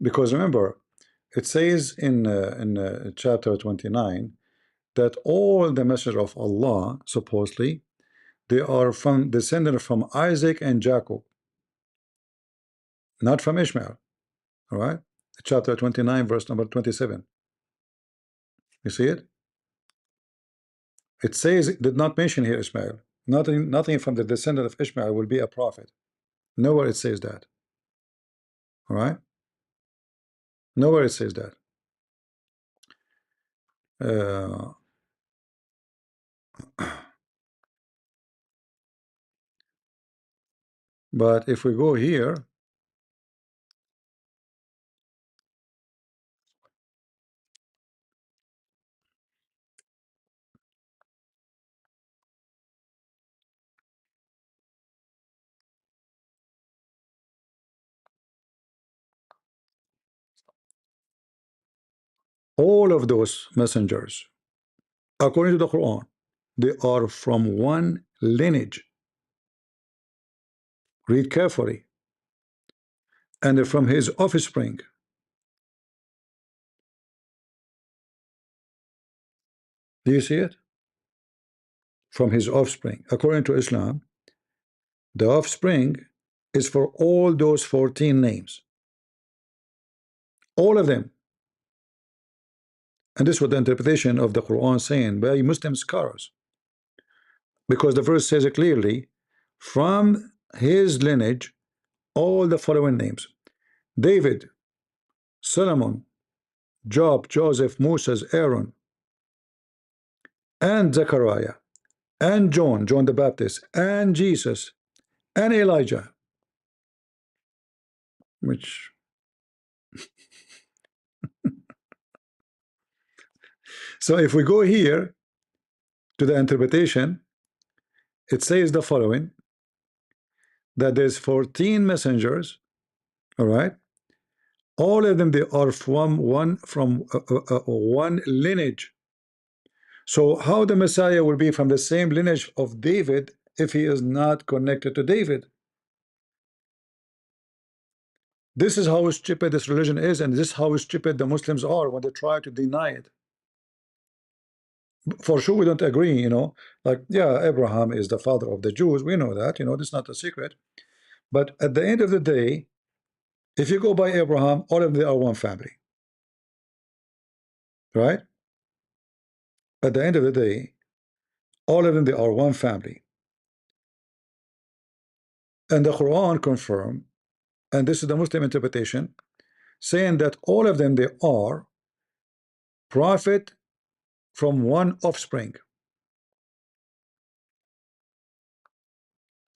Because remember, it says in chapter 29 that all the messengers of Allah, supposedly, they are from descended from Isaac and Jacob, not from Ishmael. All right, chapter 29, verse number 27. You see it? It says, it did not mention here Ishmael. Nothing from the descendant of Ishmael will be a prophet. Nowhere it says that. All right, nowhere it says that. Uh, but if we go here, all of those messengers, according to the Quran, they are from one lineage. Read carefully. And they're from his offspring. Do you see it? From his offspring. According to Islam, the offspring is for all those 14 names. All of them. And this was the interpretation of the Quran saying by Muslim scholars. Because the verse says it clearly, from his lineage, all the following names: David, Solomon, Job, Joseph, Moses, Aaron, and Zechariah, and John the Baptist, and Jesus, and Elijah. Which, so if we go here to the interpretation, it says the following, that there's 14 messengers, all right, all of them, they are from one lineage. So how the Messiah will be from the same lineage of David if he is not connected to David? This is how stupid this religion is, and this is how stupid the Muslims are when they try to deny it. For sure we don't agree, you know, like, yeah, Abraham is the father of the Jews, we know that, you know, this is not a secret. But at the end of the day, if you go by Abraham, all of them are one family, right? At the end of the day, all of them, they are one family. And the Quran confirm, and this is the Muslim interpretation, saying that all of them, they are prophet from one offspring.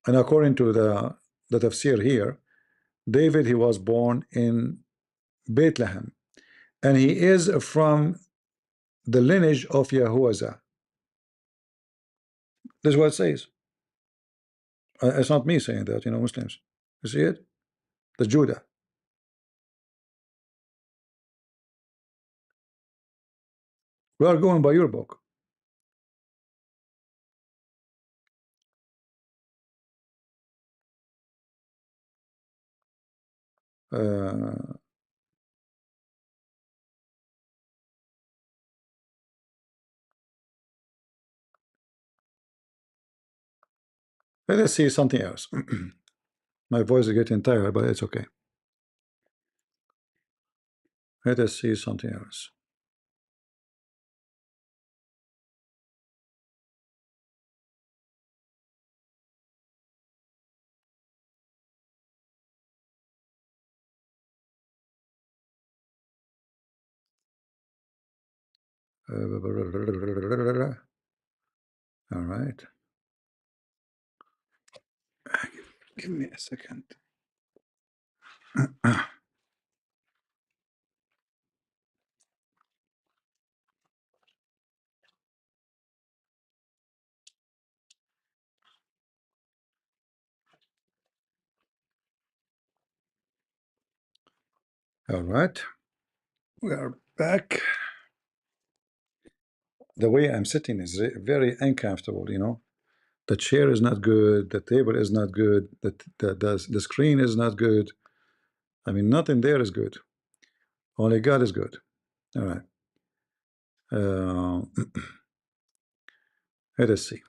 And according to the tafsir here, David, he was born in Bethlehem, and he is from the lineage of Yahuwah. This is what it says. It's not me saying that, you know, Muslims. You see it? The Judah. We are going by your book. Uh, let us see something else. My voice is getting tired, but it's okay. Let us see something else. All right. Give me a second. All right. We are back. The way I'm sitting is very uncomfortable, you know. The chair is not good. The table is not good. The screen is not good. I mean, nothing there is good. Only God is good. All right. Uh, let us see.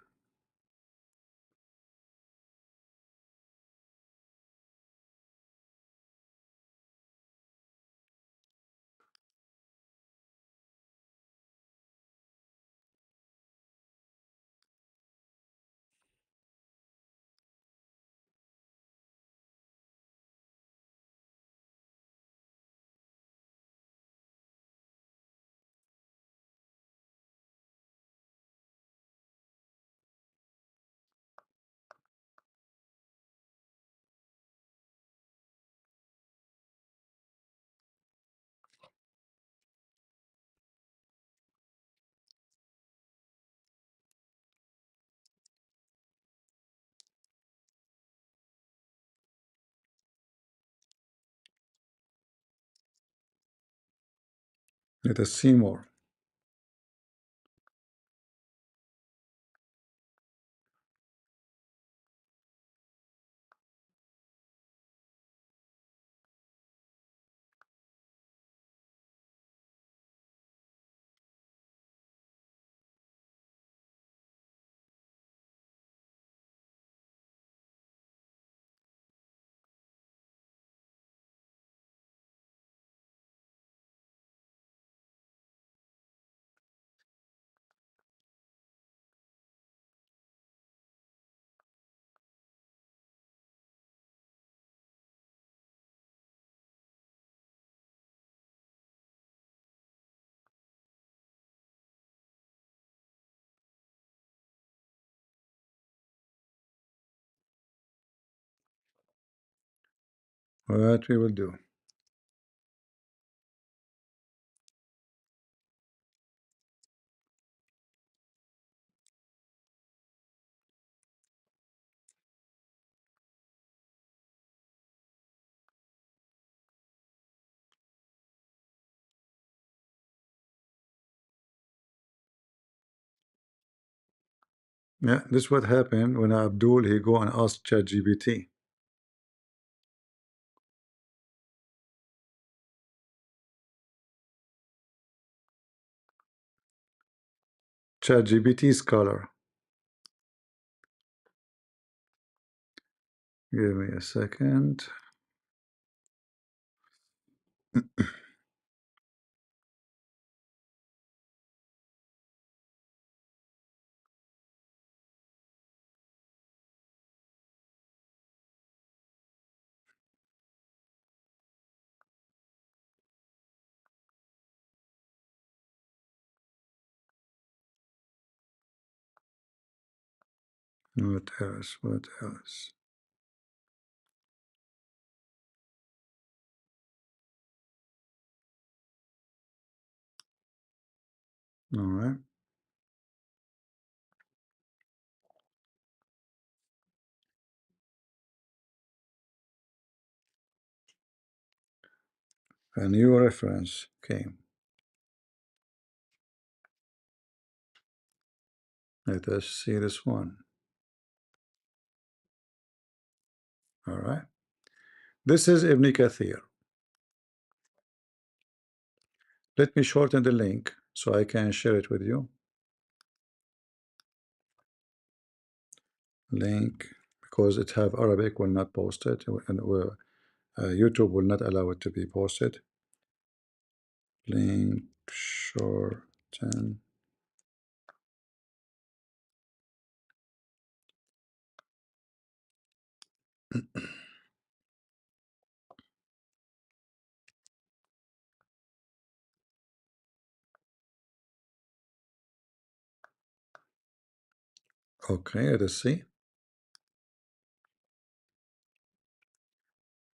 Let us see more. What we will do. Yeah, this is what happened when Abdul he go and ask ChatGPT. ChatGPT scholar. Give me a second. What else? What else? All right. A new reference came. Let us see this one. All right. This is Ibn Kathir. Let me shorten the link so I can share it with you. Link, because it have Arabic, will not post it, and YouTube will not allow it to be posted. Link shorten. Okay, let us see.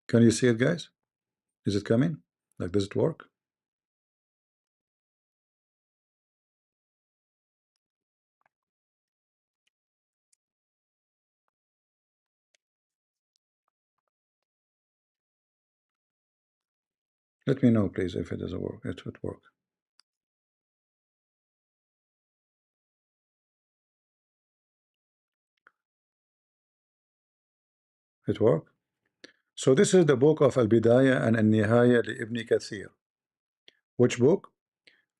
Can you see it, guys? Is it coming? Like, does it work? Let me know, please, if it doesn't work. It would work. It worked. So this is the book of Al-Bidayah and Al-Nihaya li Ibn Kathir. Which book?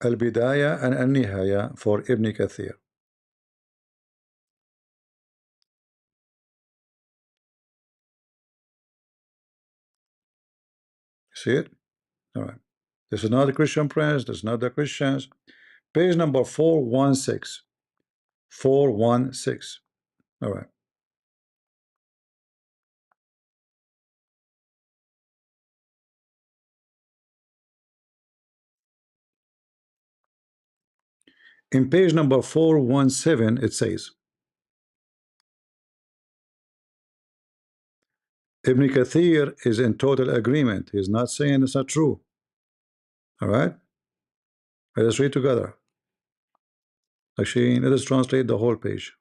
Al-Bidaya and Al-Nihaya for Ibn Kathir. See it? All right. This is not the Christian Prince. This is not the Christians. Page number 416. 416. All right. In page number 417, it says, Ibn Kathir is in total agreement. He's not saying it's not true. All right. Let us read together. Actually, let us translate the whole page.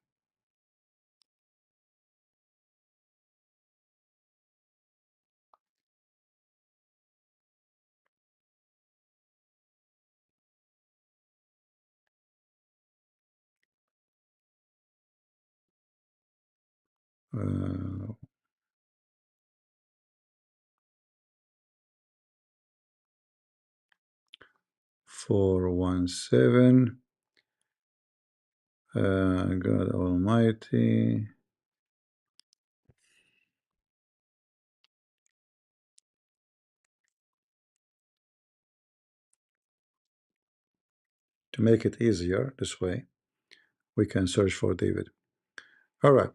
Uh, 417. God Almighty. To make it easier this way, we can search for David. All right.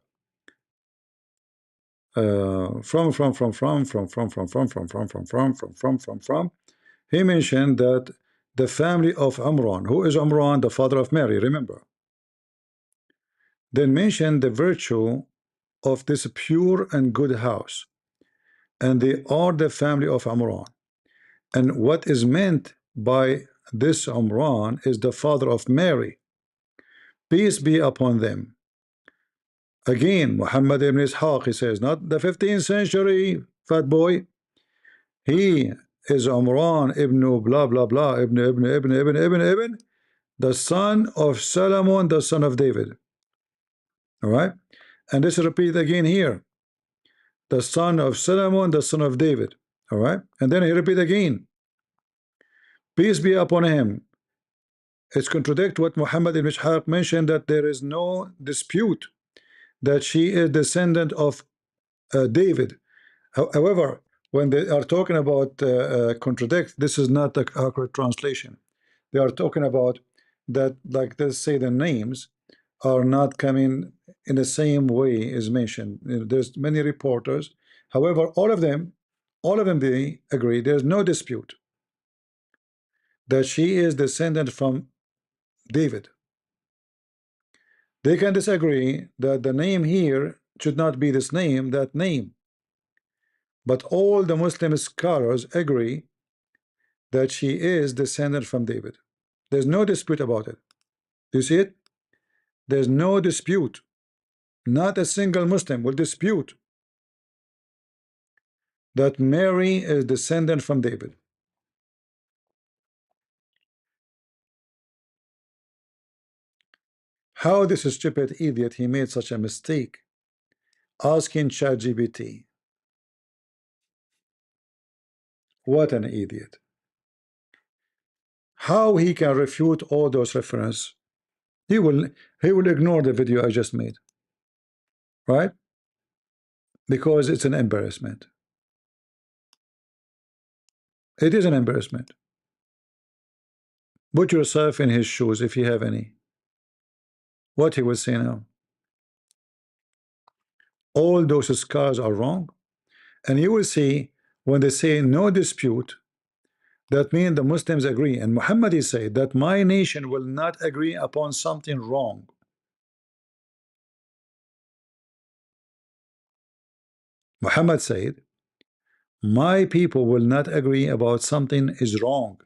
From. He mentioned that the family of Amran, who is Amran, the father of Mary, remember. Then mentioned the virtue of this pure and good house, and they are the family of Amran. And what is meant by this Amran is the father of Mary, peace be upon them. Again, Muhammad ibn Ishaq, he says, not the 15th century fat boy. He is Amran ibn blah blah blah ibn, the son of Solomon, the son of David. All right, and this is repeated again here, the son of Solomon, the son of David. All right, and then he repeat again, peace be upon him. It's contradict what Muhammad ibn Ishaq mentioned, that there is no dispute that she is descendant of David. However, when they are talking about contradict, this is not the accurate translation. They are talking about that, like they say, the names are not coming in the same way as mentioned. There's many reporters. However, all of them, they agree. There's no dispute that she is descendant from David. They can disagree that the name here should not be this name, that name. But all the Muslim scholars agree that she is descendant from David. There's no dispute about it. Do you see it? There's no dispute. Not a single Muslim will dispute that Mary is descendant from David. How this stupid idiot, he made such a mistake asking ChatGPT. What an idiot. How he can refute all those references? He will ignore the video I just made, right? Because it's an embarrassment. It is an embarrassment. Put yourself in his shoes if you have any. What he will say now? All those scars are wrong, and you will see when they say no dispute, that means the Muslims agree. And Muhammad said that my nation will not agree upon something wrong. Muhammad said, my people will not agree about something is wrong.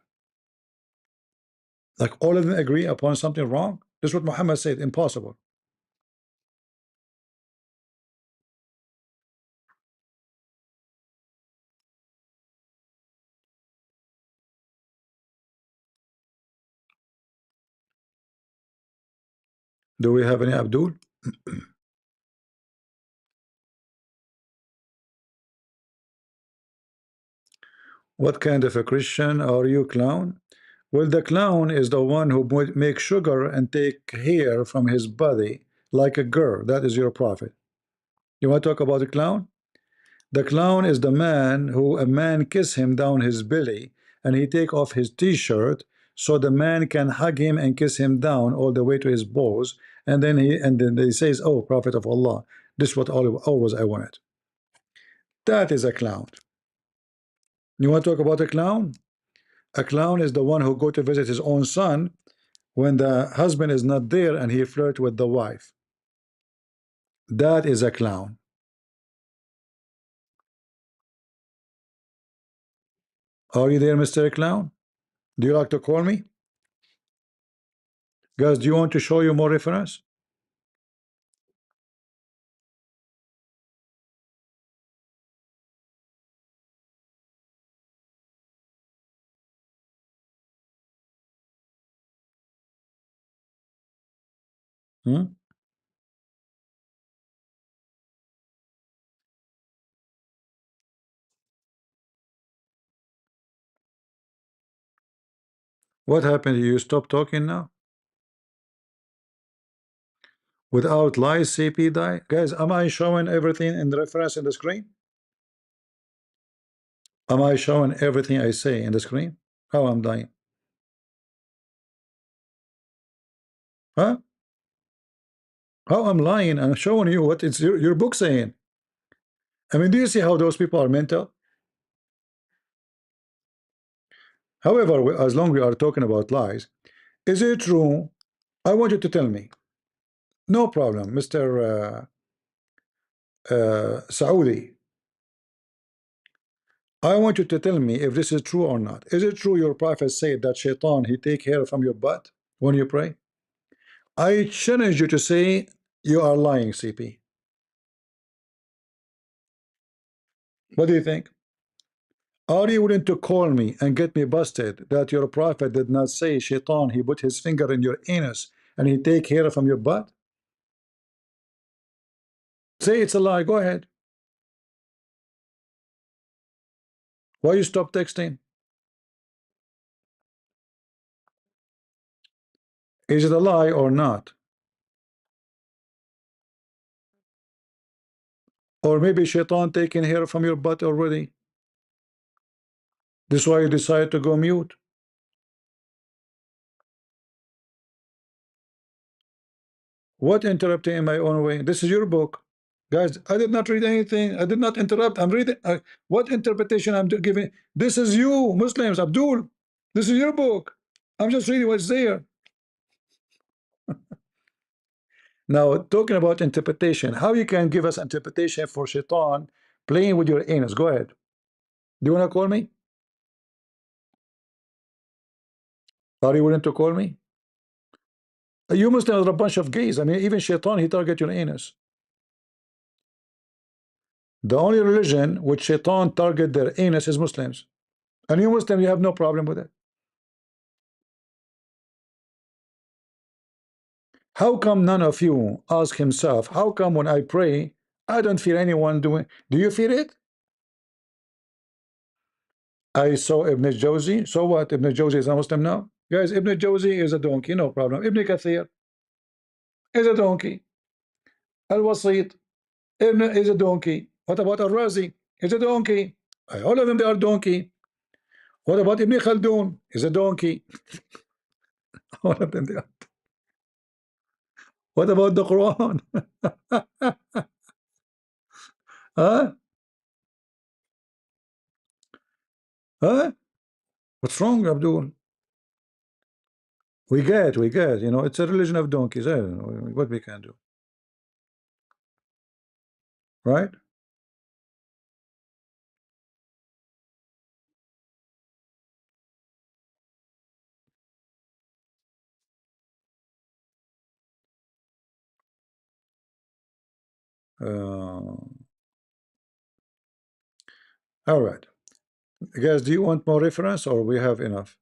Like all of them agree upon something wrong? That's what Muhammad said. Impossible. Do we have any Abdul? What kind of a Christian are you, clown? Well, the clown is the one who makes sugar and take hair from his body like a girl. That is your prophet. You want to talk about the clown? The clown is the man who a man kiss him down his belly and he take off his t-shirt so the man can hug him and kiss him down all the way to his balls, and then he says, "Oh, Prophet of Allah, this is what always I wanted." That is a clown. You want to talk about a clown? A clown is the one who go to visit his own son when the husband is not there and he flirt with the wife. That is a clown. Are you there, Mr. Clown? Do you like to call me? Guys, do you want to show you more reference? Hmm? What happened? You stop talking now? Without lies, CP die? Guys, am I showing everything in the reference in the screen? Am I showing everything I say in the screen? How I'm dying? Huh? How I'm lying? I'm showing you what it's your book saying. I mean, do you see how those people are mental? However, as long as we are talking about lies, is it true? I want you to tell me. No problem, Mr. Saudi. I want you to tell me if this is true or not. Is it true your prophet said that shaitan he take hair from your butt when you pray? I challenge you to say you are lying, CP. What do you think? Are you willing to call me and get me busted that your prophet did not say shaitan he put his finger in your anus and he take hair from your butt? Say it's a lie. Go ahead. Why you stop texting? Is it a lie or not? Or maybe shaitan taking hair from your butt already. This is why you decide to go mute. What interrupting in my own way? This is your book. Guys, I did not read anything. I did not interrupt. I'm reading. What interpretation I'm giving? This is you, Muslims, Abdul. This is your book. I'm just reading what's there. Now, talking about interpretation, how you can give us interpretation for shaitan playing with your anus? Go ahead. Do you want to call me? Are you willing to call me? You Muslims are a bunch of gays. I mean, even shaitan, he target your anus. The only religion which shaitan target their anus is Muslims. And you Muslim, you have no problem with it. How come none of you ask himself, how come when I pray, I don't feel anyone doing? Do you feel it? I saw Ibn Jawzi. So what? Ibn Jawzi is a Muslim now? Guys, Ibn Jawzi is a donkey, no problem. Ibn Kathir is a donkey. Al-Wasit is a donkey. What about Al-Razi? Is a donkey. All of them, they are donkey. What about Ibn Khaldun? Is a donkey. All of them, they are. What about the Quran? Huh? Huh? What's wrong, Abdul? We get, you know, it's a religion of donkeys. I don't know what we can do, right? All right, guys, do you want more reference or we have enough?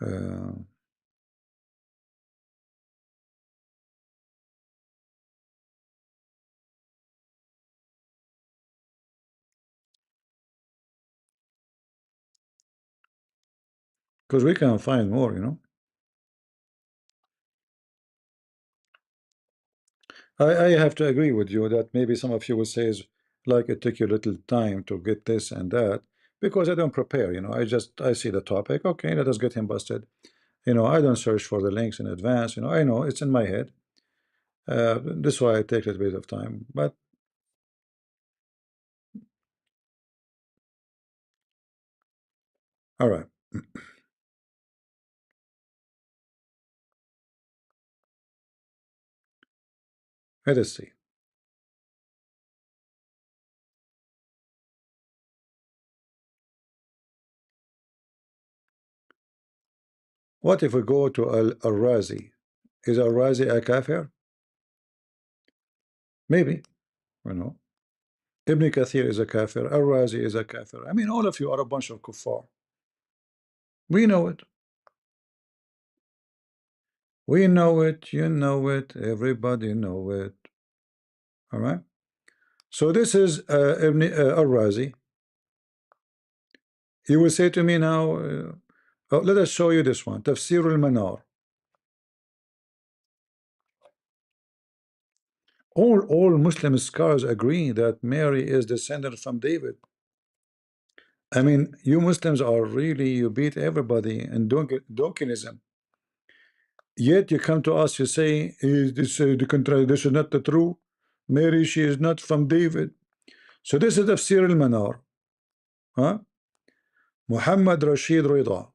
Uh, because we can find more, you know. I have to agree with you that maybe some of you will say is like it took you a little time to get this and that because I don't prepare, you know. I see the topic, okay, let us get him busted. You know, I don't search for the links in advance, you know. I know it's in my head. This is why I take a little bit of time. But all right, let us see. What if we go to Al-Razi? Is Al-Razi a kafir? Maybe, you know. Ibn Kathir is a kafir. Al-Razi is a kafir. I mean, all of you are a bunch of kuffar. We know it. We know it. You know it. Everybody know it. All right. So this is Ibn Al-Razi. He will say to me now, oh, let us show you this one. Tafsir al-Manar. All Muslim scholars agree that Mary is descendant from David. I mean, you Muslims are really, you beat everybody in Duncanism. Yet you come to us, you say, is this this is not the true? Mary, she is not from David. So this is Tafsir al-Manar. Huh? Muhammad Rashid Rida.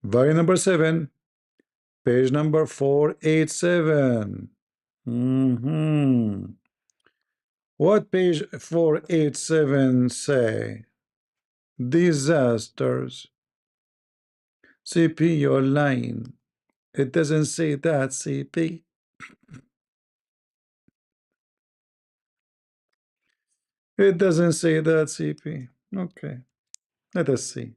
Volume number 7, page number 487. What page 487 say? Disasters. CP, you're lying. It doesn't say that, CP. It doesn't say that, CP. Okay, let us see.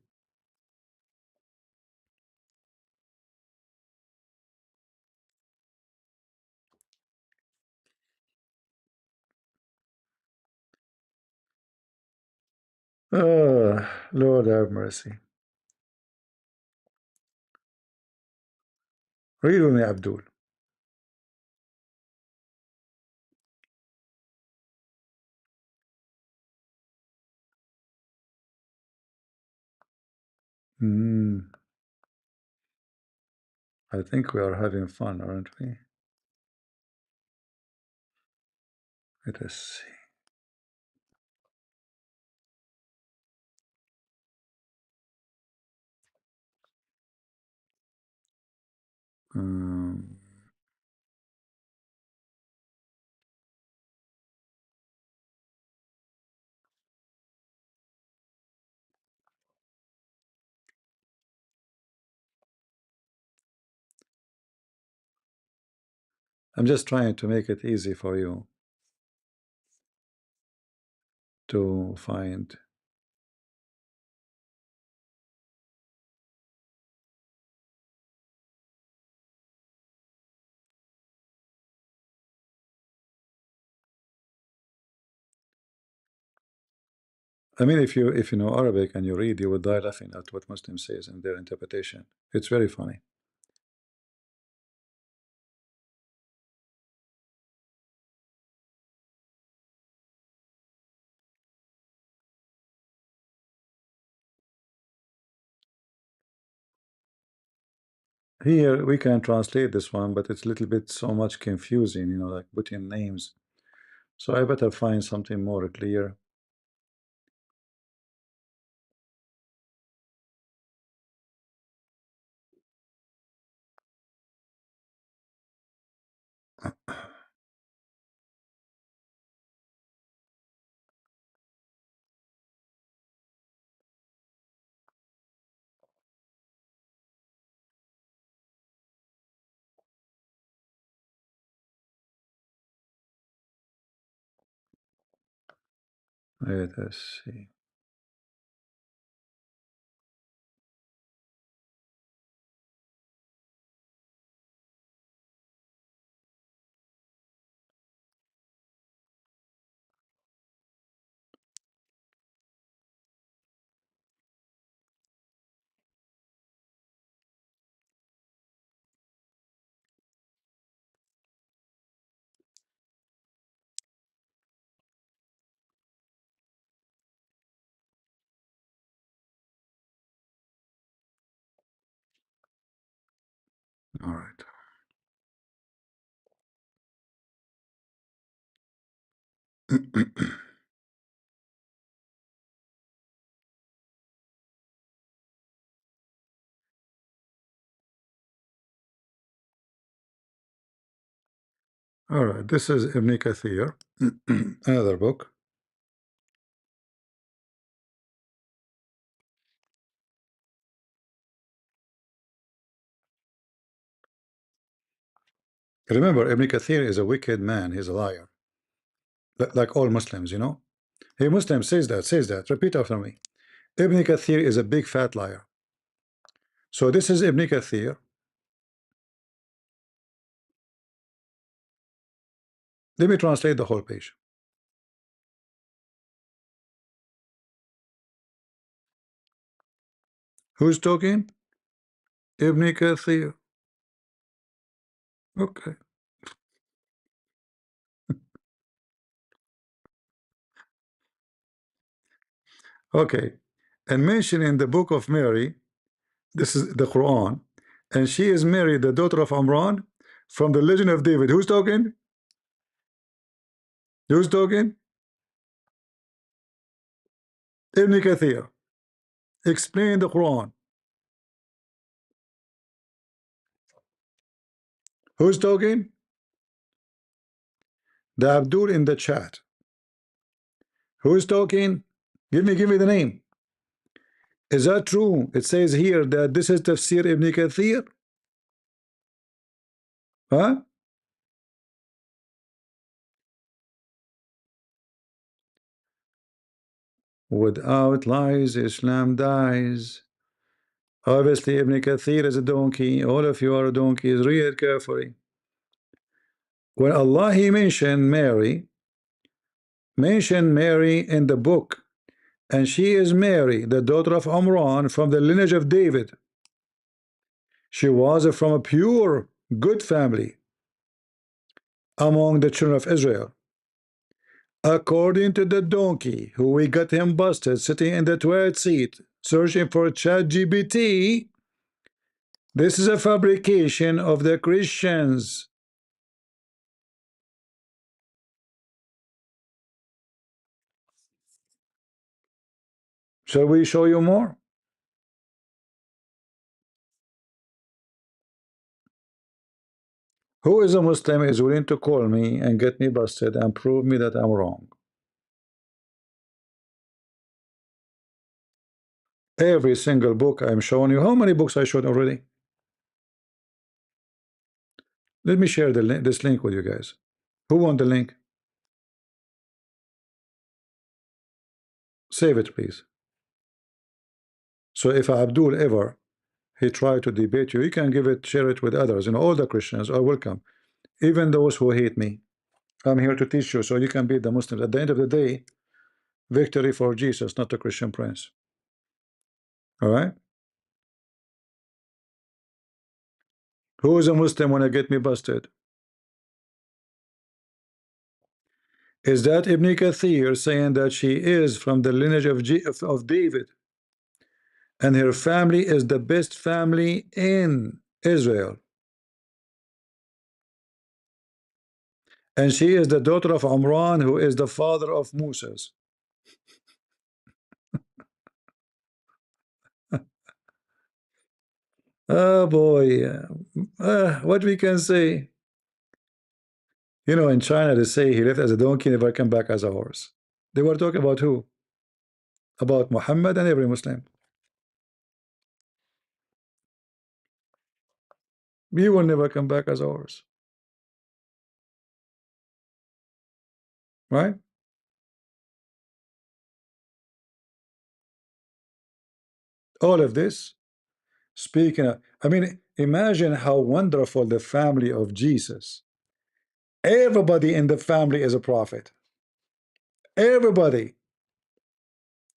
Oh, Lord have mercy. Read with me, Abdul. I think we are having fun, aren't we? Let us see. Um, I'm just trying to make it easy for you to find. I mean, if you know Arabic and you read, you will die laughing at what Muslim says in their interpretation. It's very funny. Here we can translate this one, but it's a little bit so much confusing, you know, like putting names. So I better find something more clear. Let us see. All right. All right. This is Ibn Kathir, another book. Remember, Ibn Kathir is a wicked man. He's a liar, like all Muslims, you know. Hey, Muslim, says that. Repeat after me. Ibn Kathir is a big fat liar. So this is Ibn Kathir. Let me translate the whole page. Who's talking? Ibn Kathir. Okay. Okay. And mentioned in the book of Mary, this is the Quran, and she is Mary, the daughter of Amran, from the legend of David. Who's talking? Who's talking? Ibn Kathir. Explain the Quran. Who's talking? The Abdul in the chat. Who's talking? Give me the name. Is that true? It says here that this is Tafsir Ibn Kathir. Huh? Without lies, Islam dies. Obviously, Ibn Kathir is a donkey. All of you are donkeys. Read it carefully. When Allah He mentioned Mary in the book, and she is Mary, the daughter of Amran, from the lineage of David. She was from a pure, good family among the children of Israel. According to the donkey, who we got him busted sitting in the toilet seat, searching for ChatGPT, this is a fabrication of the Christians. Shall we show you more? Who is a Muslim is willing to call me and get me busted and prove me that I'm wrong? Every single book I'm showing you. How many books I showed already? Let me share the link, this link with you guys. Who want the link? Save it, please. So if Abdul ever he tried to debate you, you can give it, share it with others. You know, all the Christians are welcome, even those who hate me. I'm here to teach you so you can beat the Muslims. At the end of the day, victory for Jesus, not the Christian prince. All right? Who is a Muslim when I get me busted? Is that Ibn Kathir saying that she is from the lineage of David, and her family is the best family in Israel, and she is the daughter of Amran, who is the father of Moses? Oh boy, what we can say? You know, in China they say he left as a donkey, never come back as a horse. They were talking about who? About Muhammad and every Muslim. We will never come back as a horse, right? All of this, speaking of, I mean, imagine how wonderful the family of Jesus. Everybody in the family is a prophet. Everybody.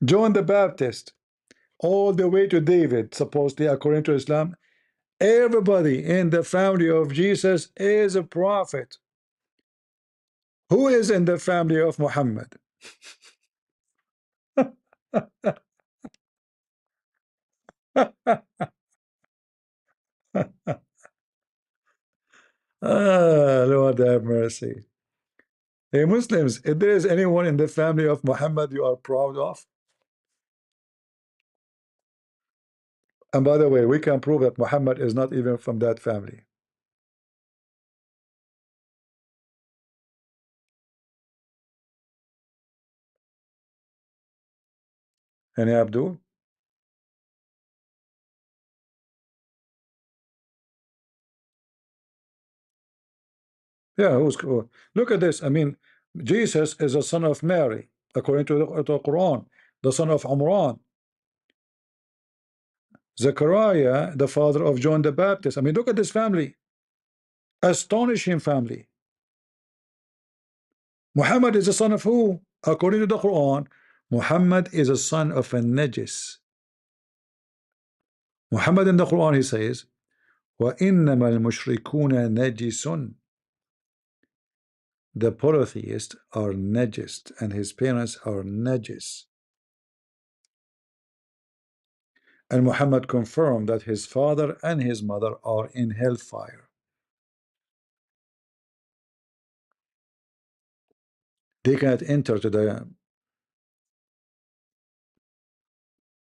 John the Baptist, all the way to David, supposedly according to Islam. Everybody in the family of Jesus is a prophet. Who is in the family of Muhammad? Ah, Lord have mercy. Hey, Muslims, if there is anyone in the family of Muhammad you are proud of, and by the way, we can prove that Muhammad is not even from that family. Any Abdul? Yeah, look at this. I mean, Jesus is a son of Mary, according to the Quran, the son of Amran. Zechariah, the father of John the Baptist. I mean, look at this family. Astonishing family. Muhammad is the son of who? According to the Quran, Muhammad is a son of a najis. Muhammad in the Quran, he says, وَإِنَّمَا الْمُشْرِكُونَ نَجِسٌ. The polytheists are najis, and his parents are najis. And Muhammad confirmed that his father and his mother are in hellfire. They cannot enter to the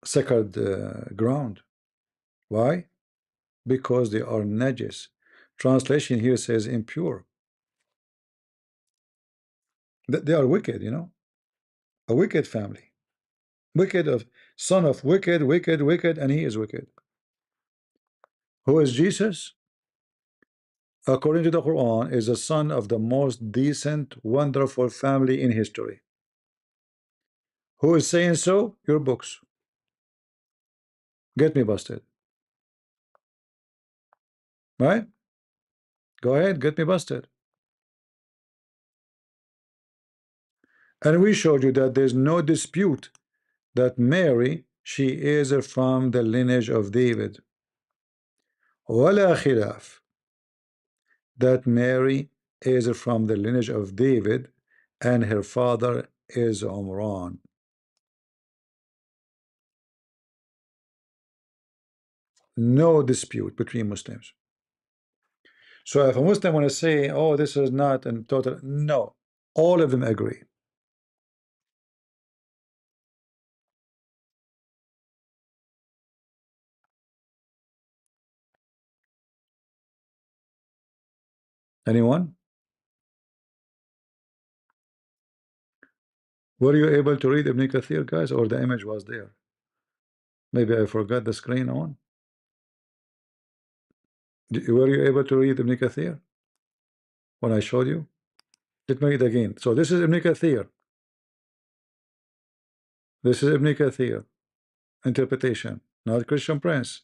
sacred ground. Why? Because they are najis. Translation here says impure. They are wicked, you know, a wicked family. Wicked of son of wicked, wicked, and he is wicked. Who is Jesus? According to the Quran, is the son of the most decent, wonderful family in history. Who is saying so? Your books. Get me busted. Right? Go ahead, get me busted. And we showed you that there's no dispute that Mary, she is from the lineage of David. ولا خلاف that Mary is from the lineage of David and her father is Omran. No dispute between Muslims. So if a Muslim want to say, oh, this is not in total, no, all of them agree. Anyone? Were you able to read Ibn Kathir, guys, or the image was there? Maybe I forgot the screen on. Were you able to read Ibn Kathir when I showed you? Let me read again. So this is Ibn Kathir. This is Ibn Kathir interpretation, not Christian Prince.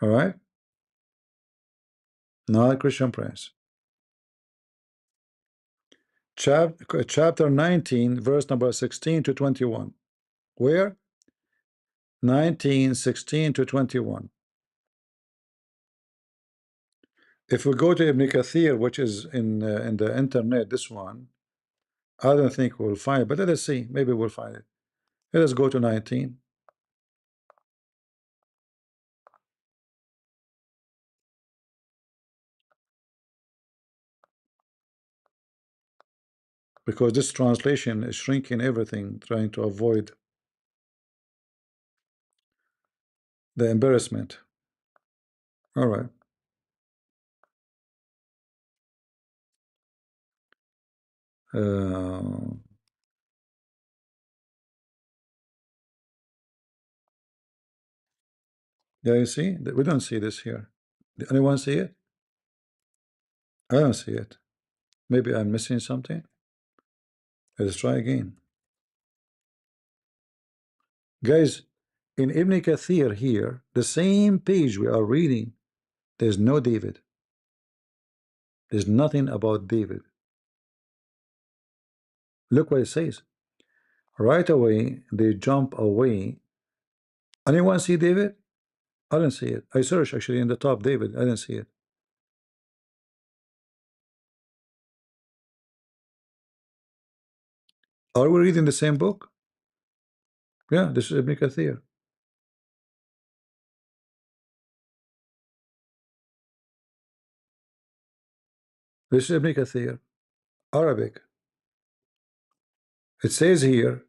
All right, not Christian Prince. Chapter 19, verse number 16 to 21. Where? 19, 16 to 21. If we go to Ibn Kathir, which is in the internet, this one, I don't think we'll find it, but let us see. Maybe we'll find it. Let us go to 19. Because this translation is shrinking everything, trying to avoid the embarrassment. All right. Uh, yeah, you see, we don't see this here. Did anyone see it? I don't see it. Maybe I'm missing something. Let's try again. Guys, in Ibn Kathir here, the same page we are reading, there's no David. There's nothing about David. Look what it says. Right away, they jump away. Anyone see David? I didn't see it. I searched actually in the top David. I didn't see it. Are we reading the same book? Yeah, this is Ibn Kathir. This is Ibn Kathir, Arabic. It says here,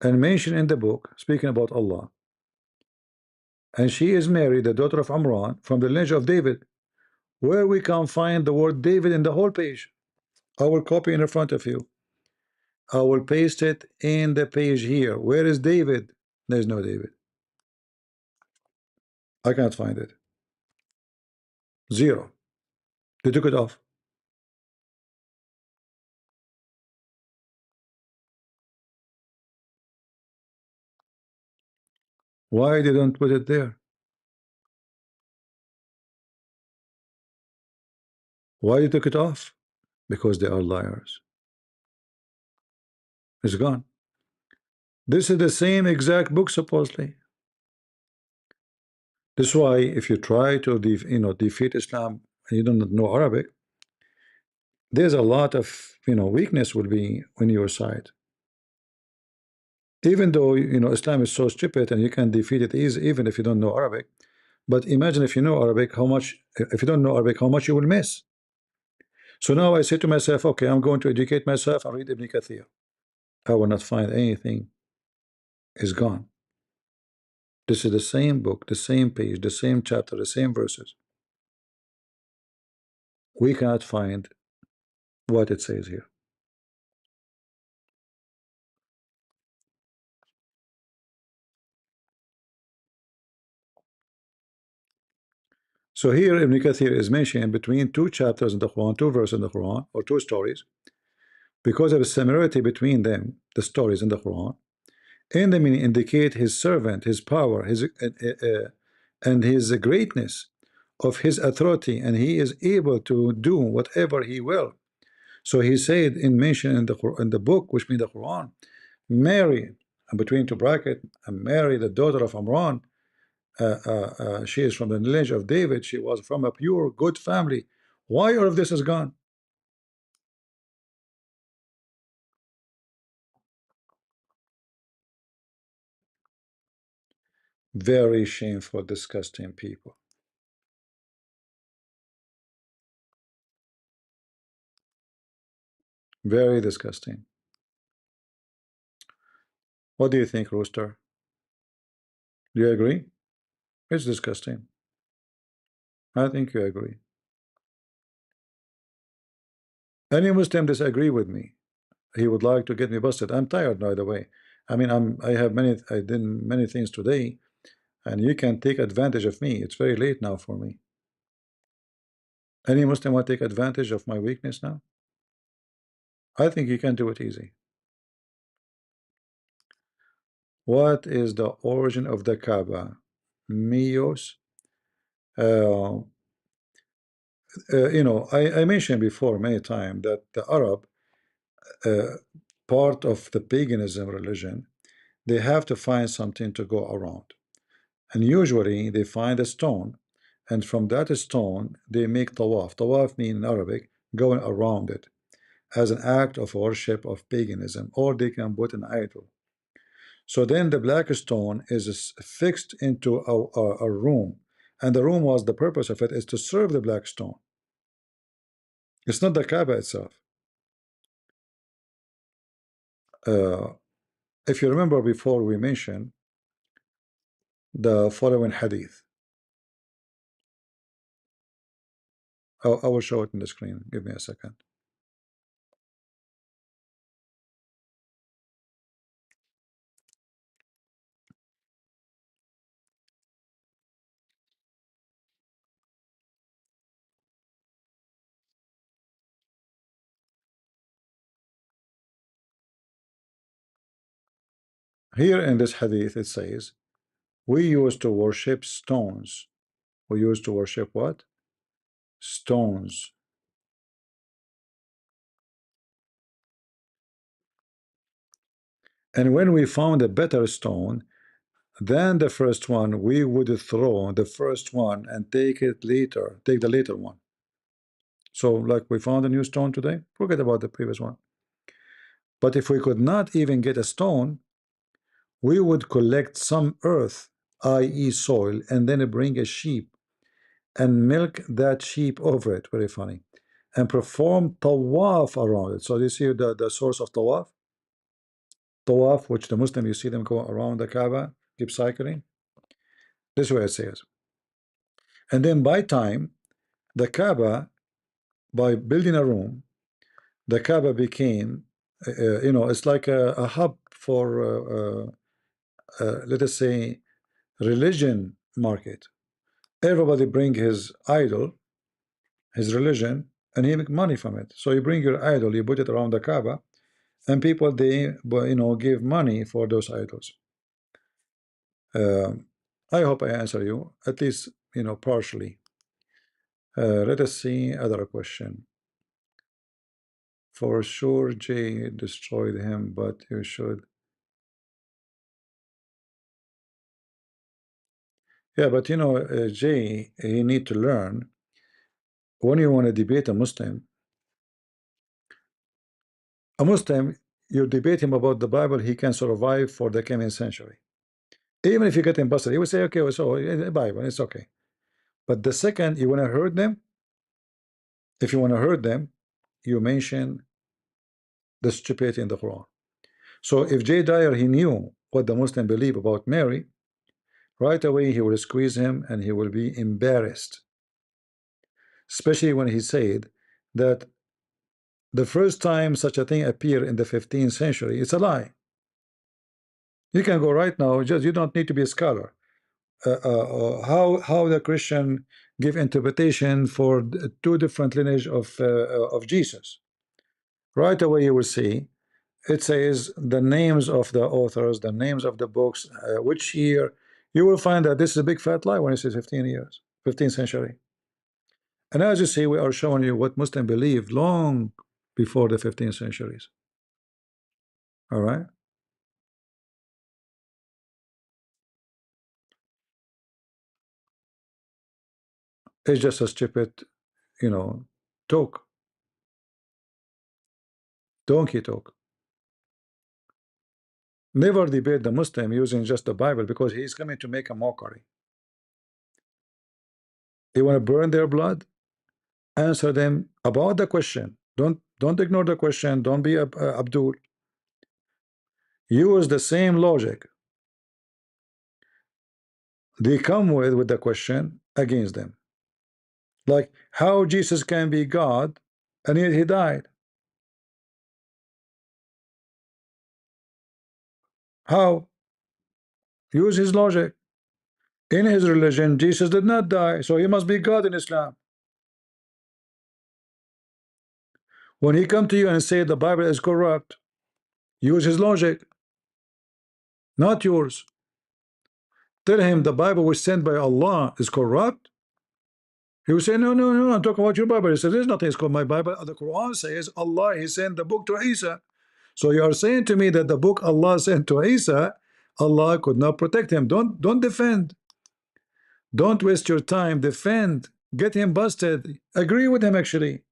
and mentioned in the book, speaking about Allah, and she is Mary, the daughter of Amran, from the lineage of David, where we can find the word David in the whole page. I will copy in front of you. I will paste it in the page here. Where is David? There's no David. I can't find it. Zero. They took it off. Why they don't put it there? Why they took it off? Because they are liars. It's gone. This is the same exact book supposedly. This is why if you try to defeat Islam and you don't know Arabic, there's a lot of weakness will be on your side. Even though Islam is so stupid and you can defeat it easy even if you don't know Arabic. But imagine if you know Arabic, how much, if you don't know Arabic, how much you will miss. So now I say to myself, okay, I'm going to educate myself and read Ibn Kathir. I will not find anything. It's gone. This is the same book, the same page, the same chapter, the same verses. We cannot find what it says here. So here Ibn Kathir is mentioned between two chapters in the Quran, two verses in the Quran, or two stories, because of a similarity between them, the stories in the Quran, and the meaning indicate his servant, his power, his and his greatness of his authority, and he is able to do whatever he will. So he said in mention in the book, which means the Quran, Mary, and between two brackets, Mary, the daughter of Amran, she is from the lineage of David. She was from a pure good family. Why all of this is gone? Very shameful, disgusting people. Very disgusting. What do you think, Rooster? Do you agree? It's disgusting. I think you agree. Any Muslim disagree with me? He would like to get me busted. I'm tired, by the way. I mean, I did many things today, and you can take advantage of me. It's very late now for me. Any Muslim want to take advantage of my weakness now? I think you can do it easy. What is the origin of the Kaaba? Mios. I mentioned before many times that the Arab, part of the paganism religion, they have to find something to go around. And usually they find a stone, and from that stone they make tawaf. Tawaf means in Arabic going around it as an act of worship of paganism, or they can put an idol. So then the black stone is fixed into a room, and the room was the purpose of it is to serve the black stone. It's not the Kaaba itself. If you remember before, we mentioned the following hadith. I will show it in the screen. Give me a second. Here in this hadith it says, we used to worship stones. We used to worship what? Stones. And when we found a better stone than the first one, we would throw the first one and take it later, take the later one. So like we found a new stone today, forget about the previous one. But if we could not even get a stone, we would collect some earth, i.e. soil, and then bring a sheep and milk that sheep over it. Very funny. And perform tawaf around it. So you see the source of tawaf? Tawaf, which the Muslim, you see them go around the Kaaba, keep cycling. This is what it says. And then by time, the Kaaba, by building a room, the Kaaba became, it's like a hub for, let us say, religion market. Everybody bring his idol, his religion, and he make money from it. So you bring your idol, you put it around the Kaaba, and people, they, give money for those idols. I hope I answer you, at least, partially. Let us see other question. For sure, Jay destroyed him, but you should. Yeah, but Jay, he need to learn. When you want to debate a Muslim, you debate him about the Bible, he can survive for the coming century. Even if you get him busted, he will say, okay, so the Bible, it's okay. But the second you want to hurt them, if you want to hurt them, you mention the stupidity in the Quran. So if Jay Dyer, he knew what the Muslim believe about Mary, right away he will squeeze him and he will be embarrassed. Especially when he said that the first time such a thing appeared in the 15th century, it's a lie. You can go right now, just you don't need to be a scholar. How the Christian give interpretation for two different lineage of Jesus. Right away you will see it says the names of the authors, the names of the books, which year. You will find that this is a big fat lie when it says 15 years, 15th century. And as you see, we are showing you what Muslims believed long before the 15th centuries. All right. It's just a stupid, talk, donkey talk. Never debate the Muslim using just the Bible, because he's coming to make a mockery. You want to burn their blood? Answer them about the question. Don't ignore the question. Don't be Abdul. Use the same logic they come with the question against them. Like how Jesus can be God and yet he died. How? Use his logic. In his religion, Jesus did not die, so he must be God in Islam. When he come to you and say the Bible is corrupt, use his logic, not yours. Tell him the Bible was sent by Allah is corrupt. He will say, no, no, no, I'm talking about your Bible. He says, there's nothing called my Bible. The Quran says Allah, he sent the book to Isa. So you are saying to me that the book Allah sent to Isa, Allah could not protect him. Don't defend. Don't waste your time. Defend. Get him busted. Agree with him, actually.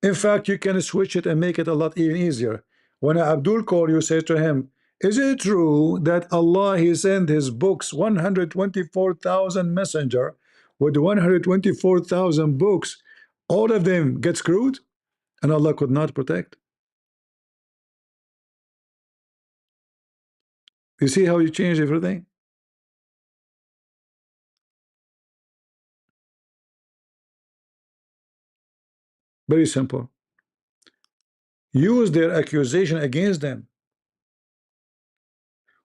In fact, you can switch it and make it a lot even easier. When Abdul called, you say to him, is it true that Allah, he sent his books, 124,000 messenger with 124,000 books, all of them get screwed and Allah could not protect? You see how you change everything? Very simple. Use their accusation against them.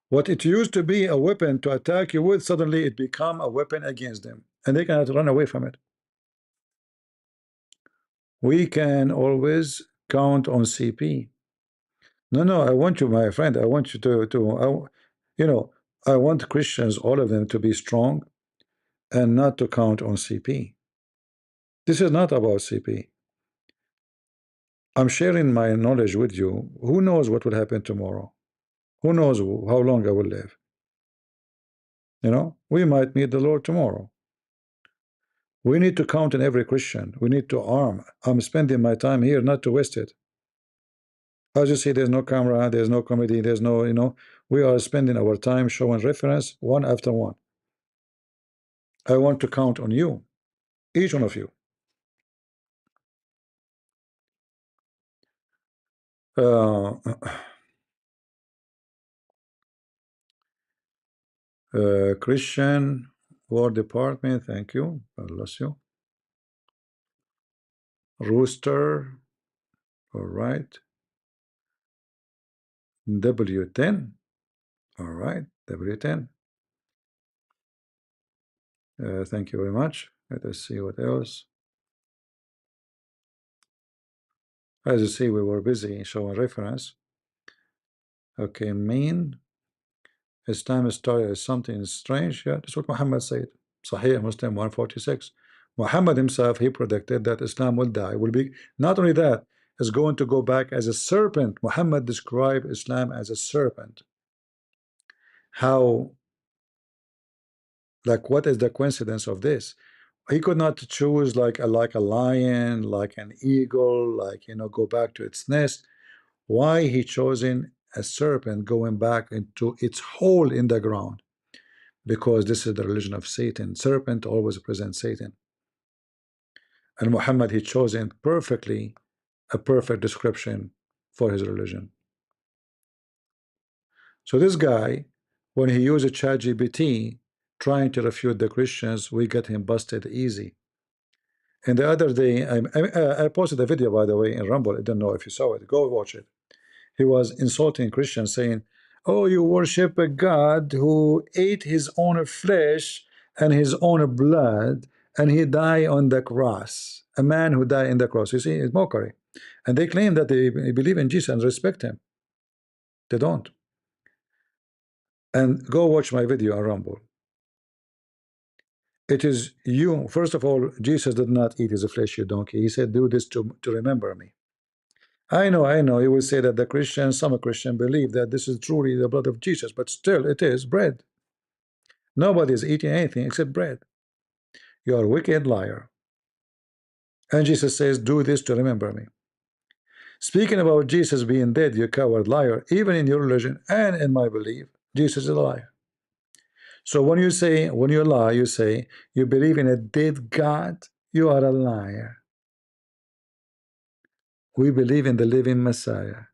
What it used to be a weapon to attack you with, suddenly it become a weapon against them, and they cannot run away from it. We can always count on CP. No, no, I want you, my friend, I want you I want Christians, all of them, to be strong and not to count on CP. This is not about CP. I'm sharing my knowledge with you. Who knows what will happen tomorrow? Who knows how long I will live? We might meet the Lord tomorrow. We need to count on every Christian. We need to arm. I'm spending my time here not to waste it. As you see, there's no camera, there's no comedy, there's no, we are spending our time showing reference one after one. I want to count on you, each one of you. Christian War Department, thank you. God bless you. Rooster, all right. W10, all right. W10. Thank you very much. Let us see what else. As you see, we were busy showing reference. Okay, mean Islam started as something strange. Yeah, that's what Muhammad said. Sahih Muslim 146. Muhammad himself, he predicted that Islam will die, will be, not only that, is going to go back as a serpent. Muhammad described Islam as a serpent. How, like, what is the coincidence of this? He could not choose like a lion, like an eagle, like, you know, go back to its nest. Why he chosen a serpent going back into its hole in the ground? Because this is the religion of Satan. Serpent always represents Satan. And Muhammad, he chosen perfectly a perfect description for his religion. So this guy, when he used a ChatGPT trying to refute the Christians, we got him busted easy. And the other day, I posted a video, by the way, in Rumble. I don't know if you saw it. Go watch it. He was insulting Christians, saying, "Oh, you worship a God who ate his own flesh and his own blood, and he died on the cross. A man who died in the cross." You see, it's mockery. And they claim that they believe in Jesus and respect him. They don't. And go watch my video on Rumble. It is you. First of all, Jesus did not eat his flesh, you donkey. He said, "Do this to remember me." I know. He will say that the Christians, some Christians believe that this is truly the blood of Jesus, but still it is bread. Nobody is eating anything except bread. You are a wicked liar. And Jesus says, "Do this to remember me." Speaking about Jesus being dead, you coward liar, even in your religion and in my belief, Jesus is a liar. So when you say, when you lie, you say you believe in a dead God, you are a liar. We believe in the living Messiah.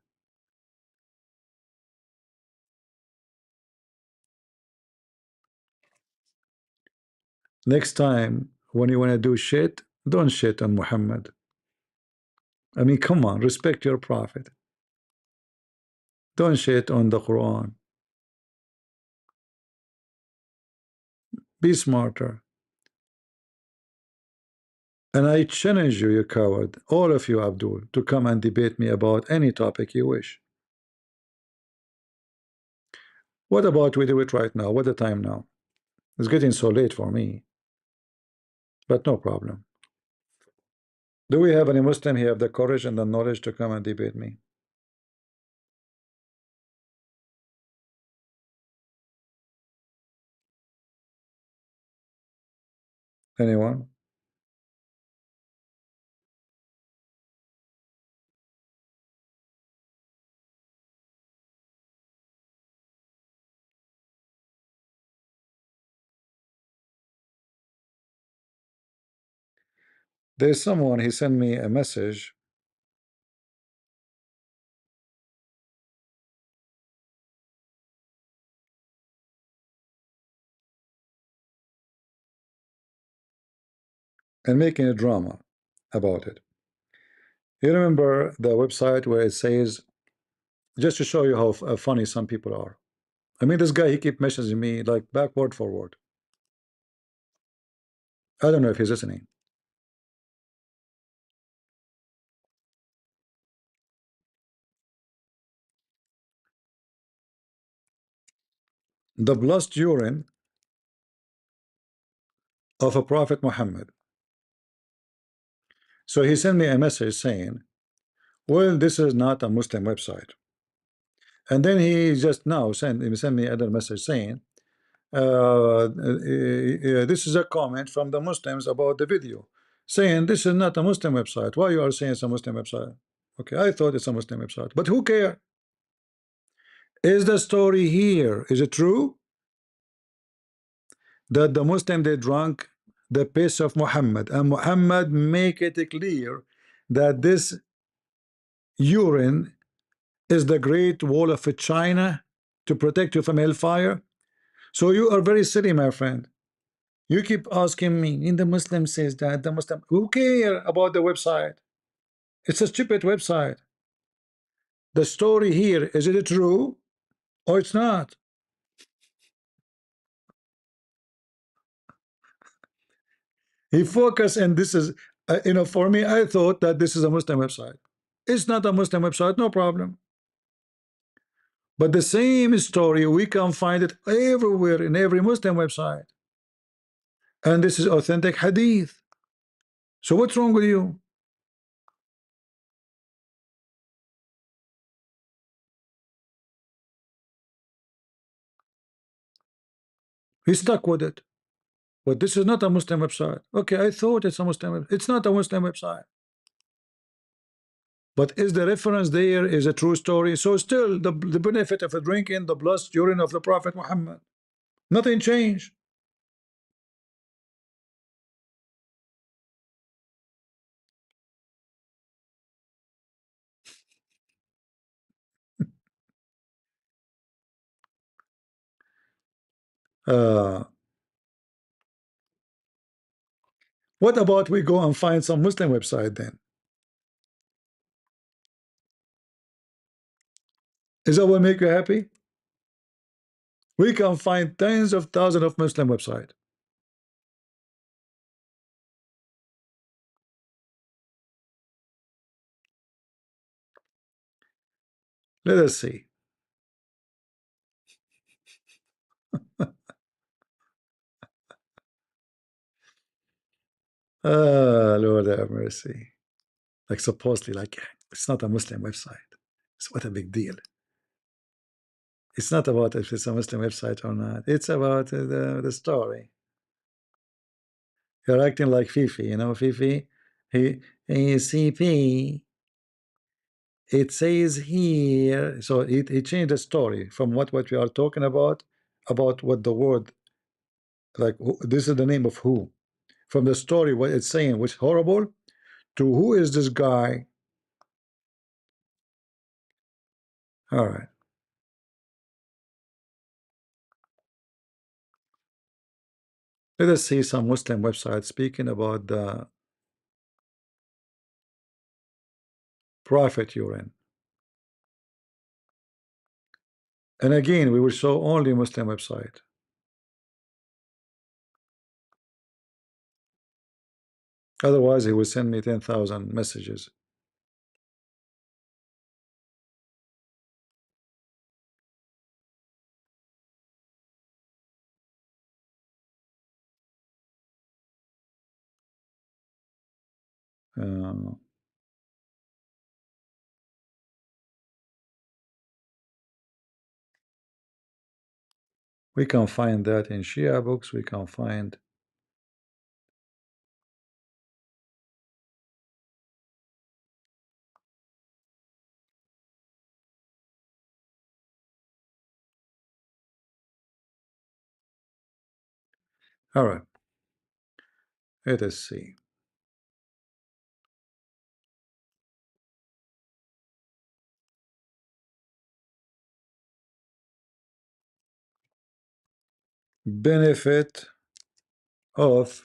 Next time when you want to do shit, don't shit on Muhammad. I mean, come on, respect your prophet. Don't shit on the Quran. Be smarter. And I challenge you, you coward, all of you, Abdul, to come and debate me about any topic you wish. What about we do it right now? What the time now? It's getting so late for me, but no problem. Do we have any Muslim here have the courage and the knowledge to come and debate me? Anyone? There's someone, he sent me a message. And making a drama about it. You remember the website where it says, just to show you how funny some people are. I mean, this guy, he keep messaging me like backward, forward. I don't know if he's listening. The blessed urine of a prophet Muhammad. So he sent me a message saying, well, this is not a Muslim website. And then he just now sent me another message saying, this is a comment from the Muslims about the video, saying this is not a Muslim website. Why you are saying it's a Muslim website? Okay, I thought it's a Muslim website, but who cares? Is the story here? Is it true? that the Muslim they drank the piss of Muhammad, and Muhammad make it clear that this urine is the great wall of China to protect you from hellfire. So you are very silly, my friend. You keep asking me, in the Muslim says that, the Muslim, who care about the website? It's a stupid website. The story here, is it true or it's not? He focused, and this is, for me, I thought that this is a Muslim website. It's not a Muslim website, no problem. But the same story, we can find it everywhere in every Muslim website. And this is authentic hadith. So what's wrong with you? He's stuck with it. But this is not a Muslim website. Okay, I thought it's a Muslim website. It's not a Muslim website. But is the reference there is a true story? So still the benefit of drinking the blood urine of the Prophet Muhammad. Nothing changed. Uh, what about we go and find some Muslim website then? Is that what make you happy? We can find tens of thousands of Muslim websites. Let us see. Lord have mercy. Like supposedly, like it's not a Muslim website. So what a big deal. It's not about if it's a Muslim website or not. It's about the story. You're acting like Fifi, Fifi. CP. It says here. So he changed the story from what we are talking about what the word, like this is the name of who, from the story what it's saying, which horrible, to who is this guy. All right. Let us see some Muslim websites speaking about the prophet urine. And again, we will show only Muslim website. Otherwise, he will send me 10,000 messages. We can find that in Shia books. We can find. All right. Let us see. Benefit of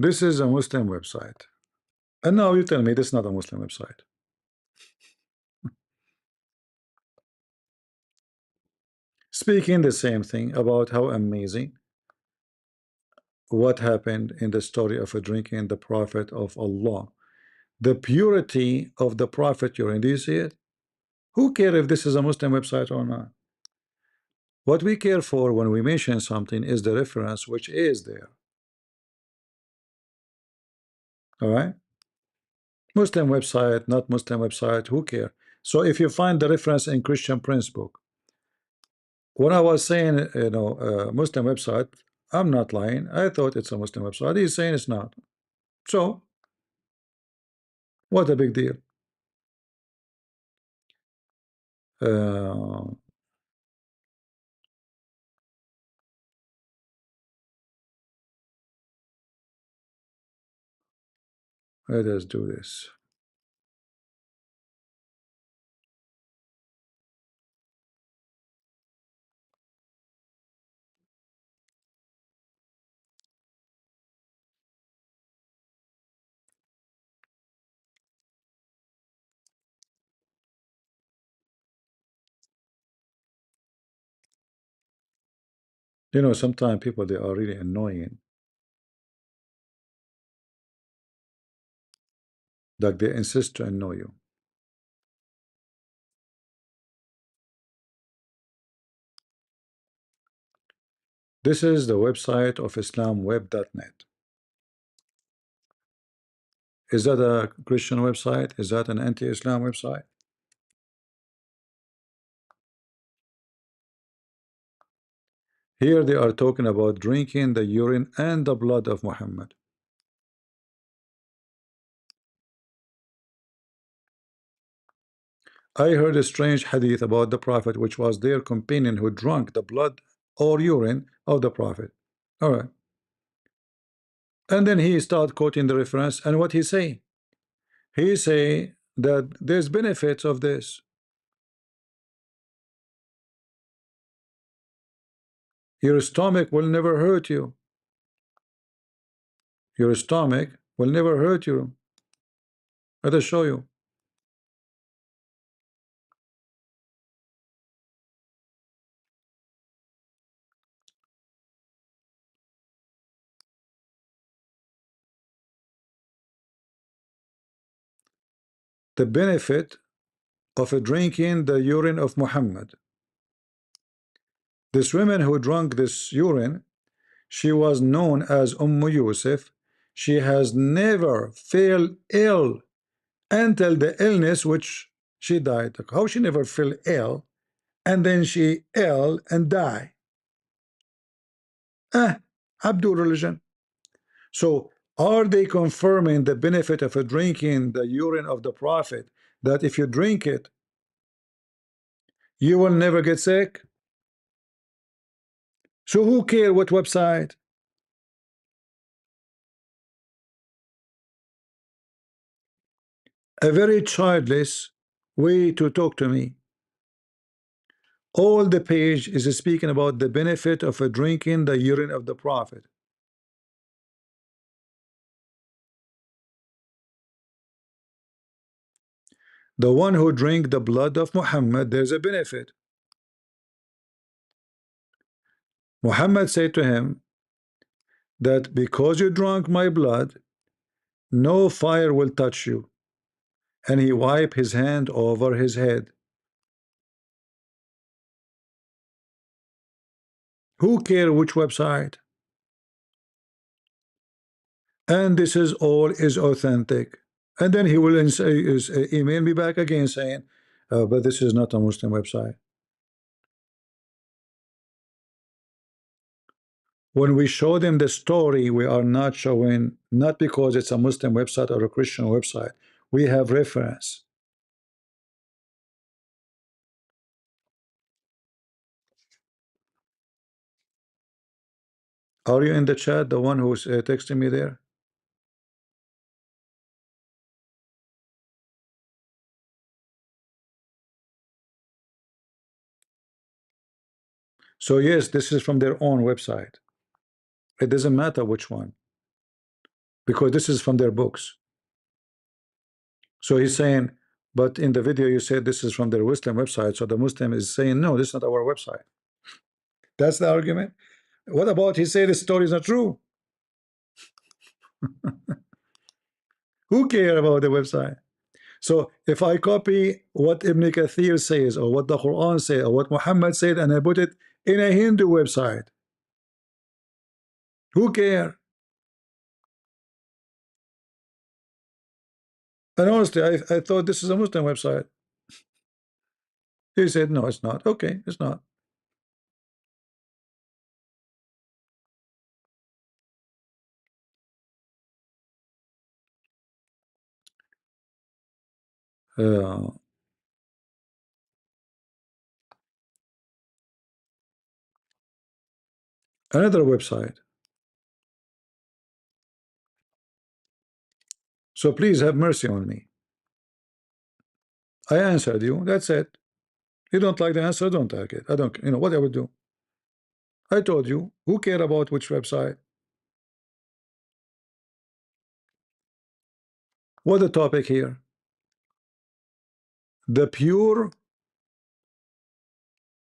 This is a Muslim website. And now you tell me this is not a Muslim website. Speaking the same thing about how amazing what happened in the story of drinking the Prophet of Allah. The purity of the Prophet urine. Do you see it? Who cares if this is a Muslim website or not? What we care for when we mention something is the reference which is there. All right? Muslim website, not Muslim website, who care? So if you find the reference in Christian Prince book, when I was saying, Muslim website, I'm not lying. I thought it's a Muslim website. He's saying it's not. So what a big deal. Uh, let us do this. Sometimes people, they are really annoying. Like they insist to annoy you. This is the website of islamweb.net. Is that a Christian website? Is that an anti-Islam website? Here they are talking about drinking the urine and the blood of Muhammad. I heard a strange hadith about the Prophet, which was their companion who drank the blood or urine of the Prophet. All right. And then he started quoting the reference, and what he say? He say that there's benefits of this. Your stomach will never hurt you. Your stomach will never hurt you. Let us show you. The benefit of drinking the urine of Muhammad. This woman who drank this urine, she was known as Yusuf. She has never fell ill until the illness which she died. How she never fell ill and then she ill and die? Abdul religion. So are they confirming the benefit of drinking the urine of the Prophet, that if you drink it you will never get sick? So who care what website? A very childless way to talk to me. All the page is speaking about the benefit of drinking the urine of the Prophet. The one who drink the blood of Muhammad, there's a benefit. Muhammad said to him that because you drank my blood, no fire will touch you. And he wiped his hand over his head. Who care which website? And this is all is authentic. And then he will email me back again saying, but this is not a Muslim website. When we show them the story, we are not showing, not because it's a Muslim website or a Christian website. We have reference. Are you in the chat, the one who's texting me there? So yes, this is from their own website. It doesn't matter which one, because this is from their books. So he's saying, but in the video you said this is from their Muslim website, so the Muslim is saying, no, this is not our website. That's the argument. What about he said the story is not true? Who care about the website? So if I copy what Ibn Kathir says, or what the Quran says, or what Muhammad said, and I put it in a Hindu website, who care? And honestly, I thought this is a Muslim website. He said, no, it's not. Okay, it's not. Uh, Another website. So please have mercy on me. I answered you. That's it. You don't like the answer, don't take it. I don't, what I would do. I told you. Who care about which website? What the topic here? The pure.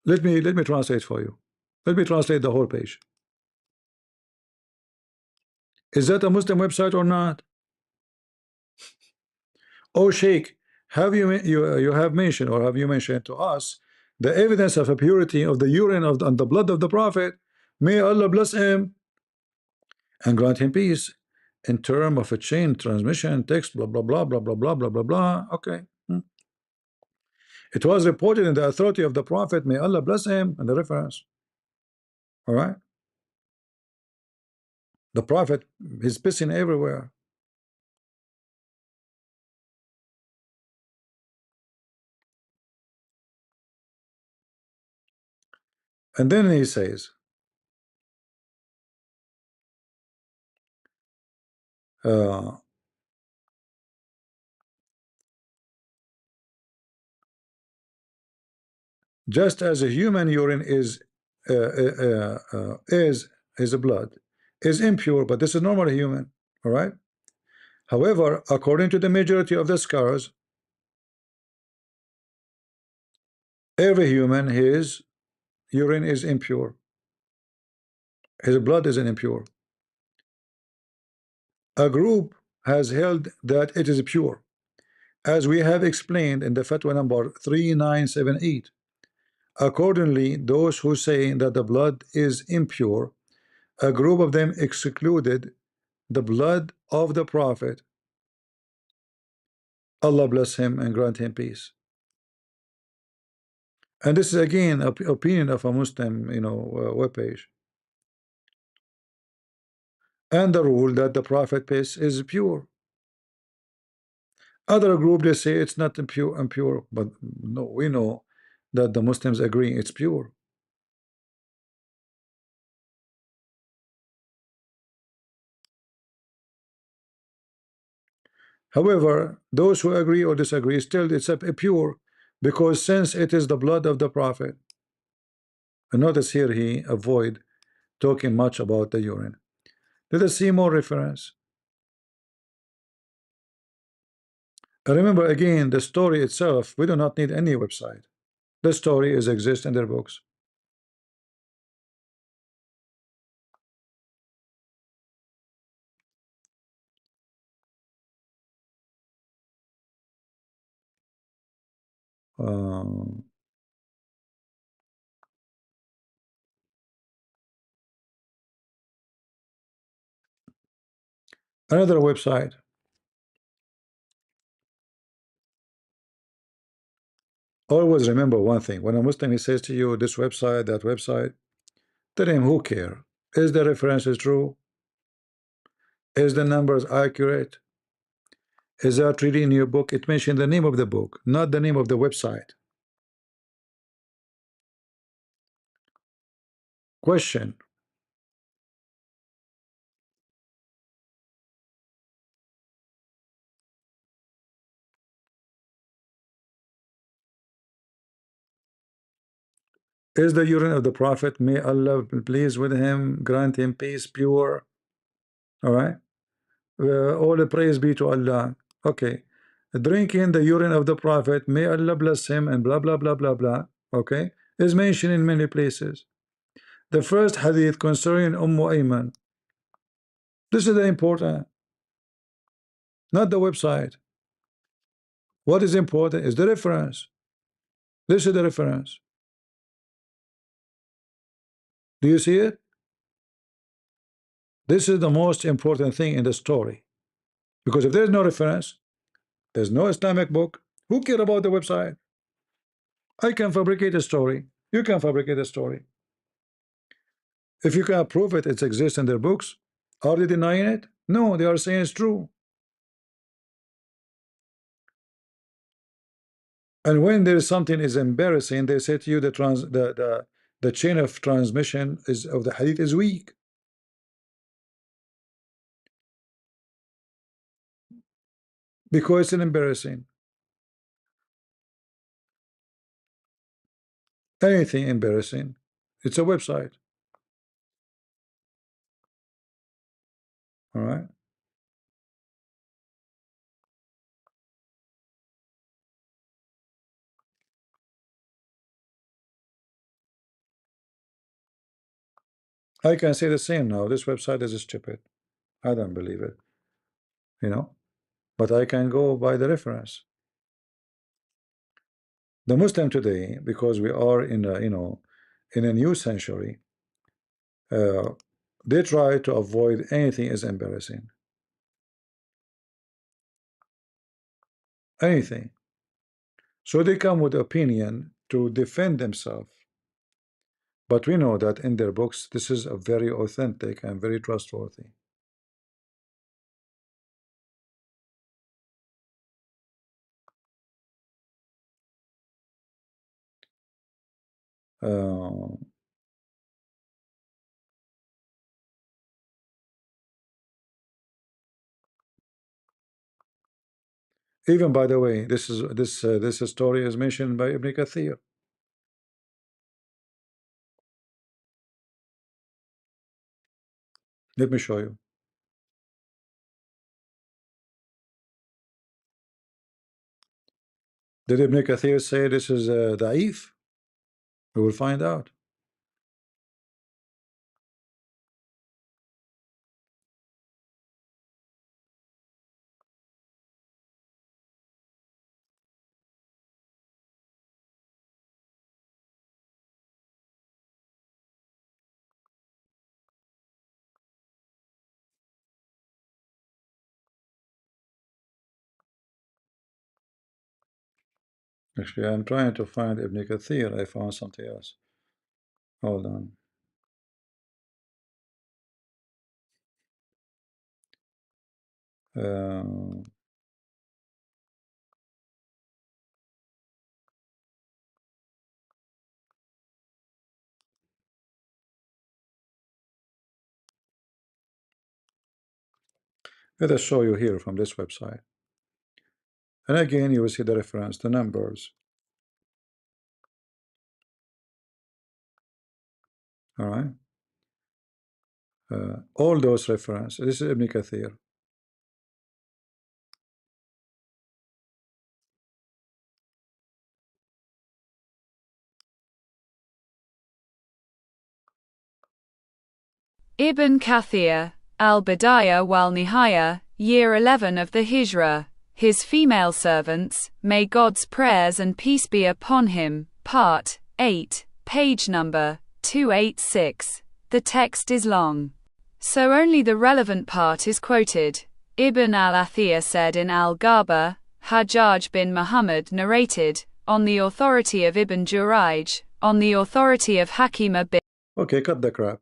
Let me translate for you. Let me translate the whole page. Is that a Muslim website or not? Oh, Sheikh, have you have mentioned, or have you mentioned to us the evidence of a purity of the urine of and the blood of the Prophet? May Allah bless him and grant him peace. In term of a chain transmission, text, blah blah blah blah blah blah blah blah blah. Okay. It was reported in the authority of the Prophet, may Allah bless him, and the reference. All right. The Prophet is pissing everywhere. And then he says, uh, just as a human urine is a blood is impure, but this is normal human. All right. However, according to the majority of the scholars, every human, his urine is impure, his blood is impure. A group has held that it is pure, as we have explained in the fatwa number 3978. Accordingly, those who say that the blood is impure, a group of them excluded the blood of the Prophet, Allah bless him and grant him peace. And this is again opinion of a Muslim, webpage. And the rule that the Prophet piss is pure. Other group, they say it's not impure, but no, we know that the Muslims agree it's pure. However, those who agree or disagree, still it's a pure, because since it is the blood of the Prophet. And notice here he avoid talking much about the urine. Let us see more reference. Remember again, the story itself, we do not need any website. The story is exist in their books. Um, Another website. Always remember one thing: when a Muslim he says to you this website, that website, tell him who care. Is the reference is true? Is the numbers accurate? Is that really in your book? It mentioned the name of the book, not the name of the website. Question: is the urine of the Prophet, may Allah be pleased with him, grant him peace, pure? All right. All the praise be to Allah. Okay. Drinking the urine of the Prophet, may Allah bless him, and blah blah blah blah blah. Okay, is mentioned in many places. The first hadith concerning Ayman. This is the important, not the website. What is important is the reference. This is the reference. Do you see it? This is the most important thing in the story, because if there is no reference, There's no Islamic book. Who care about the website? I can fabricate a story. You can fabricate a story. If you can prove it, it exists in their books. Are they denying it? No, they are saying it's true. And when there is something is embarrassing, they say to you the chain of transmission is of the hadith is weak. Because it's embarrassing. Anything embarrassing, it's a website. All right. I can say the same now. This website is stupid. I don't believe it. You know, but I can go by the reference. The Muslim today, because we are in a in a new century, they try to avoid anything is embarrassing. Anything. So they come with opinion to defend themselves. But we know that in their books, this is a very authentic and very trustworthy. Uh, Even by the way, this story is mentioned by Ibn Kathir. Let me show you. Did Ibn Kathir say this is da'if? We will find out. Actually, I'm trying to find Ibn Kathir. I found something else. Hold on. Uh, Let us show you here from this website. And again, you will see the reference, the numbers. All right. All those references. This is Ibn Kathir. Ibn Kathir, Al-Bidayah wal-Nihaya, year 11 of the Hijra. His female servants, may God's prayers and peace be upon him, part 8, page number 286. The text is long, so only the relevant part is quoted. Ibn al-Athir said in Al-Ghaba, Hajjaj bin Muhammad narrated, on the authority of Ibn Jurayj, on the authority of Hakima bin... Okay, cut the crap.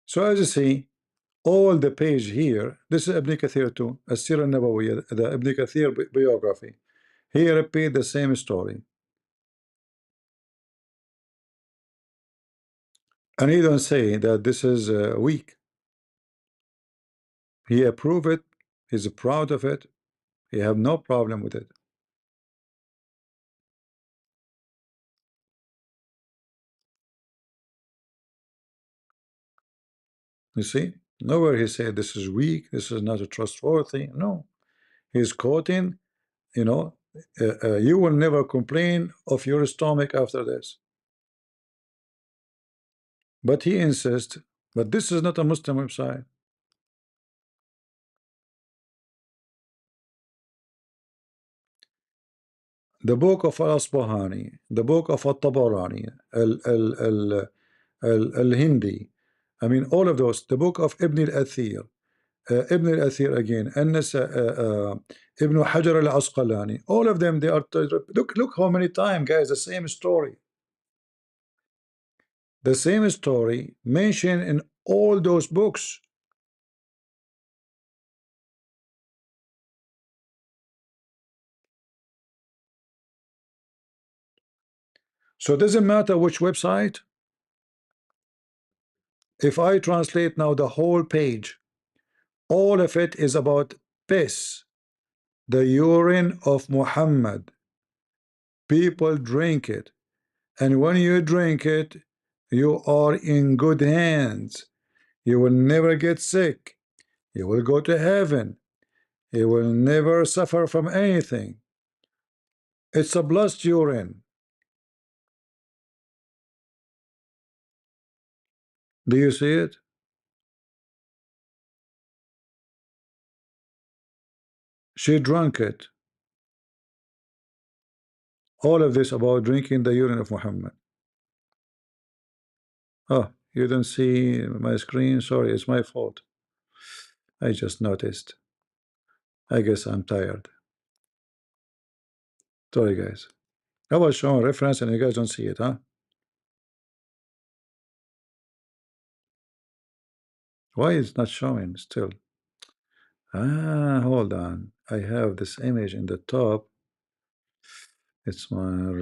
So as you see, all the page here, this is Ibn Kathir too, As-Sirah Nabawiyya, the Ibn Kathir biography. He repeat the same story. And he don't say that this is weak. He approve it. He's proud of it. He have no problem with it. You see, nowhere he said this is weak. This is not a trustworthy. No, he's quoting. You know, you will never complain of your stomach after this. But he insists. But this is not a Muslim website. The book of Al-Asbahani, the book of Al-Tabarani, Al-Hindi, I mean all of those, the book of Ibn al-Athir, Ibn al-Athir again, Ibn Hajar al-Asqalani, all of them, they are, look how many times, guys, the same story. The same story mentioned in all those books. So it doesn't matter which website. If I translate now the whole page, all of it is about piss, the urine of Muhammad. People drink it, and when you drink it, you are in good hands. You will never get sick. You will go to heaven. You will never suffer from anything. It's a blessed urine. Do you see it? She drank it. All of this about drinking the urine of Muhammad. Oh, you don't see my screen? Sorry, it's my fault. I just noticed. I guess I'm tired. Sorry, guys. I was showing reference and you guys don't see it, huh? Why is it not showing still? Ah, hold on. I have this image in the top. It's my...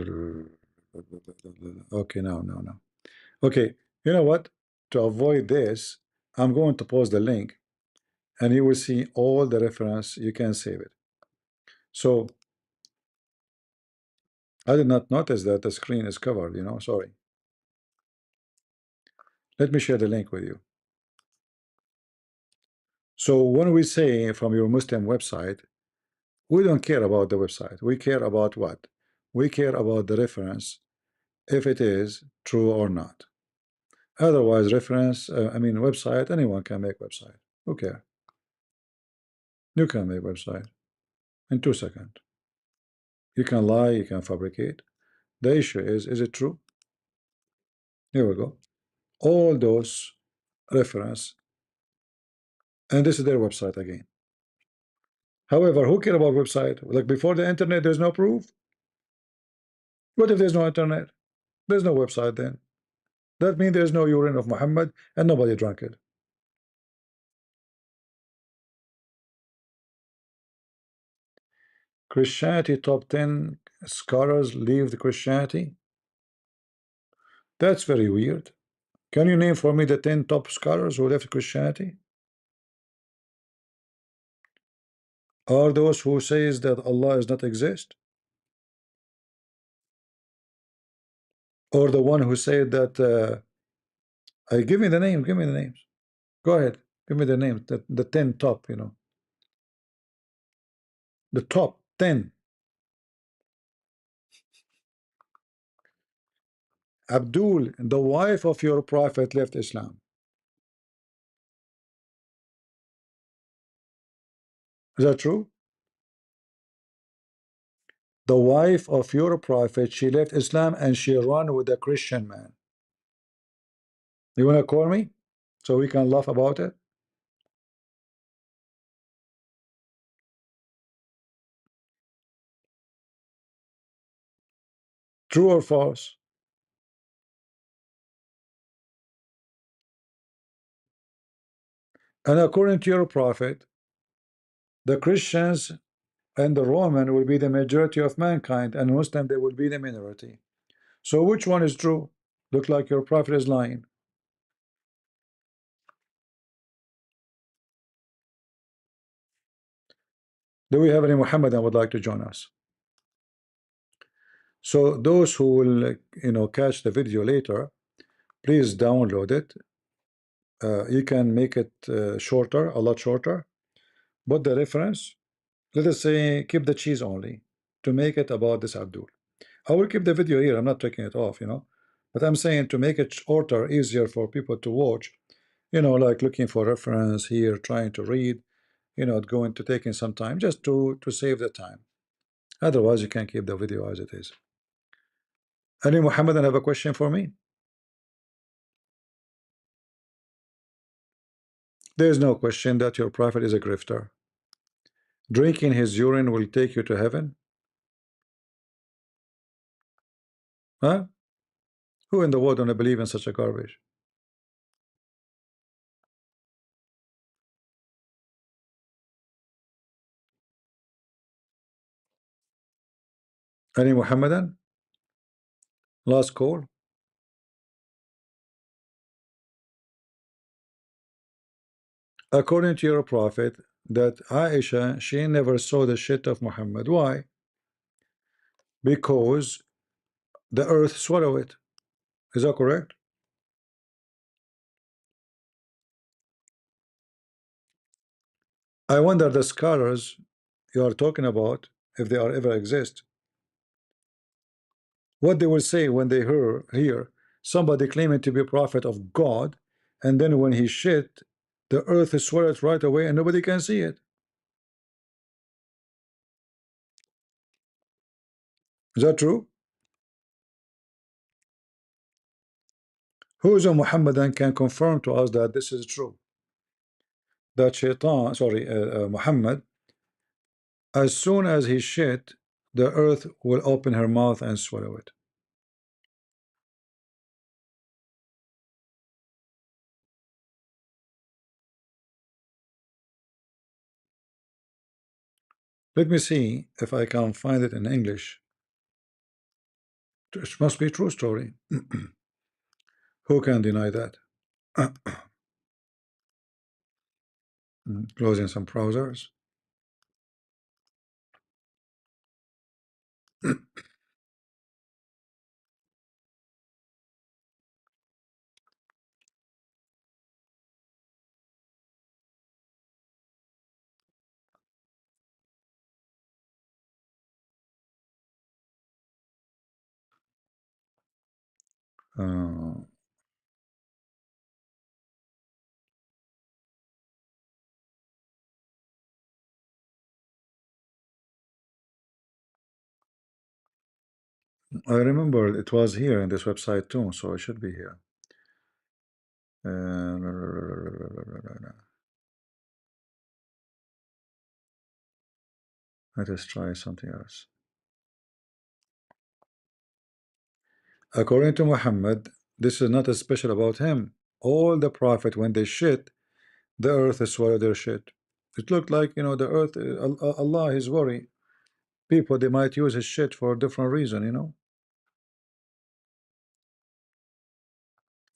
Okay, no. Okay, you know what? To avoid this, I'm going to post the link and you will see all the reference. You can save it. So I did not notice that the screen is covered, sorry. Let me share the link with you. So when we say from your Muslim website, we don't care about the website. We care about what? We care about the reference, if it is true or not. Otherwise, reference, website, anyone can make website. Who cares? You can make website in 2 seconds. You can lie, you can fabricate. The issue is it true? Here we go. All those reference, and this is their website again. However, who care about website? Like before the internet, there's no proof. What if there's no internet? There's no website then. That means there's no urine of Muhammad and nobody drank it. Christianity top 10 scholars leave the Christianity. That's very weird. Can you name for me the 10 top scholars who left Christianity? Are those who says that Allah does not exist? Or the one who said that give me the name, give me the names. Go ahead, give me the names, the 10 top, the top 10. Abdul, the wife of your prophet, left Islam. Is that true? The wife of your prophet, she left Islam and she ran with a Christian man. You want to call me so we can laugh about it? True or false? And according to your prophet, the Christians and the Roman will be the majority of mankind, and Muslim they will be the minority. So which one is true? Look like your prophet is lying. Do we have any Muhammadan would like to join us? So those who will catch the video later, please download it. You can make it shorter, a lot shorter. But the reference, let us say keep the cheese only to make it about this Abdul. I will keep the video here, I'm not taking it off, but I'm saying to make it shorter, easier for people to watch, like looking for reference here, trying to read, going to taking some time just to save the time. Otherwise, you can keep the video as it is. Any Muhammadan have a question for me? There is no question that your prophet is a grifter. Drinking his urine will take you to heaven? Huh? Who in the world don't believe in such a garbage? Any Muhammadan? Last call. According to your prophet, that Aisha, she never saw the shit of Muhammad. Why? Because the earth swallowed it. Is that correct? I wonder the scholars you are talking about, if they are ever exist, what they will say when they hear somebody claiming to be a prophet of God, and then when he shit, the earth is swallowed right away and nobody can see it. Is that true? Who is a Muhammadan can confirm to us that this is true? That Shaitan, sorry, Muhammad, as soon as he shit, the earth will open her mouth and swallow it. Let me see if I can find it in English. It must be a true story. Who can deny that? Closing some browsers. Uh, I remember it was here in this website too, so it should be here. Let us try something else. According to Muhammad, this is not as special about him. All the prophet, when they shit, the earth swallowed their shit. It looked like, you know, the earth, Allah is worried. People, they might use his shit for a different reason, you know.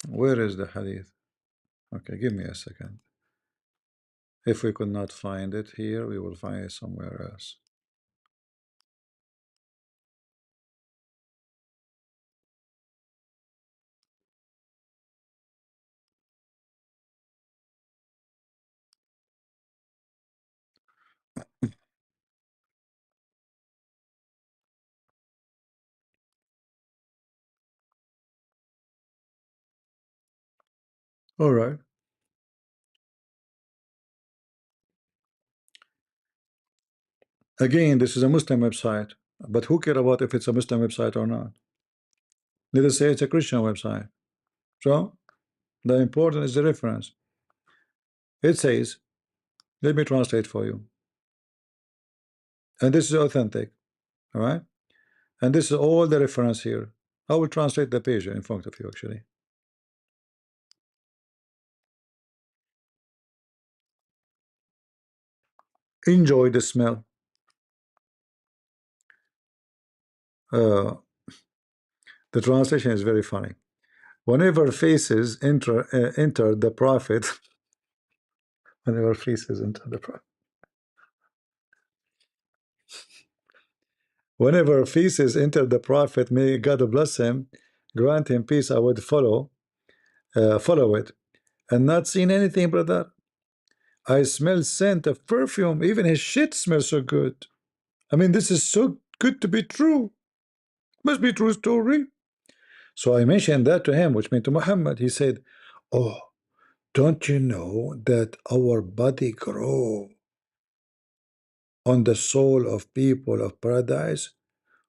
Where is the hadith? Okay, give me a second. If we could not find it here, we will find it somewhere else. All right. Again, this is a Muslim website, but who care about if it's a Muslim website or not? Let us say it's a Christian website. So the important is the reference. It says, let me translate for you. And this is authentic. All right. And this is all the reference here. I will translate the page in front of you actually. Enjoy the smell. Uh, the translation is very funny. Whenever faces enter the prophet, whenever faces enter the prophet, whenever faces enter the prophet, may God bless him, grant him peace. I would follow it, and not seen anything, brother. I smell scent of perfume. Even his shit smells so good. I mean, this is so good to be true. Must be true story. So I mentioned that to him, which meant to Muhammad. He said, "Oh, don't you know that our body grow on the soul of people of paradise,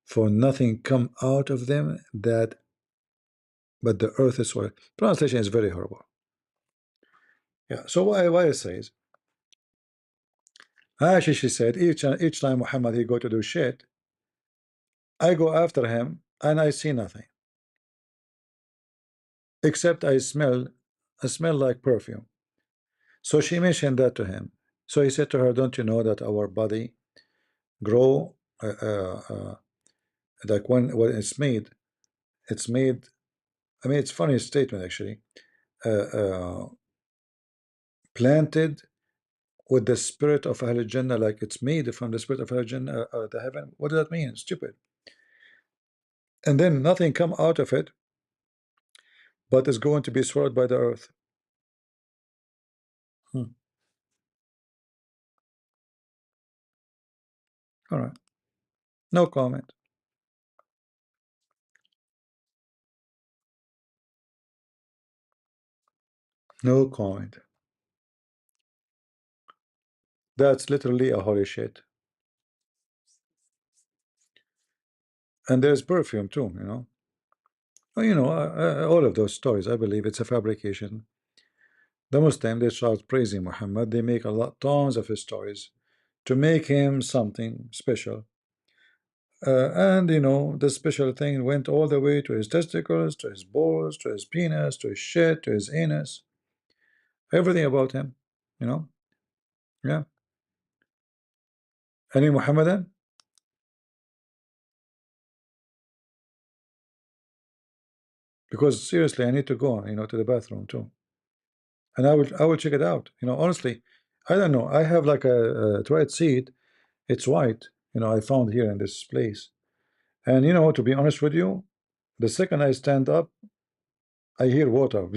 for nothing come out of them that but the earth is soil." Translation is very horrible. Yeah. So why it says, actually, she said each time Muhammad he go to do shit, I go after him and I see nothing except I smell like perfume. So she mentioned that to him. So he said to her, "Don't you know that our body grow like when it's made. I mean, it's funny statement actually. Uh, uh, Planted with the spirit of Ahl Jannah, like it's made from the spirit of Ahl Jannah, the heaven. What does that mean? Stupid. And then nothing come out of it, but is going to be swallowed by the earth. Hmm. All right. No comment. No comment. That's literally a holy shit. And there's perfume too, you know. Well, you know, all of those stories, I believe it's a fabrication. The Muslim, they start praising Muhammad. They make a lot, tons of his stories to make him something special. And you know, the special thing went all the way to his testicles, to his balls, to his penis, to his shit, to his anus, everything about him, you know. Yeah. Any Muhammadan? Because seriously, I need to go, you know, to the bathroom too, and I will check it out. You know, honestly, I don't know. I have like a toilet seat. It's white. You know, I found here in this place, and you know, to be honest with you, the second I stand up, I hear water,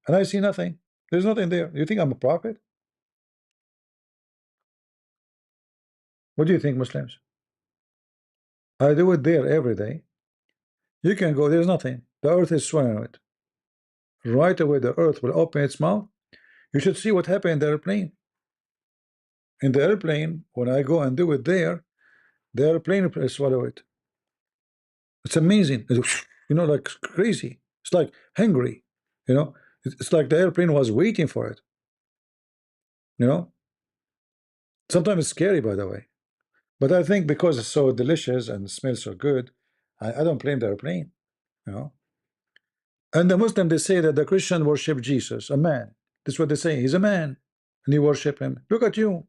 and I see nothing. There's nothing there. You think I'm a prophet? What do you think, Muslims? I do it there every day. You can go, there's nothing. The earth is swallowing it. Right away, the earth will open its mouth. You should see what happened in the airplane. In the airplane, when I go and do it there, the airplane will swallow it. It's amazing. You know, like crazy. It's like hungry. You know, it's like the airplane was waiting for it. You know, sometimes it's scary, by the way. But I think because it's so delicious and smells so good, I don't blame the airplane. You know. And the Muslim, they say that the Christian worship Jesus, a man. That's what they say. He's a man, and you worship him. Look at you.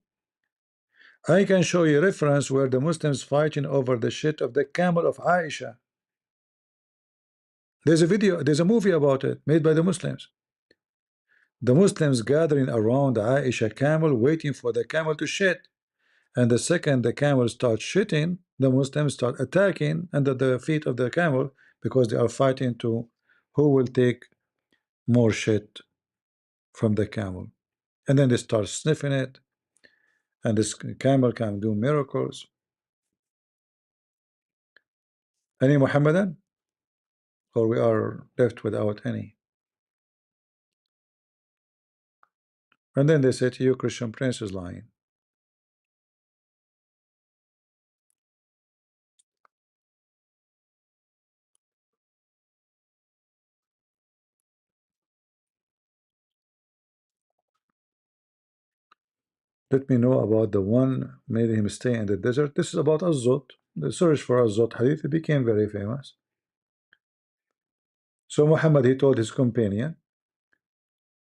I can show you a reference where the Muslims fighting over the shit of the camel of Aisha. There's a video, there's a movie about it made by the Muslims. The Muslims gathering around the Aisha camel, waiting for the camel to shit. And the second the camel starts shitting, the Muslims start attacking under the feet of the camel because they are fighting to who will take more shit from the camel. And then they start sniffing it, and this camel can do miracles. Any Muhammadan? Or we are left without any. And then they say to you, Christian Prince is lying. Let me know about the one made him stay in the desert. This is about Azot. The search for Azot hadith became very famous. So Muhammad, he told his companion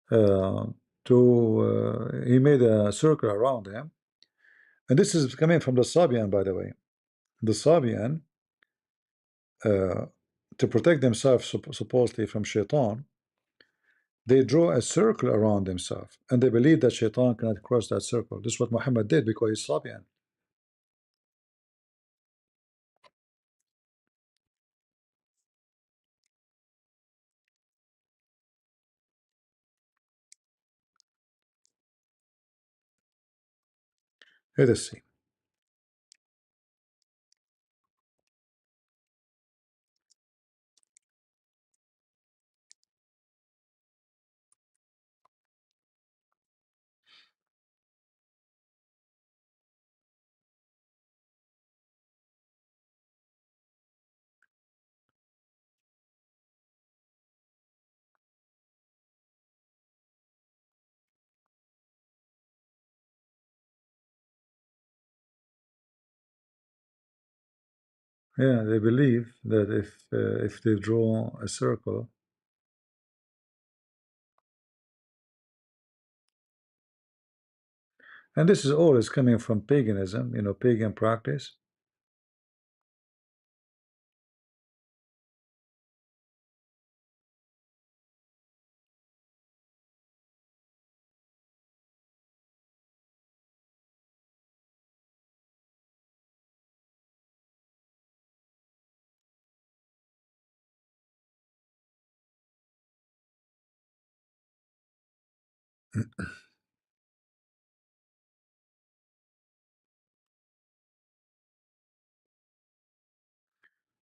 uh, he made a circle around him. And this is coming from the Sabian, by the way. The Sabian, uh, to protect themselves supposedly from shaitan, they draw a circle around themselves, and they believe that shaitan cannot cross that circle. This is what Muhammad did because he's Sabian. Let us see. Yeah, they believe that if they draw a circle, and this is all is coming from paganism, you know, pagan practice.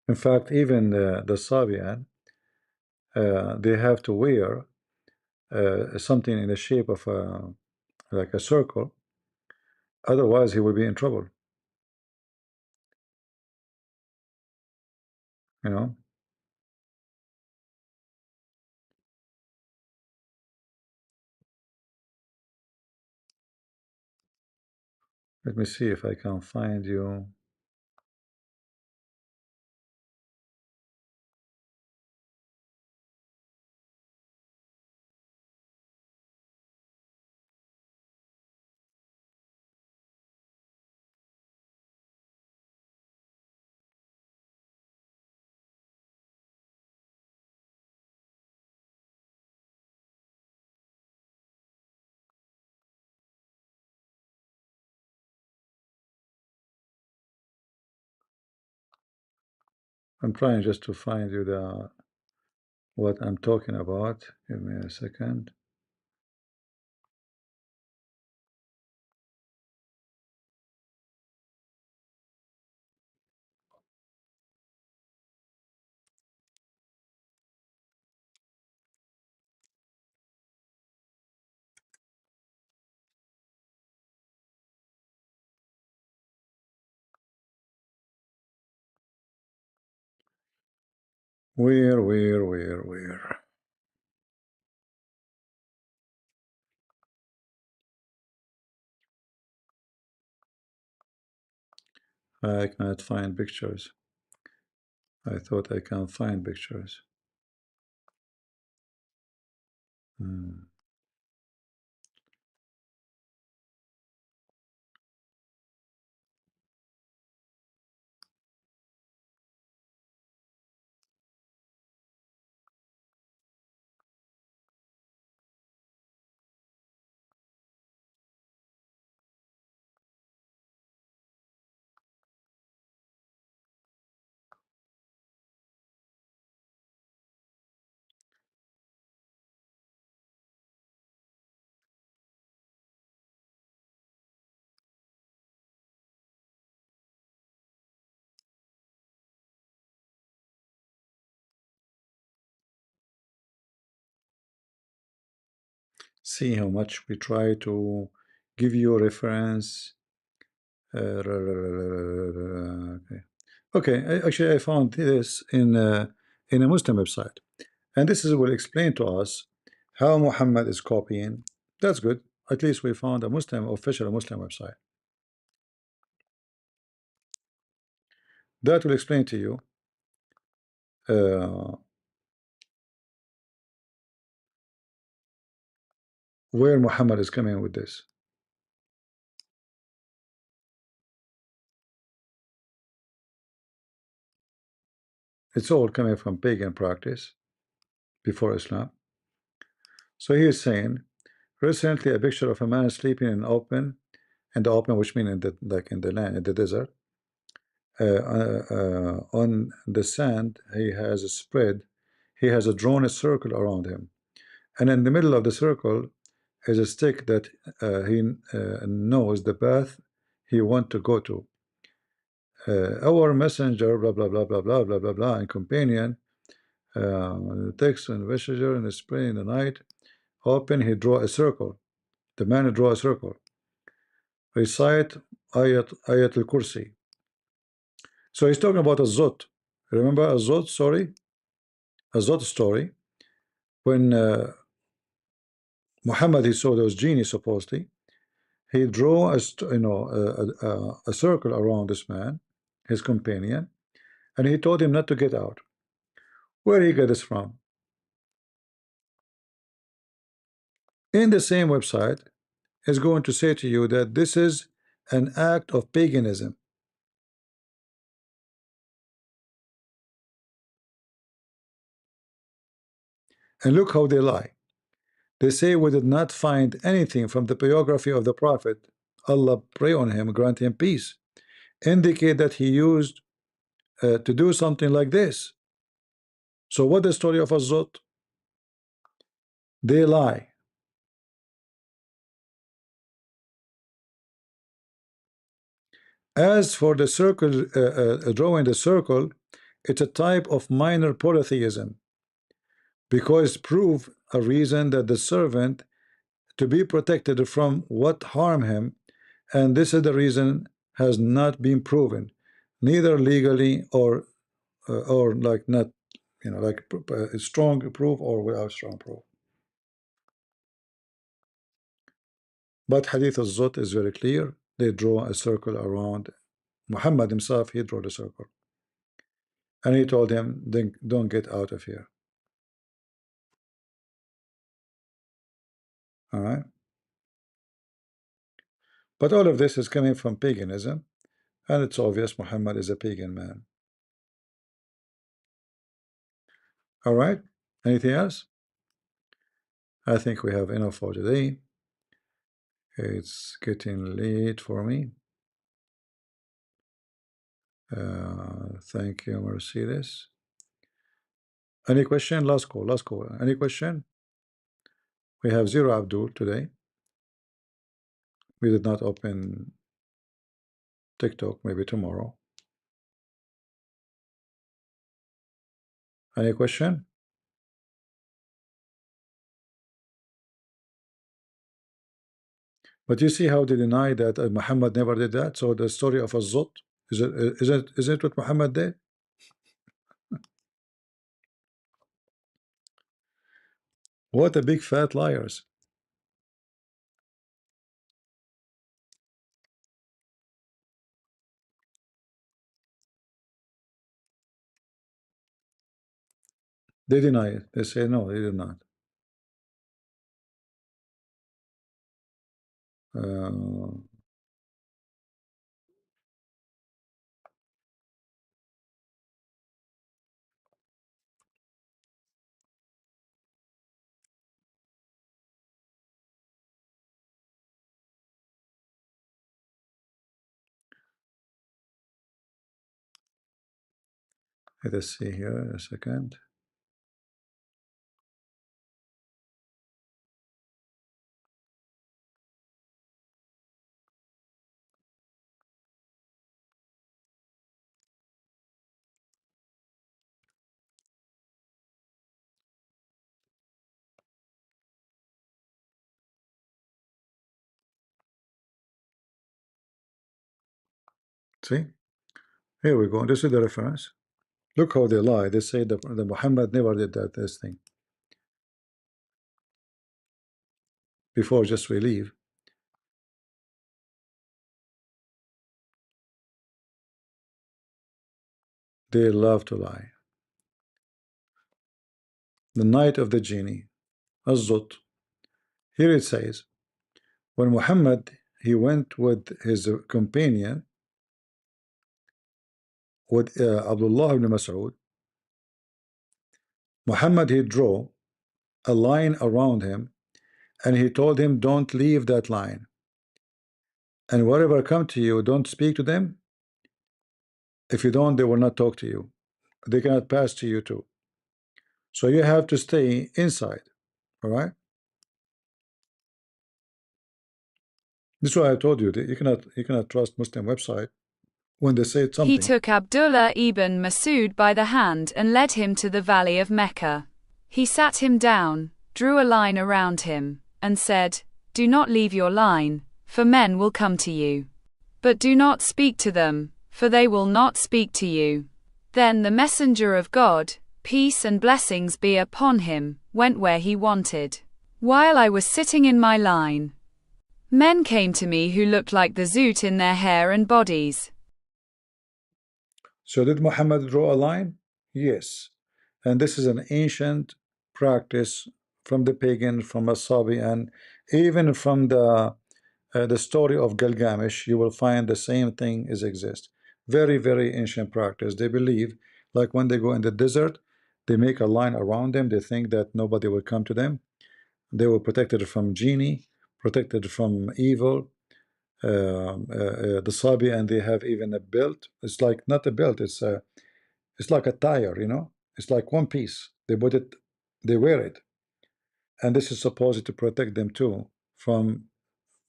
In fact, even the Sabian, they have to wear something in the shape of like a circle, otherwise he will be in trouble. You know, let me see if I can find you. I'm trying just to find you the what I'm talking about. Give me a second. Where? I cannot find pictures. I thought I can find pictures. Hmm. See how much we try to give you a reference. Okay. Okay, actually I found this in a Muslim website, and this is will explain to us how Muhammad is copying. That's good. At least we found a Muslim official Muslim website that will explain to you uh, where Muhammad is coming with this. It's all coming from pagan practice before Islam. So he is saying recently a picture of a man sleeping in the open, which means in the like in the land in the desert. On the sand, he has drawn a circle around him, and in the middle of the circle is a stick that he knows the path he want to go to. Our messenger, blah blah blah blah blah blah blah blah, and companion, text and messenger in the spring in the night. Open, he draw a circle. The man draw a circle. Recite ayat al-Kursi. So he's talking about a Zot. Remember a Zot story? A Zot story. When Muhammad he saw those genies supposedly, he drew a circle around this man, his companion, and he told him not to get out. Where he got this from? In the same website is going to say to you that this is an act of paganism. And look how they lie. They say we did not find anything from the biography of the Prophet, Allah pray on him, grant him peace, indicate that he used to do something like this. So what the story of Azot? They lie. As for the circle, drawing the circle, it's a type of minor polytheism, because prove a reason that the servant to be protected from what harm him, and this is the reason has not been proven, neither legally or like not, you know, like strong proof or without strong proof. But Hadith al-Zut is very clear. They draw a circle around Muhammad himself. He drew the circle, and he told him, then don't get out of here. All right. But all of this is coming from paganism, and it's obvious Muhammad is a pagan man. All right. Anything else? I think we have enough for today. It's getting late for me. Thank you, Mercedes. Any question? Last call. Last call. Any question? We have zero Abdul today. We did not open TikTok. Maybe tomorrow. Any question? But you see how they deny that Muhammad never did that. So the story of Azot, is it what Muhammad did? What a big fat liars. They deny it. They say no, they did not. Let us see here a second. See, here we go. This is the reference. Look how they lie. They say that Muhammad never did this thing. Before just we leave, they love to lie. The night of the genie, Az-Zut. Here it says, when Muhammad he went with his companion, with Abdullah ibn Mas'ud, Muhammad he drew a line around him, and he told him, don't leave that line, and whatever come to you, don't speak to them. If you don't, they will not talk to you. They cannot pass to you too. So you have to stay inside. All right. This is why I told you that you cannot trust Muslim website when they say something. He took Abdullah ibn Masud by the hand and led him to the valley of Mecca. He sat him down, drew a line around him, and said, do not leave your line, for men will come to you. But do not speak to them, for they will not speak to you. Then the messenger of God, peace and blessings be upon him, went where he wanted. While I was sitting in my line, men came to me who looked like the Zut in their hair and bodies. So did Muhammad draw a line? Yes. And this is an ancient practice from the pagan, from Asabi, and even from the story of Gilgamesh, you will find the same thing is exist. Very, very ancient practice. They believe, like when they go in the desert, they make a line around them. They think that nobody will come to them. They were protected from genie, protected from evil, the Sabi, and they have even a belt. It's like not a belt. It's like a tire, you know. It's like one piece. They put it, they wear it, and this is supposed to protect them too from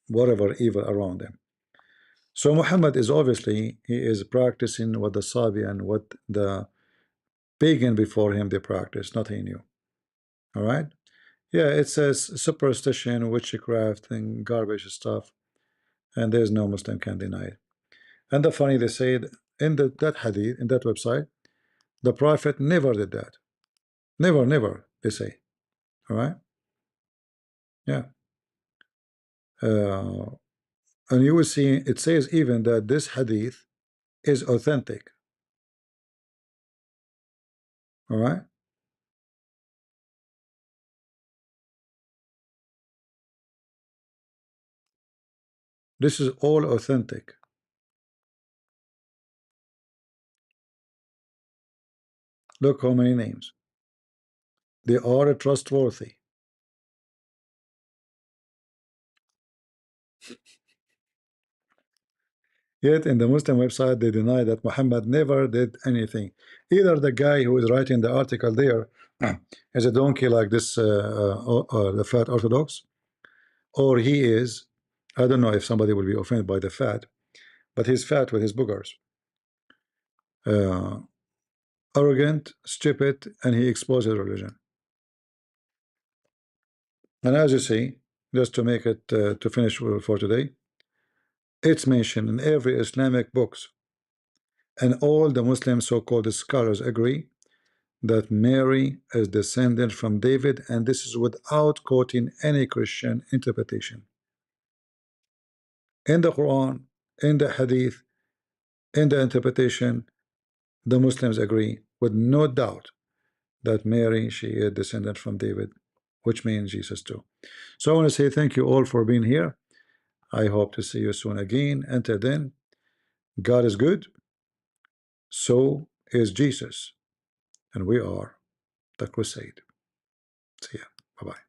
whatever evil around them. So Muhammad is obviously he is practicing what the Sabi and what the pagan before him they practiced, not he knew. All right. Yeah, it's a superstition, witchcraft, and garbage stuff, and there's no Muslim can deny it. And the funny, they said in that hadith, in that website, the Prophet never did that. Never, never, they say. All right. Yeah. And you will see it says even that this hadith is authentic. All right. This is all authentic. Look how many names. They are trustworthy. Yet in the Muslim website, they deny that Muhammad never did anything. Either the guy who is writing the article there is a donkey like this, the fat Orthodox, or he is, I don't know if somebody will be offended by the fat, but he's fat with his boogers. Uh, Arrogant, stupid, and he exposes religion. And as you see, just to make it, to finish for today, it's mentioned in every Islamic books, and all the Muslim so-called scholars agree that Mary is descended from David, and this is without quoting any Christian interpretation. In the Quran, in the Hadith, in the interpretation, the Muslims agree with no doubt that Mary, she is descended from David, which means Jesus too. So I want to say thank you all for being here. I hope to see you soon again. Until then, God is good, so is Jesus, and we are the crusade. See ya. Bye-bye.